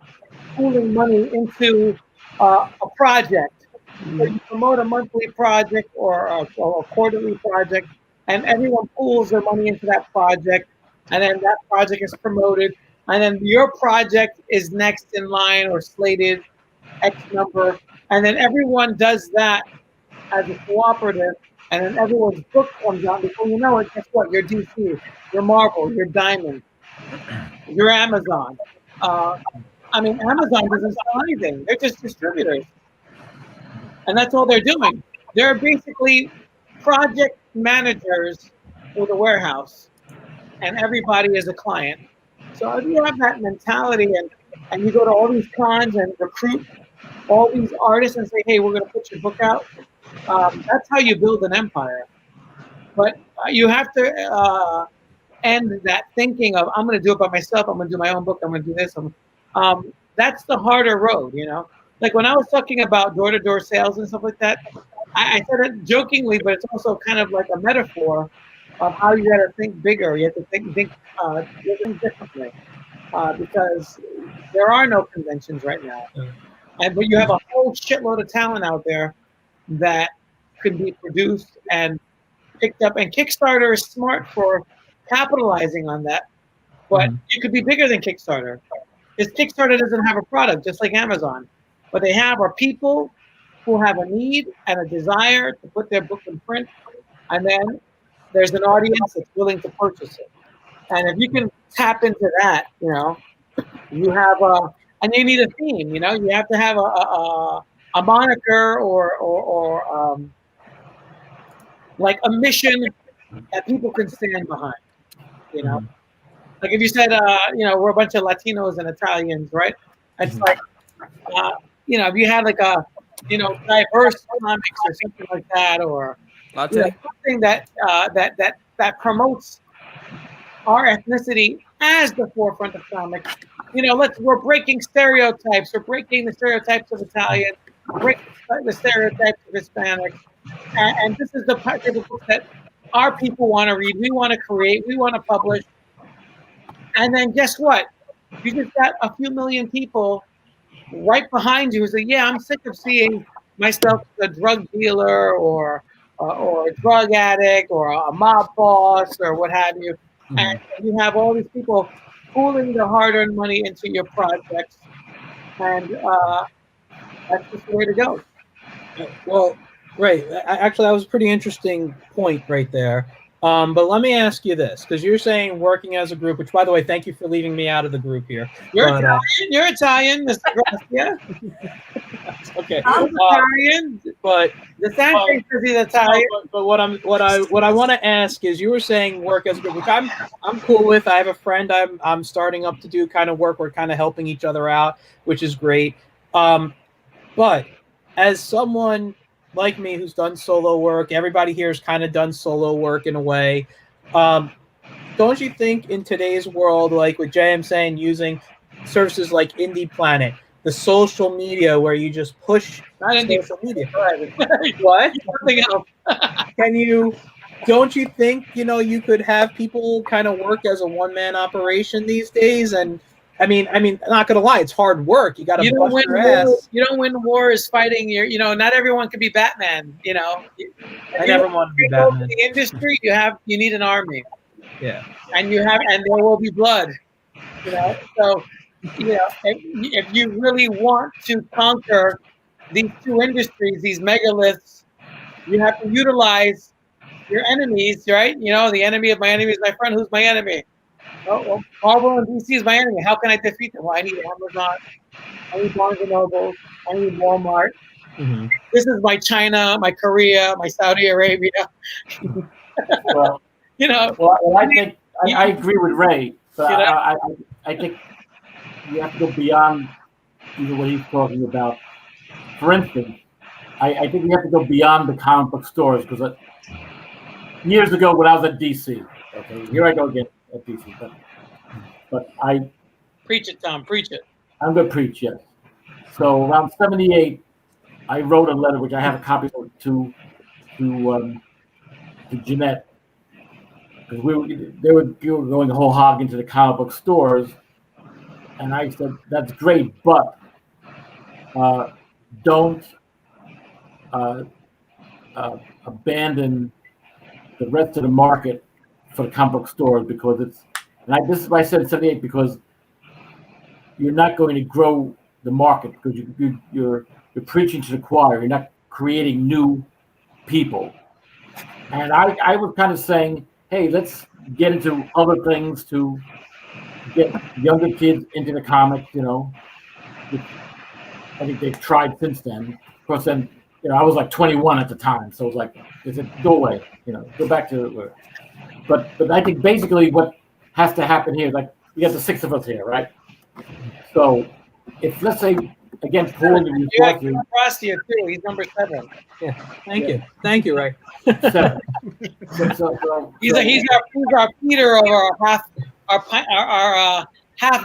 pooling money into a project. So you promote a monthly project or a quarterly project, and everyone pools their money into that project, and then that project is promoted, and then your project is next in line or slated X number, and then everyone does that as a cooperative, and then everyone's book comes out. Before you know it, guess what? You're DC, you're Marvel, you're Diamond, you're Amazon. I mean, Amazon doesn't sell anything. They're just distributors. And that's all they're doing. They're basically project managers for the warehouse, and everybody is a client. So if you have that mentality and you go to all these cons and recruit all these artists and say, hey, we're going to put your book out, that's how you build an empire. But you have to end that thinking of, I'm going to do it by myself, I'm going to do my own book, I'm going to do this. That's the harder road, you know? Like when I was talking about door-to-door sales and stuff like that, I said it jokingly, but it's also kind of like a metaphor of how you got to think bigger. You have to think differently because there are no conventions right now. But you have a whole shitload of talent out there that could be produced and picked up. And Kickstarter is smart for capitalizing on that, but you could be bigger than Kickstarter. Because Kickstarter doesn't have a product, just like Amazon. What they have are people who have a need and a desire to put their book in print, and then there's an audience that's willing to purchase it. And if you can tap into that, you know, you have and you need a theme. You know, you have to have a moniker or like a mission that people can stand behind. You know, like if you said, you know, we're a bunch of Latinos and Italians, right? It's like, you know, if you had like a, you know, diverse comics or something like that, or you know, something that promotes our ethnicity as the forefront of comics. You know, we're breaking stereotypes. We're breaking the stereotypes of Italians. We're breaking the stereotypes of Hispanics. And this is the type of book that our people want to read. We want to create. We want to publish. And then guess what? You just got a few million people right behind you who say, yeah, I'm sick of seeing myself as a drug dealer or a drug addict or a mob boss or what have you. And you have all these people pooling their hard-earned money into your projects. And that's just the way to go. Well, right. Actually, that was a pretty interesting point right there. But let me ask you this, because you're saying working as a group, which, by the way, thank you for leaving me out of the group here. You're Italian, Mr. Gracia. Okay. I'm Italian, but DeSantis is Italian. But what I want to ask is, you were saying work as a group, which I'm cool with. I have a friend I'm starting up to do kind of work. We're kind of helping each other out, which is great. But as someone like me who's done solo work, everybody here has kind of done solo work in a way. Don't you think in today's world, like with JM saying, using services like Indie Planet, the social media where you just push social media. What? Something else. Don't you think, you know, you could have people kind of work as a one-man operation these days? And I mean, not gonna lie, it's hard work. You got to bust your ass. You don't win wars fighting your. You know, not everyone can be Batman. You know, I never want to be Batman. In the industry, you need an army. Yeah, and there will be blood. You know, so you know if you really want to conquer these two industries, these megaliths, you have to utilize your enemies, right? You know, the enemy of my enemy is my friend. Who's my enemy? Oh, well, Marvel and DC is my enemy. How can I defeat them? Well, I need Amazon. I need Barnes and Noble. I need Walmart. Mm-hmm. This is my China, my Korea, my Saudi Arabia. Well, you know. Well, I think I agree with Ray. So I think you have to go beyond even what he's talking about. For instance, I think we have to go beyond the comic book stores because years ago when I was at DC, okay, here I go again at DC, but I preach it, Tom, preach it. I'm gonna preach, yes. So around 78, I wrote a letter, which I have a copy of, to Jeanette, because they were going the whole hog into the comic book stores, and I said that's great, but don't abandon the rest of the market for the comic book stores, because this is why I said in '78, because you're not going to grow the market, because you're preaching to the choir. You're not creating new people. And I was kind of saying, hey, let's get into other things to get younger kids into the comics, which I think they've tried since then. Of course, then, I was like 21 at the time. So it was like, they said, go away, go back to, but I think basically what has to happen here, like we got the 6 of us here, right? So if, let's say, again, pulling the resources. Across here too. He's number 7. Yeah. Thank you, Ray. 7. He's our Peter of our half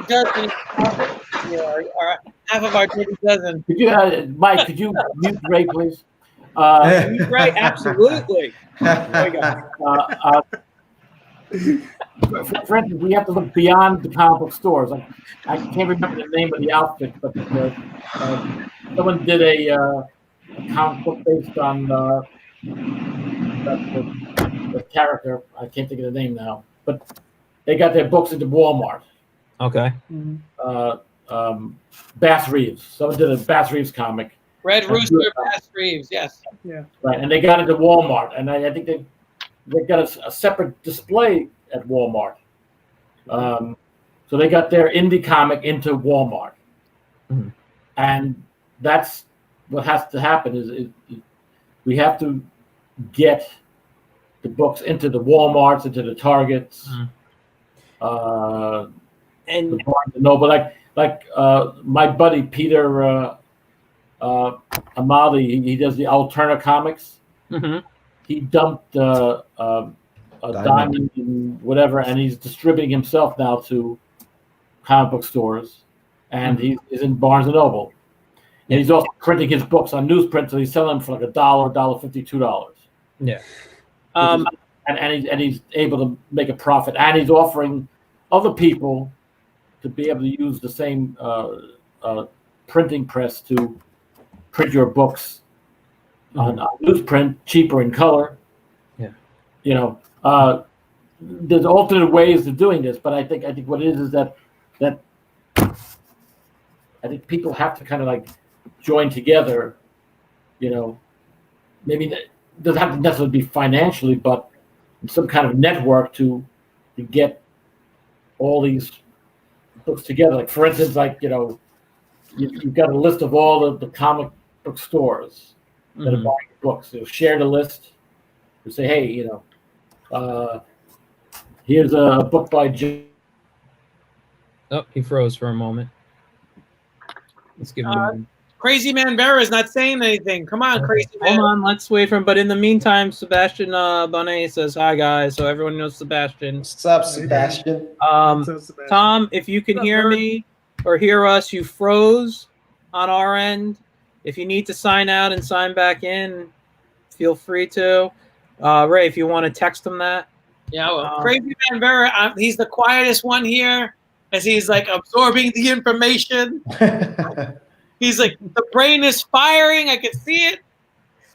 dozen. Our half of our 20 dozen. Could you, Mike? Could you mute Ray, please? Ray, absolutely. For instance, we have to look beyond the comic book stores. I can't remember the name of the outfit, but someone did a comic book based on the character. I can't think of the name now, but they got their books into Walmart. Okay. Bass Reeves. Someone did a Bass Reeves comic. Red Rooster, Bass Reeves. Yes. Yeah. Right, and they got into Walmart, and I think they got a separate display at Walmart. So they got their indie comic into Walmart. Mm-hmm. And that's what has to happen is we have to get the books into the Walmarts, into the Targets, and the Barnes and Noble. Like my buddy Peter Amali, he does the Alterna comics. Mm-hmm. He dumped a diamond and whatever, and he's distributing himself now to comic book stores, and he's in Barnes and Noble. And he's also printing his books on newsprint, so he's selling them for like $1, $1.50, $2. Yeah. And he's able to make a profit, and he's offering other people to be able to use the same printing press to print your books on newsprint, cheaper in color. Yeah. There's alternate ways of doing this, but I think what it is that I think people have to kind of like join together. Maybe it doesn't have to necessarily be financially, but some kind of network to get all these books together. Like for instance, you've got a list of all the comic book stores that are buying books. Share the list. You say, hey, here's a book by Jim. Oh, he froze for a moment. Let's give him a moment. Crazy Man Vera is not saying anything. Come on, Crazy Man. Hold on, let's wait for him. But in the meantime, Sebastian Bonet says hi, guys. So everyone knows Sebastian. What's up, Sebastian? Tom, if you can hear me or hear us, you froze on our end. If you need to sign out and sign back in, feel free to. Ray, if you want to text him that. Yeah, well, Crazy Man Vera, he's the quietest one here as he's like absorbing the information. He's like, the brain is firing. I can see it.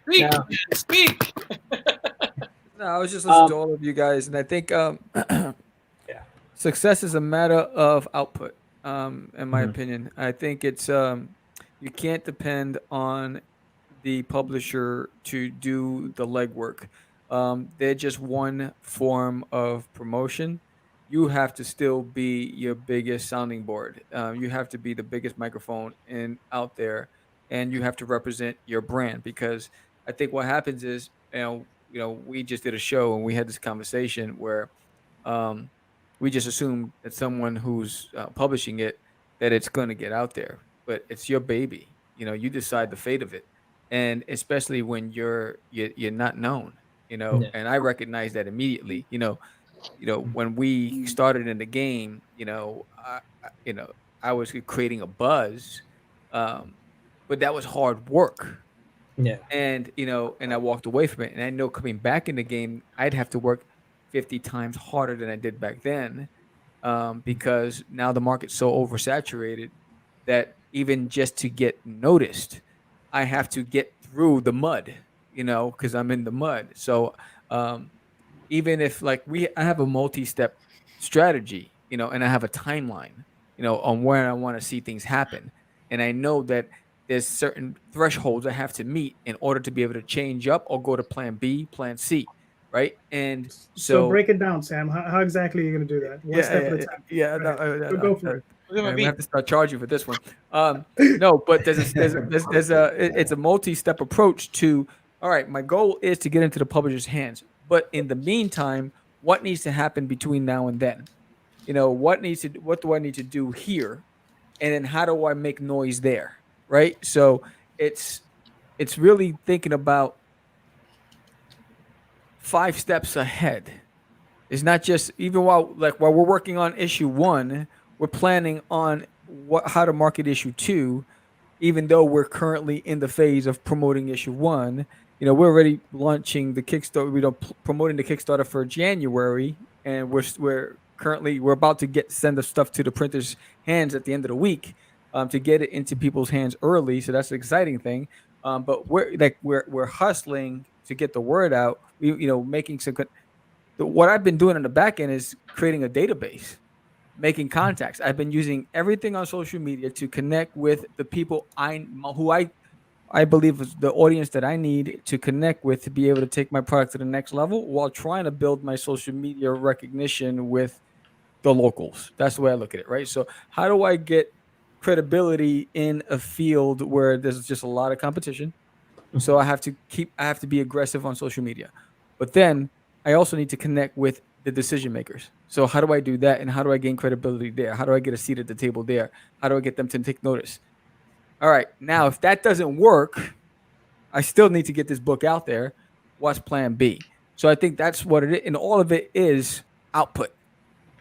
Speak, Yeah. man, speak. No, I was just listening to all of you guys, and I think success is a matter of output, in my opinion. I think it's you can't depend on the publisher to do the legwork. They're just one form of promotion. You have to still be your biggest sounding board. You have to be the biggest microphone out there, and you have to represent your brand. Because I think what happens is, we just did a show and we had this conversation where we just assumed that someone who's publishing it, that it's going to get out there, but it's your baby. You decide the fate of it, and especially when you're not known. And I recognize that immediately. When we started in the game, I was creating a buzz, but that was hard work. Yeah. And and I walked away from it. And I know coming back in the game, I'd have to work 50 times harder than I did back then, because now the market's so oversaturated that even just to get noticed, I have to get through the mud, because I'm in the mud. So um, even if like I have a multi-step strategy, and I have a timeline, on where I want to see things happen. And I know that there's certain thresholds I have to meet in order to be able to change up or go to plan B, plan C, right? And So so break it down, Sam. How exactly are you going to do that? One step at a time. yeah, Go ahead. Go for it. We're gonna I'm be gonna have to start charging for this one. No, but it's a multi-step approach to. All right, my goal is to get into the publisher's hands, but in the meantime, what needs to happen between now and then? What do I need to do here, and then how do I make noise there? Right. So it's really thinking about 5 steps ahead. It's not just even while we're working on issue 1, we're planning on how to market issue 2, even though we're currently in the phase of promoting issue 1. We're already launching the Kickstarter. Promoting the Kickstarter for January, and we're about to send the stuff to the printer's hands at the end of the week, to get it into people's hands early. So that's an exciting thing. But we're hustling to get the word out. Making some. What I've been doing on the back end is creating a database, making contacts. I've been using everything on social media to connect with the people who I believe is the audience that I need to connect with to be able to take my product to the next level, while trying to build my social media recognition with the locals. That's the way I look at it, right? So how do I get credibility in a field where there's just a lot of competition? So I have to be aggressive on social media. But then I also need to connect with the decision makers. So how do I do that? And how do I gain credibility there? How do I get a seat at the table there? How do I get them to take notice? All right. Now, if that doesn't work, I still need to get this book out there. What's plan B? So I think that's what it is. And all of it is output.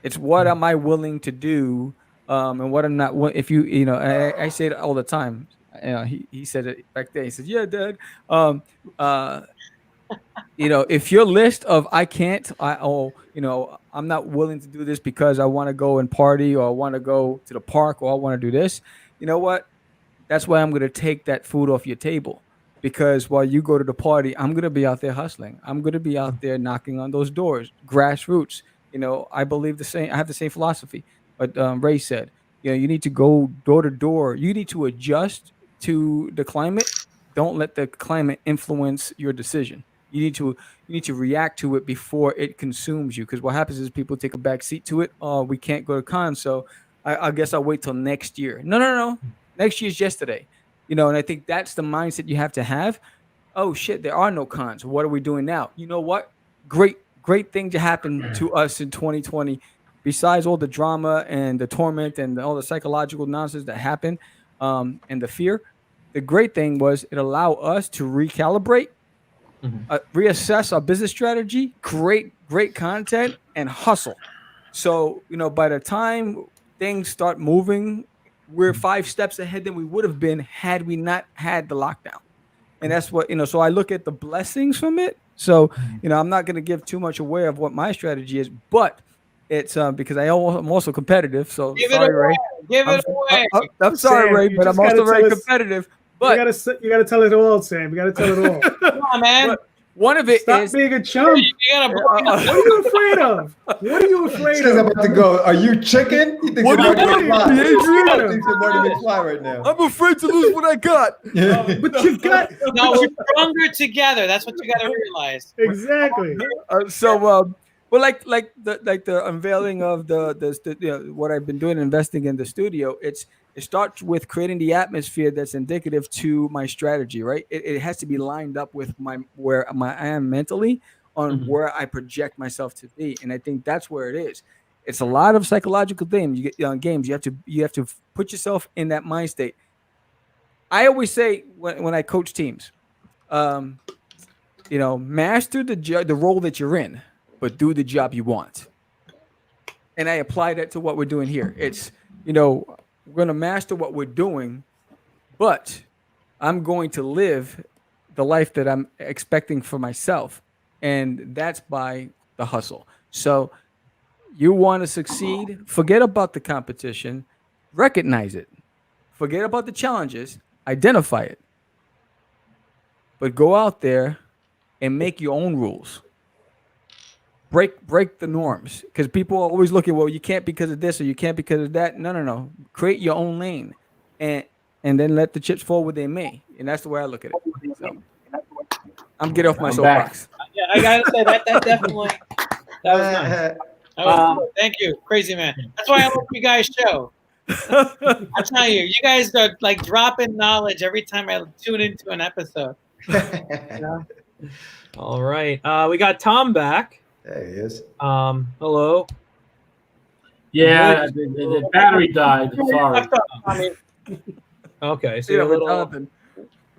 It's what am I willing to do, and what I'm not. If I say it all the time. He said it back then. He said, "Yeah, Dad. If your list of I'm not willing to do this because I want to go and party, or I want to go to the park, or I want to do this. You know what? That's why I'm going to take that food off your table, because while you go to the party, I'm going to be out there hustling. I'm going to be out there knocking on those doors, grassroots. I believe the same. I have the same philosophy. But Ray said, you need to go door to door. You need to adjust to the climate. Don't let the climate influence your decision. You need to react to it before it consumes you. Because what happens is people take a back seat to it. Oh, we can't go to cons, so I guess I'll wait till next year. No. Next year's yesterday. And I think that's the mindset you have to have. Oh shit, there are no cons. What are we doing now? You know what? Great thing to happen to us in 2020. Besides all the drama and the torment and all the psychological nonsense that happened, and the fear, the great thing was it allowed us to recalibrate, reassess our business strategy, create great content, and hustle. So, by the time things start moving, we're 5 steps ahead than we would have been had we not had the lockdown. And that's what, so I look at the blessings from it. So, I'm not going to give too much away of what my strategy is, but it's because I'm also competitive. So give sorry, it away. Ray. Give it away. I'm sorry, Sam, Ray, you but just I'm also gotta very tell us- competitive. But you gotta tell it all, Sam. You gotta tell it all. Come on, man. But one of it Stop is being a chump. You gotta What are you afraid of? What are you afraid He's of? about to go. Are you chicken? He thinks What you're are Marty you McFly. doing, Adrian? He thinks you're Marty McFly right now. I'm afraid to lose what I got. But you got No, we're stronger together. That's what you gotta realize. exactly. Well, like the unveiling of the what I've been doing, investing in the studio. It starts with creating the atmosphere that's indicative to my strategy, right? It has to be lined up with where I am mentally on where I project myself to be, and I think that's where it is. It's a lot of psychological things. You get games. You have to put yourself in that mind state. I always say when I coach teams, master the role that you're in, but do the job you want. And I apply that to what we're doing here. It's, we're going to master what we're doing, but I'm going to live the life that I'm expecting for myself. And that's by the hustle. So you want to succeed, forget about the competition, recognize it. Forget about the challenges, identify it. But go out there and make your own rules. Break the norms, because people are always looking, well, you can't because of this or you can't because of that. No. Create your own lane, and then let the chips fall where they may. And that's the way I look at it. So, I'm getting off my soapbox. Yeah, I gotta say that definitely that was nice. That was cool. Thank you, crazy man. That's why I love you guys' show. I tell you, you guys are like dropping knowledge every time I tune into an episode. Yeah. All right, we got Tom back. There he is. Hello. Yeah, the battery died. Sorry. Okay, so you're a little.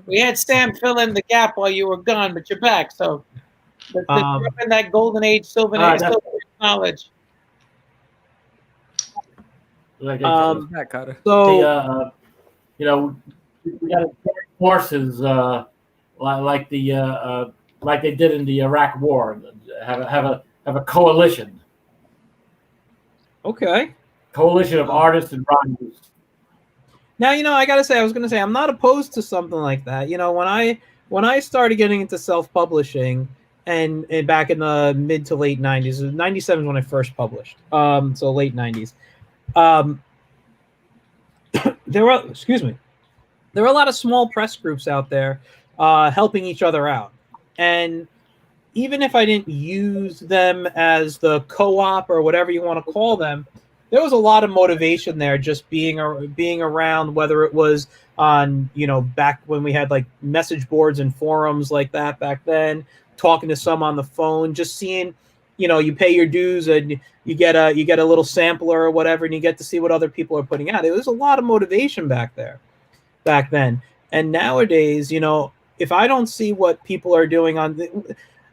We had Sam fill in the gap while you were gone, but you're back. So let's drop in that golden age, silver age knowledge. Like So you know, we got to join forces like they did in the Iraq War. Have a coalition. Okay. Coalition of artists and writers. Now, I gotta say, I'm not opposed to something like that. When I started getting into self-publishing, and back in the mid to late 90s, 97 is when I first published. So late 90s. There were a lot of small press groups out there helping each other out. And even if I didn't use them as the co-op or whatever you want to call them, there was a lot of motivation there just being around, whether it was on, back when we had like message boards and forums like that back then, talking to some on the phone, just seeing, you pay your dues and you get a little sampler or whatever, and you get to see what other people are putting out. There was a lot of motivation back then. And nowadays, if I don't see what people are doing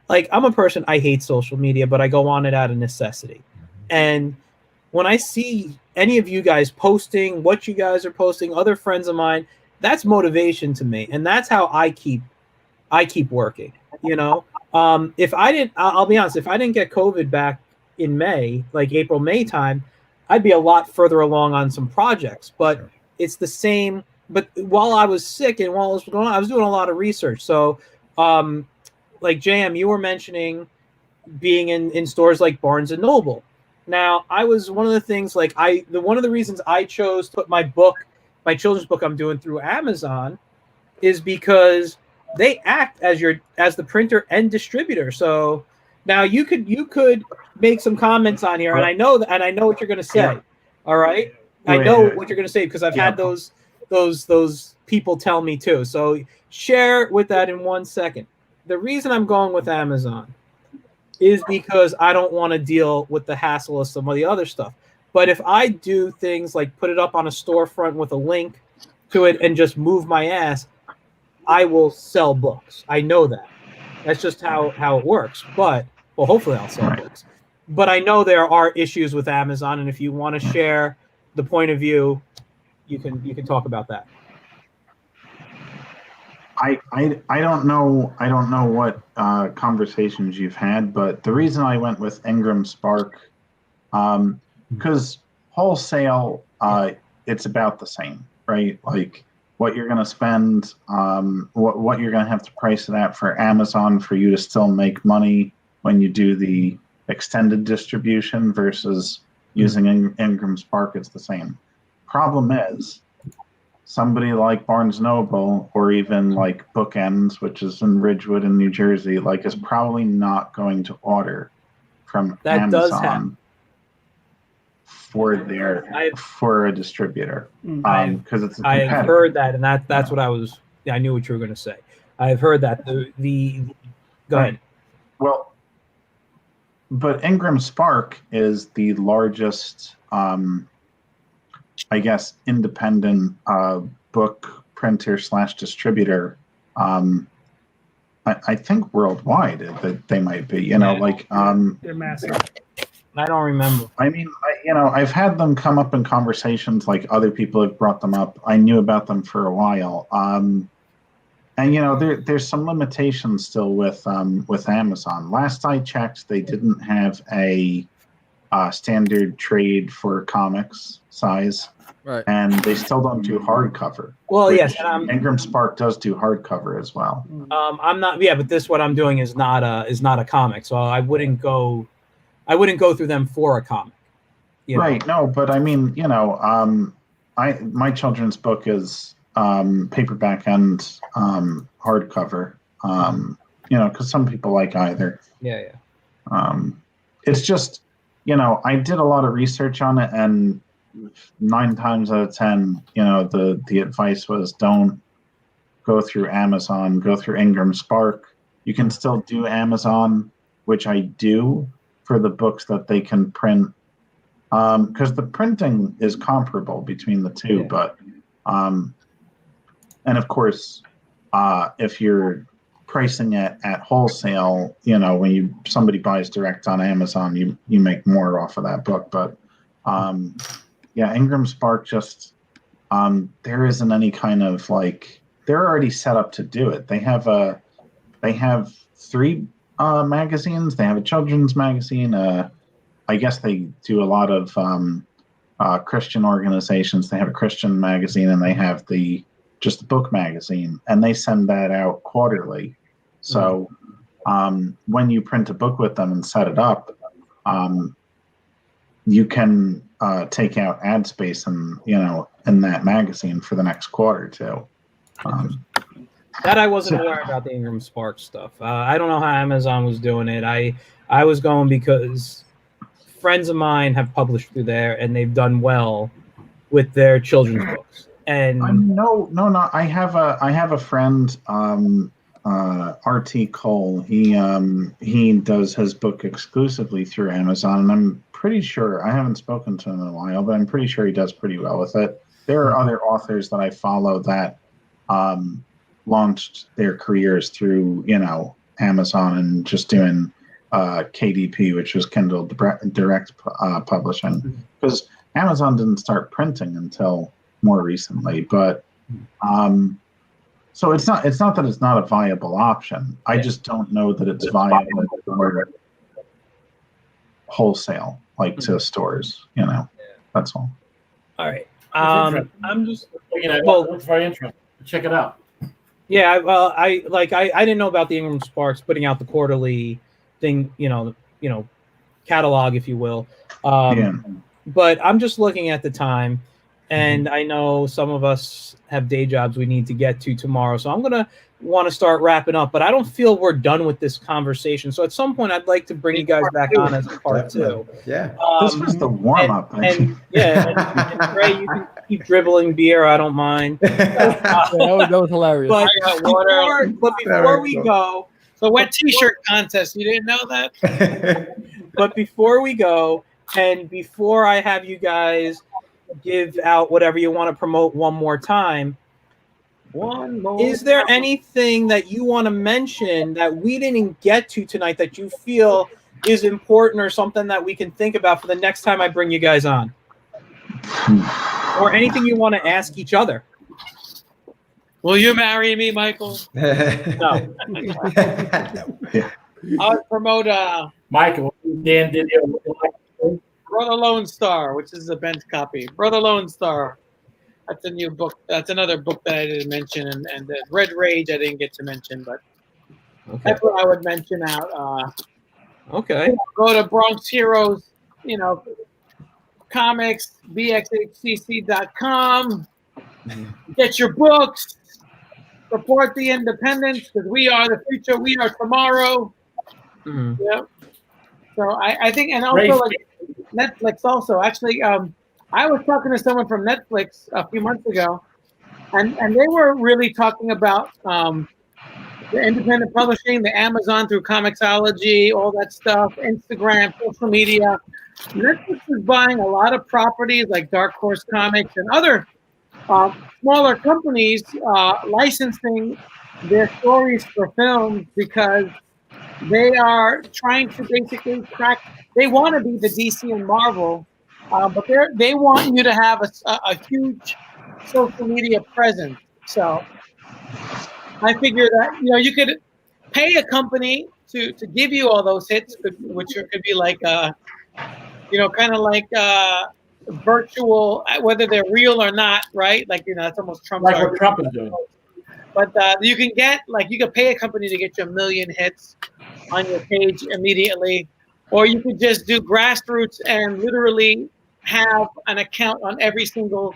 like, I'm a person, I hate social media, but I go on it out of necessity. And when I see any of you guys posting what you guys are posting, other friends of mine, that's motivation to me. And that's how I keep working, if I didn't, I'll be honest, if I didn't get COVID back in May, like April, May time, I'd be a lot further along on some projects, but it's the same. But while I was sick and while it was going on, I was doing a lot of research. So, like JM, you were mentioning being in stores like Barnes and Noble. Now, I was one of the things, like one of the reasons I chose to put my children's book I'm doing through Amazon is because they act as the printer and distributor. So now you could make some comments on here, and I know what you're going to say. Yeah. All right, I know what you're going to say because I've had those people tell me too. So share with that in 1 second. The reason I'm going with Amazon is because I don't want to deal with the hassle of some of the other stuff. But if I do things like put it up on a storefront with a link to it and just move my ass, I will sell books. I know that. That's just how it works. But, well, hopefully I'll sell books. But I know there are issues with Amazon, and if you want to share the point of view, you can talk about that. I don't know what conversations you've had, but the reason I went with Ingram Spark, because wholesale, it's about the same, right? Like what you're going to spend, what you're going to have to price it at for Amazon for you to still make money when you do the extended distribution versus using Ingram Spark, it's the same. Problem is, somebody like Barnes Noble or even like Bookends, which is in Ridgewood in New Jersey, like is probably not going to order from Amazon for a distributor because it's a competitor. I've heard that, and that's what I knew what you were going to say. I've heard that. Go ahead. Well, but Ingram Spark is the largest, I guess, independent book printer / distributor. I think worldwide that they might be. They're massive. I don't remember. I mean, I've had them come up in conversations. Like other people have brought them up. I knew about them for a while. And there's some limitations still with Amazon. Last I checked, they didn't have a standard trade for comics size, Right. and they still don't do hardcover. Well, which yes, and Ingram Spark does do hardcover as well. I'm not. Yeah, but what I'm doing is not a comic, so I wouldn't go through them for a comic. Right. No, but I mean, my children's book is paperback and hardcover. Because some people like either. Yeah. It's just, I did a lot of research on it, and 9 times out of 10, the advice was don't go through Amazon, go through Ingram Spark. You can still do Amazon, which I do for the books that they can print, because the printing is comparable between the two. Yeah. But and of course, if you're pricing it at wholesale, when somebody buys direct on Amazon, you make more off of that book. But Ingram Spark just there isn't any kind of they're already set up to do it. They have 3 magazines. They have a children's magazine. I guess they do a lot of Christian organizations. They have a Christian magazine, and they have just the book magazine, and they send that out quarterly. So when you print a book with them and set it up, you can take out ad space in that magazine for the next quarter too. That I wasn't aware about the Ingram Spark stuff. I don't know how Amazon was doing it. I was going because friends of mine have published through there, and they've done well with their children's books. And no. I have a friend, RT Cole. He does his book exclusively through Amazon, and I'm pretty sure, I haven't spoken to him in a while, but I'm pretty sure he does pretty well with it. There are other authors that I follow that launched their careers through Amazon and just doing KDP, which was Kindle Direct Publishing, because Amazon didn't start printing until more recently. But so it's not that it's not a viable option. I just don't know that it's viable for wholesale, to stores. That's all. All right. I'm just it's very interesting. Check it out. Yeah, well, I didn't know about the Ingram Sparks putting out the quarterly thing, catalog, if you will. But I'm just looking at the time, and I know some of us have day jobs we need to get to tomorrow, so I'm gonna want to start wrapping up. But I don't feel we're done with this conversation. So at some point, I'd like to bring you guys back on as part 2. Yeah, this was the warm up. And Trey, you can keep dribbling beer. I don't mind. that was hilarious. But before we go, the wet T-shirt contest. You didn't know that? But before we go, and before I have you guys give out whatever you want to promote one more time, is there anything that you want to mention that we didn't get to tonight that you feel is important, or something that we can think about for the next time I bring you guys on? Or anything you want to ask each other? Will you marry me, Michael? No. I'll promote Michael, Dan did Brother Lone Star, which is a bent copy. Brother Lone Star. That's a new book. That's another book that I didn't mention. And the Red Rage I didn't get to mention, but that's what I would mention out. Okay. Go to Bronx Heroes, comics, bxhcc.com. Get your books. Support the independents, because we are the future. We are tomorrow. Mm-hmm. Yeah. So I think, and also Netflix also. Actually, I was talking to someone from Netflix a few months ago, and they were really talking about the independent publishing, the Amazon through Comixology, all that stuff, Instagram, social media. Netflix is buying a lot of properties like Dark Horse Comics and other smaller companies licensing their stories for films, because they are trying to basically crack. They want to be the DC and Marvel, but they want you to have a huge social media presence. So I figure that you could pay a company to give you all those hits, which could be like kind of like virtual, whether they're real or not, right? Like that's almost Trump's Like what argument. Trump is doing. But you can get you could pay a company to get you 1 million hits on your page immediately, or you could just do grassroots and literally have an account on every single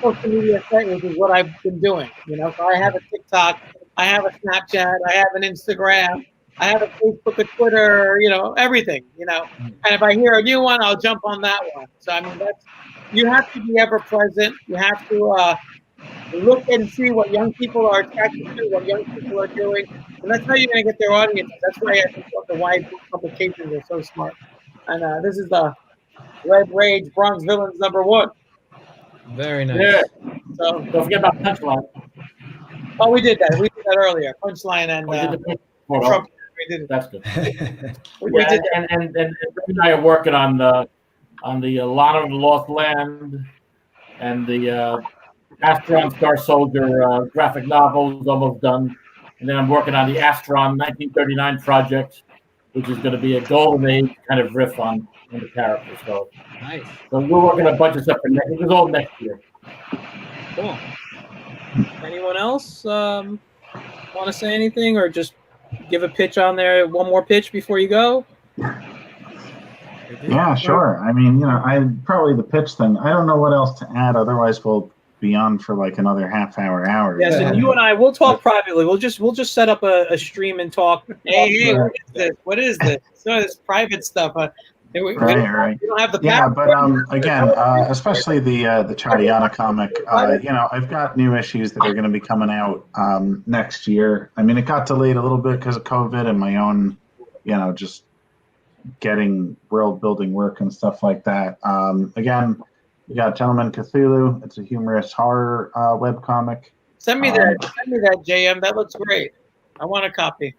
social media site, which is what I've been doing. So I have a TikTok, I have a Snapchat, I have an Instagram, I have a Facebook, a Twitter, everything. And if I hear a new one, I'll jump on that one. So I mean, you have to be ever present. You have to look and see what young people are attracted to, what young people are doing, and that's how you're going to get their audience. That's why I think the wide book publications are so smart. And this is the Red Rage Bronx Villains #1. Very nice. Yeah. So Don't forget about Punchline. oh, we did that. We did that earlier. Punchline and We did the photo. Trump. We did. That's good. We Yeah, did that. and Rick and I are working on the Lot of the Lost Land and the Astron Star Soldier graphic novel is almost done. And then I'm working on the Astron 1939 project, which is going to be a golden age kind of riff on the character. So Nice. we're working on a bunch of stuff for next. It was all next year. Cool. Anyone else want to say anything, or just give a pitch on there? One more pitch before you go. Yeah, sure. I mean, I probably the pitch thing. I don't know what else to add. Otherwise, we'll be on for like another half hour. Yes, and you and I will talk privately. We'll just set up a stream and talk. Hey, what is this? What is this? So this private stuff. We Right. don't have the Yeah, power. but again, especially the Sciacca comic. I've got new issues that are going to be coming out next year. I mean, it got delayed a little bit because of COVID and my own, just getting world building work and stuff like that. Again, we got Gentleman Cthulhu. It's a humorous horror webcomic. Send me that. Send me that, JM. That looks great. I want a copy.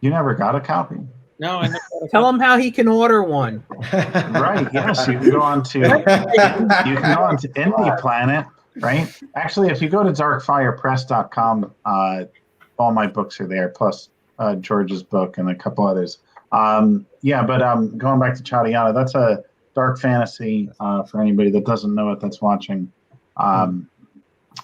You never got a copy? No, I never got a Tell copy. him how he can order one. Right. Yes, you can go on to Indie Planet. Right. Actually, if you go to darkfirepress.com, all my books are there, plus George's book and a couple others. Going back to Chadiana, that's a dark fantasy for anybody that doesn't know it that's watching. I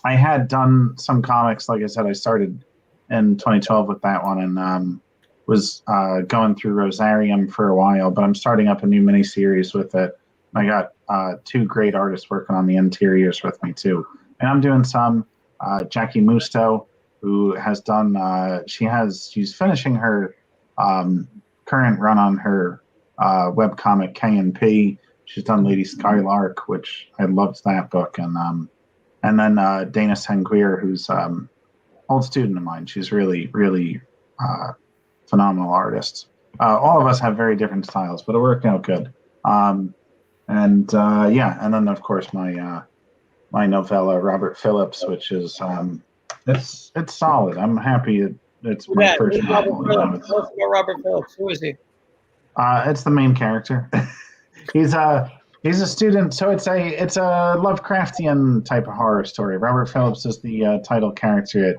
had done some comics. Like I said, I started in 2012 with that one and was going through Rosarium for a while, but I'm starting up a new miniseries with it. I got two great artists working on the interiors with me too. And I'm doing some Jackie Musto, who has done, she's finishing her current run on her webcomic K&P. She's done Lady Skylark, which I loved that book. And then Dana Sanguir, who's old student of mine. She's really, really phenomenal artist. All of us have very different styles, but it worked out good. And then of course my novella Robert Phillips, which is it's solid. I'm happy it's my first novel. Tell us about Robert Phillips. Who is he? It's the main character. He's a student, so it's a Lovecraftian type of horror story. Robert Phillips is the title character. It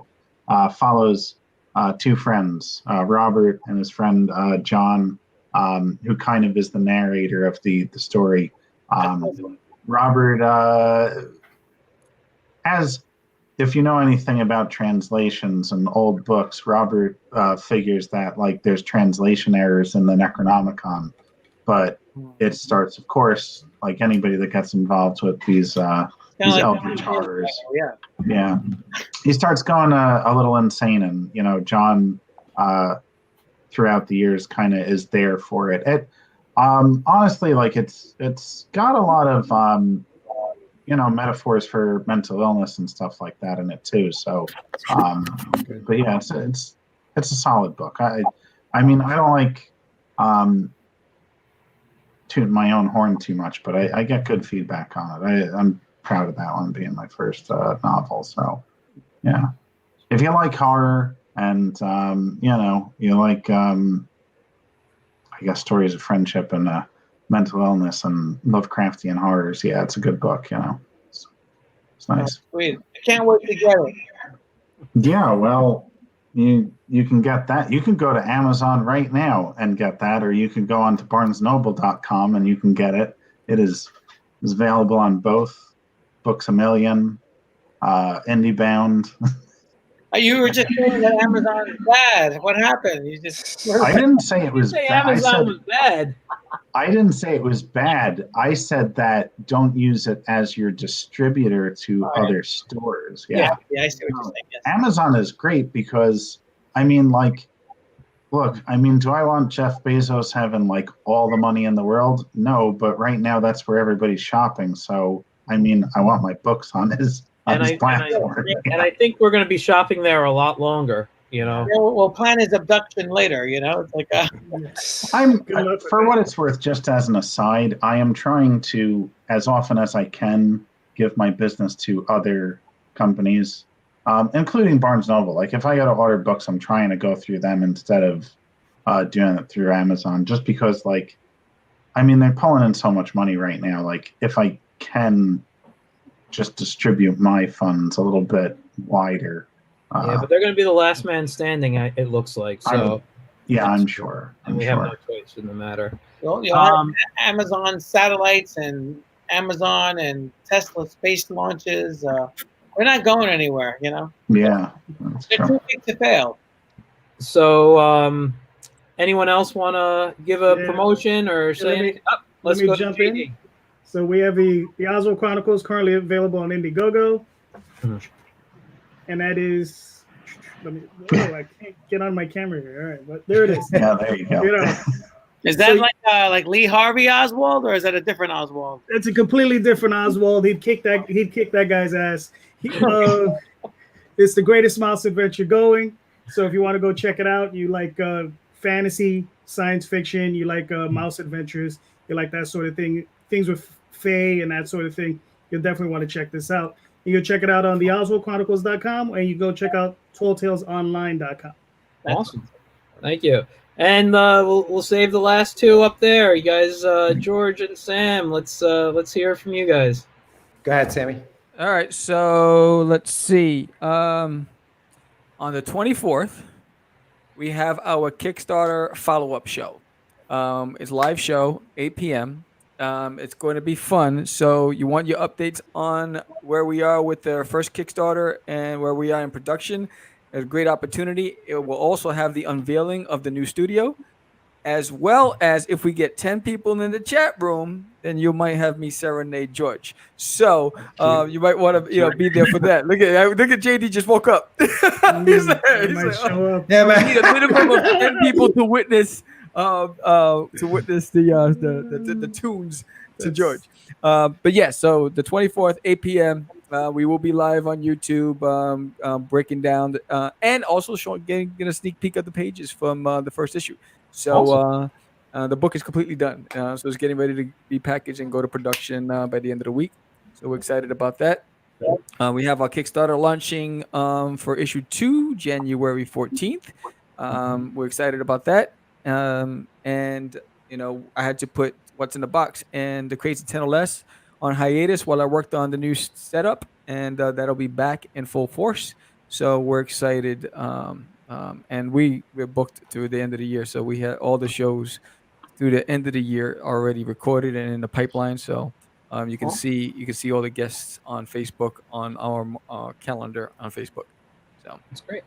follows two friends, Robert and his friend John, who kind of is the narrator of the story. Robert, if you know anything about translations and old books, Robert figures that like there's translation errors in the Necronomicon, but it starts, of course, like anybody that gets involved with these eldritch horrors. Yeah. He starts going a little insane, and John, throughout the years, kind of is there for it. It honestly, like it's got a lot of metaphors for mental illness and stuff like that in it too. So, but yeah, it's a solid book. I mean, I don't like tooting my own horn too much, but I get good feedback on it. I'm proud of that one being my first novel. So, yeah, if you like horror and you like I guess stories of friendship and mental illness and Lovecraftian horrors, yeah, it's a good book. It's nice. Sweet. I can't wait to get it. Yeah, well, you can get that. You can go to Amazon right now and get that, or you can go on to BarnesNoble.com and you can get it. It is available on both Books A Million, IndieBound. You were just saying that Amazon is bad. What happened? You just I didn't say it was Say bad. Amazon was bad. I didn't say it was bad. I said that don't use it as your distributor to other stores. yeah, I see what you're saying. Yes. Amazon is great because, I mean, like, look, I mean, do I want Jeff Bezos having like all the money in the world? No, but right now that's where everybody's shopping. So, I mean, I want my books on his platform. And I think we're going to be shopping there a lot longer. You know, We'll plan his abduction later. You know, it's like for what it's worth, just as an aside, I am trying to, as often as I can, give my business to other companies, including Barnes Noble. Like if I got to order books, I'm trying to go through them instead of doing it through Amazon, just because, like, I mean, they're pulling in so much money right now. Like if I can just distribute my funds a little bit wider. Yeah, but they're going to be the last man standing. It looks like so. I'm sure. We have no choice in the matter. Well, you'll have Amazon satellites and Amazon and Tesla space launches. We're not going anywhere, you know. Yeah, they're too big to fail. So, anyone else want to give a promotion or say anything? Let's go jump to JD. in. So we have the Oswald Chronicles currently available on Indiegogo. And that is, I can't get on my camera here. All right, but there it is. Yeah, there you go. You know, is that like Lee Harvey Oswald, or is that a different Oswald? It's a completely different Oswald. He'd kick that guy's ass. It's the greatest mouse adventure going. So if you want to go check it out, you like fantasy, science fiction, you like mouse adventures, you like that sort of thing, things with fae and that sort of thing, you'll definitely want to check this out. You can check it out on the OswaldChronicles.com, and you go check out TallTalesOnline.com. Awesome, thank you. And we'll save the last two up there. You guys, George and Sam. Let's hear from you guys. Go ahead, Sammy. All right, so let's see. On the 24th, we have our Kickstarter follow-up show. It's a live show, 8 p.m. It's going to be fun. So you want your updates on where we are with the first Kickstarter and where we are in production. It's a great opportunity. It will also have the unveiling of the new studio, as well as if we get 10 people in the chat room, then you might have me serenade George. So you might want to be there for that. Look at JD just woke up. He's there. Show up. Yeah, man. We need a minimum of 10 people to witness the tunes to George. But yeah, so the 24th, 8 p.m. We will be live on YouTube, breaking down and also getting a sneak peek of the pages from the first issue. So the book is completely done. So it's getting ready to be packaged and go to production by the end of the week. So we're excited about that. We have our Kickstarter launching for issue 2, January 14th. We're excited about that. And I had to put What's in the Box and the Crazy 10 or Less on hiatus while I worked on the new setup, and that'll be back in full force. So we're excited, and we're booked through the end of the year. So we had all the shows through the end of the year already recorded and in the pipeline. So you can see all the guests on Facebook on our calendar on Facebook. So that's great.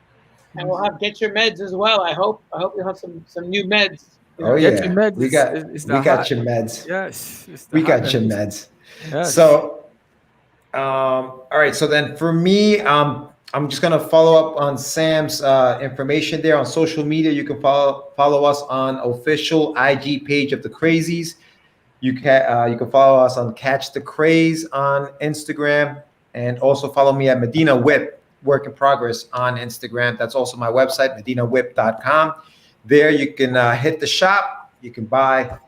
And we'll have Get Your Meds as well. I hope you'll have some new meds. Oh Get yeah, Your Meds we got your meds. Yes, we got your meds. Yes. So, all right. So then for me, I'm just gonna follow up on Sam's information there on social media. You can follow us on official IG page of the Crazies. You can follow us on Catch the Craze on Instagram, and also follow me at Medina Whip Work in Progress on Instagram. That's also my website, medinawhip.com. There you can hit the shop. You can buy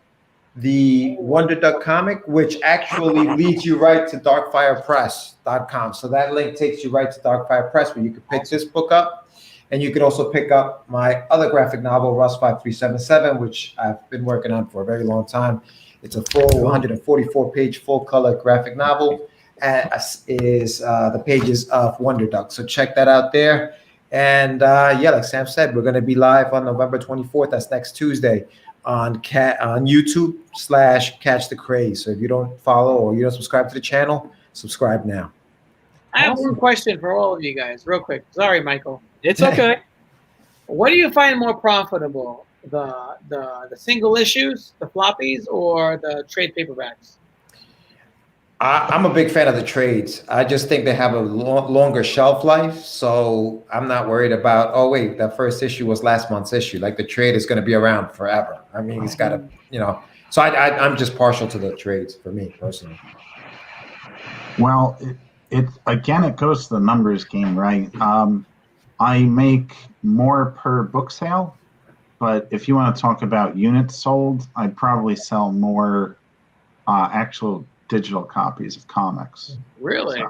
the Wonder Duck comic, which actually leads you right to darkfirepress.com. So that link takes you right to Darkfire Press, where you can pick this book up. And you can also pick up my other graphic novel, Rust 5377, which I've been working on for a very long time. It's a full 144-page full-color graphic novel is the pages of Wonder Duck. So check that out there. And yeah, like Sam said, we're going to be live on November 24th. That's next Tuesday on YouTube/Catch the Craze. So if you don't follow or you don't subscribe to the channel, subscribe now. I have one question for all of you guys, real quick. Sorry, Michael. It's okay. What do you find more profitable, the single issues, the floppies, or the trade paperbacks? I'm a big fan of the trades. I just think they have a longer shelf life. So I'm not worried about, oh, wait, that first issue was last month's issue. Like the trade is going to be around forever. I mean, it's got to, you know. So I'm just partial to the trades for me personally. Well, it again, it goes to the numbers game, right? I make more per book sale, but if you want to talk about units sold, I'd probably sell more actual digital copies of comics. Really?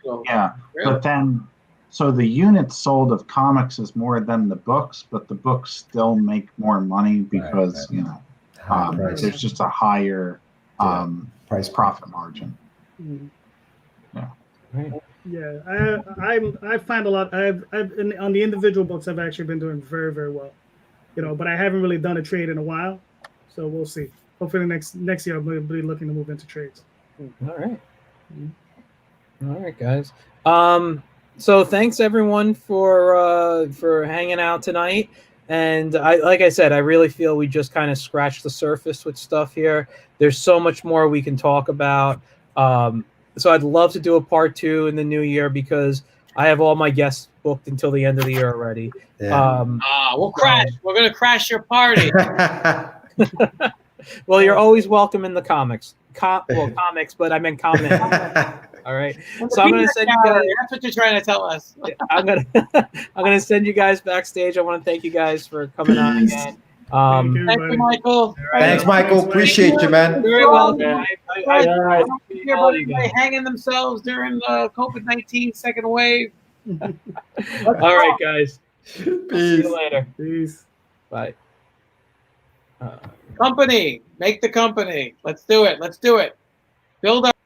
So, yeah. Really? But then, so the units sold of comics is more than the books, but the books still make more money because, you know, there's just a higher price profit margin. Yeah, I find a lot. On the individual books, I've actually been doing very, very well. You know, but I haven't really done a trade in a while, so we'll see. Hopefully, next year I'll be looking to move into trades. All right. All right, guys. So thanks everyone for hanging out tonight. And like I said, I really feel we just kind of scratched the surface with stuff here. There's so much more we can talk about. So I'd love to do a part 2 in the new year because I have all my guests booked until the end of the year already. Yeah. We'll crash. We're gonna crash your party. Well, you're always welcome in the comics. Comics, but I meant comment. All right. So I'm gonna send you guys. That's what you're trying to tell us. I'm gonna send you guys backstage. I want to thank you guys for coming on again. Thank you, Michael. Thanks, Michael. Appreciate you, man. Very welcome. I Everybody hanging themselves during the COVID-19 second wave. All right, guys. Peace. See you later. Peace. Bye. Company, make the company. Let's do it. Let's do it. Build up.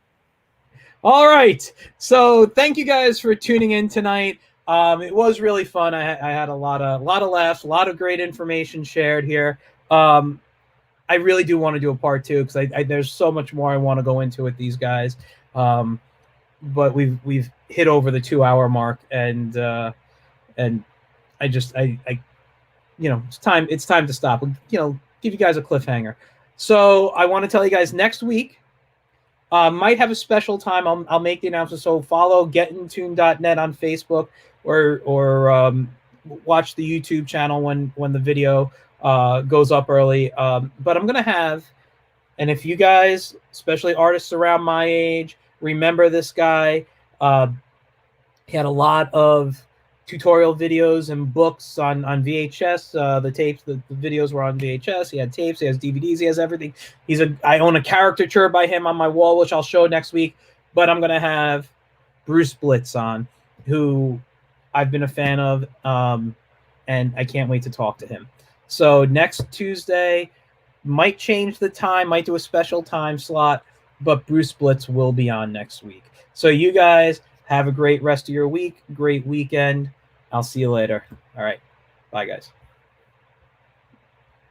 All right. So thank you guys for tuning in tonight. It was really fun. I had a lot of laughs, a lot of great information shared here. I really do want to do a part 2 because there's so much more I want to go into with these guys. But we've hit over the 2-hour mark, and I just you know, it's time to stop. You know, give you guys a cliffhanger. So I want to tell you guys next week. Might have a special time. I'll make the announcement. So follow getintoon.net on Facebook or watch the YouTube channel when the video goes up early. But I'm gonna have, and if you guys, especially artists around my age, remember this guy. He had a lot of tutorial videos and books on VHS. The tapes, the videos were on VHS. He had tapes, he has DVDs, he has everything. I own a caricature by him on my wall, which I'll show next week. But I'm gonna have Bruce Blitz on, who I've been a fan of, and I can't wait to talk to him. So next Tuesday, might change the time, might do a special time slot, but Bruce Blitz will be on next week. So you guys have a great rest of your week, great weekend. I'll see you later. All right. Bye, guys.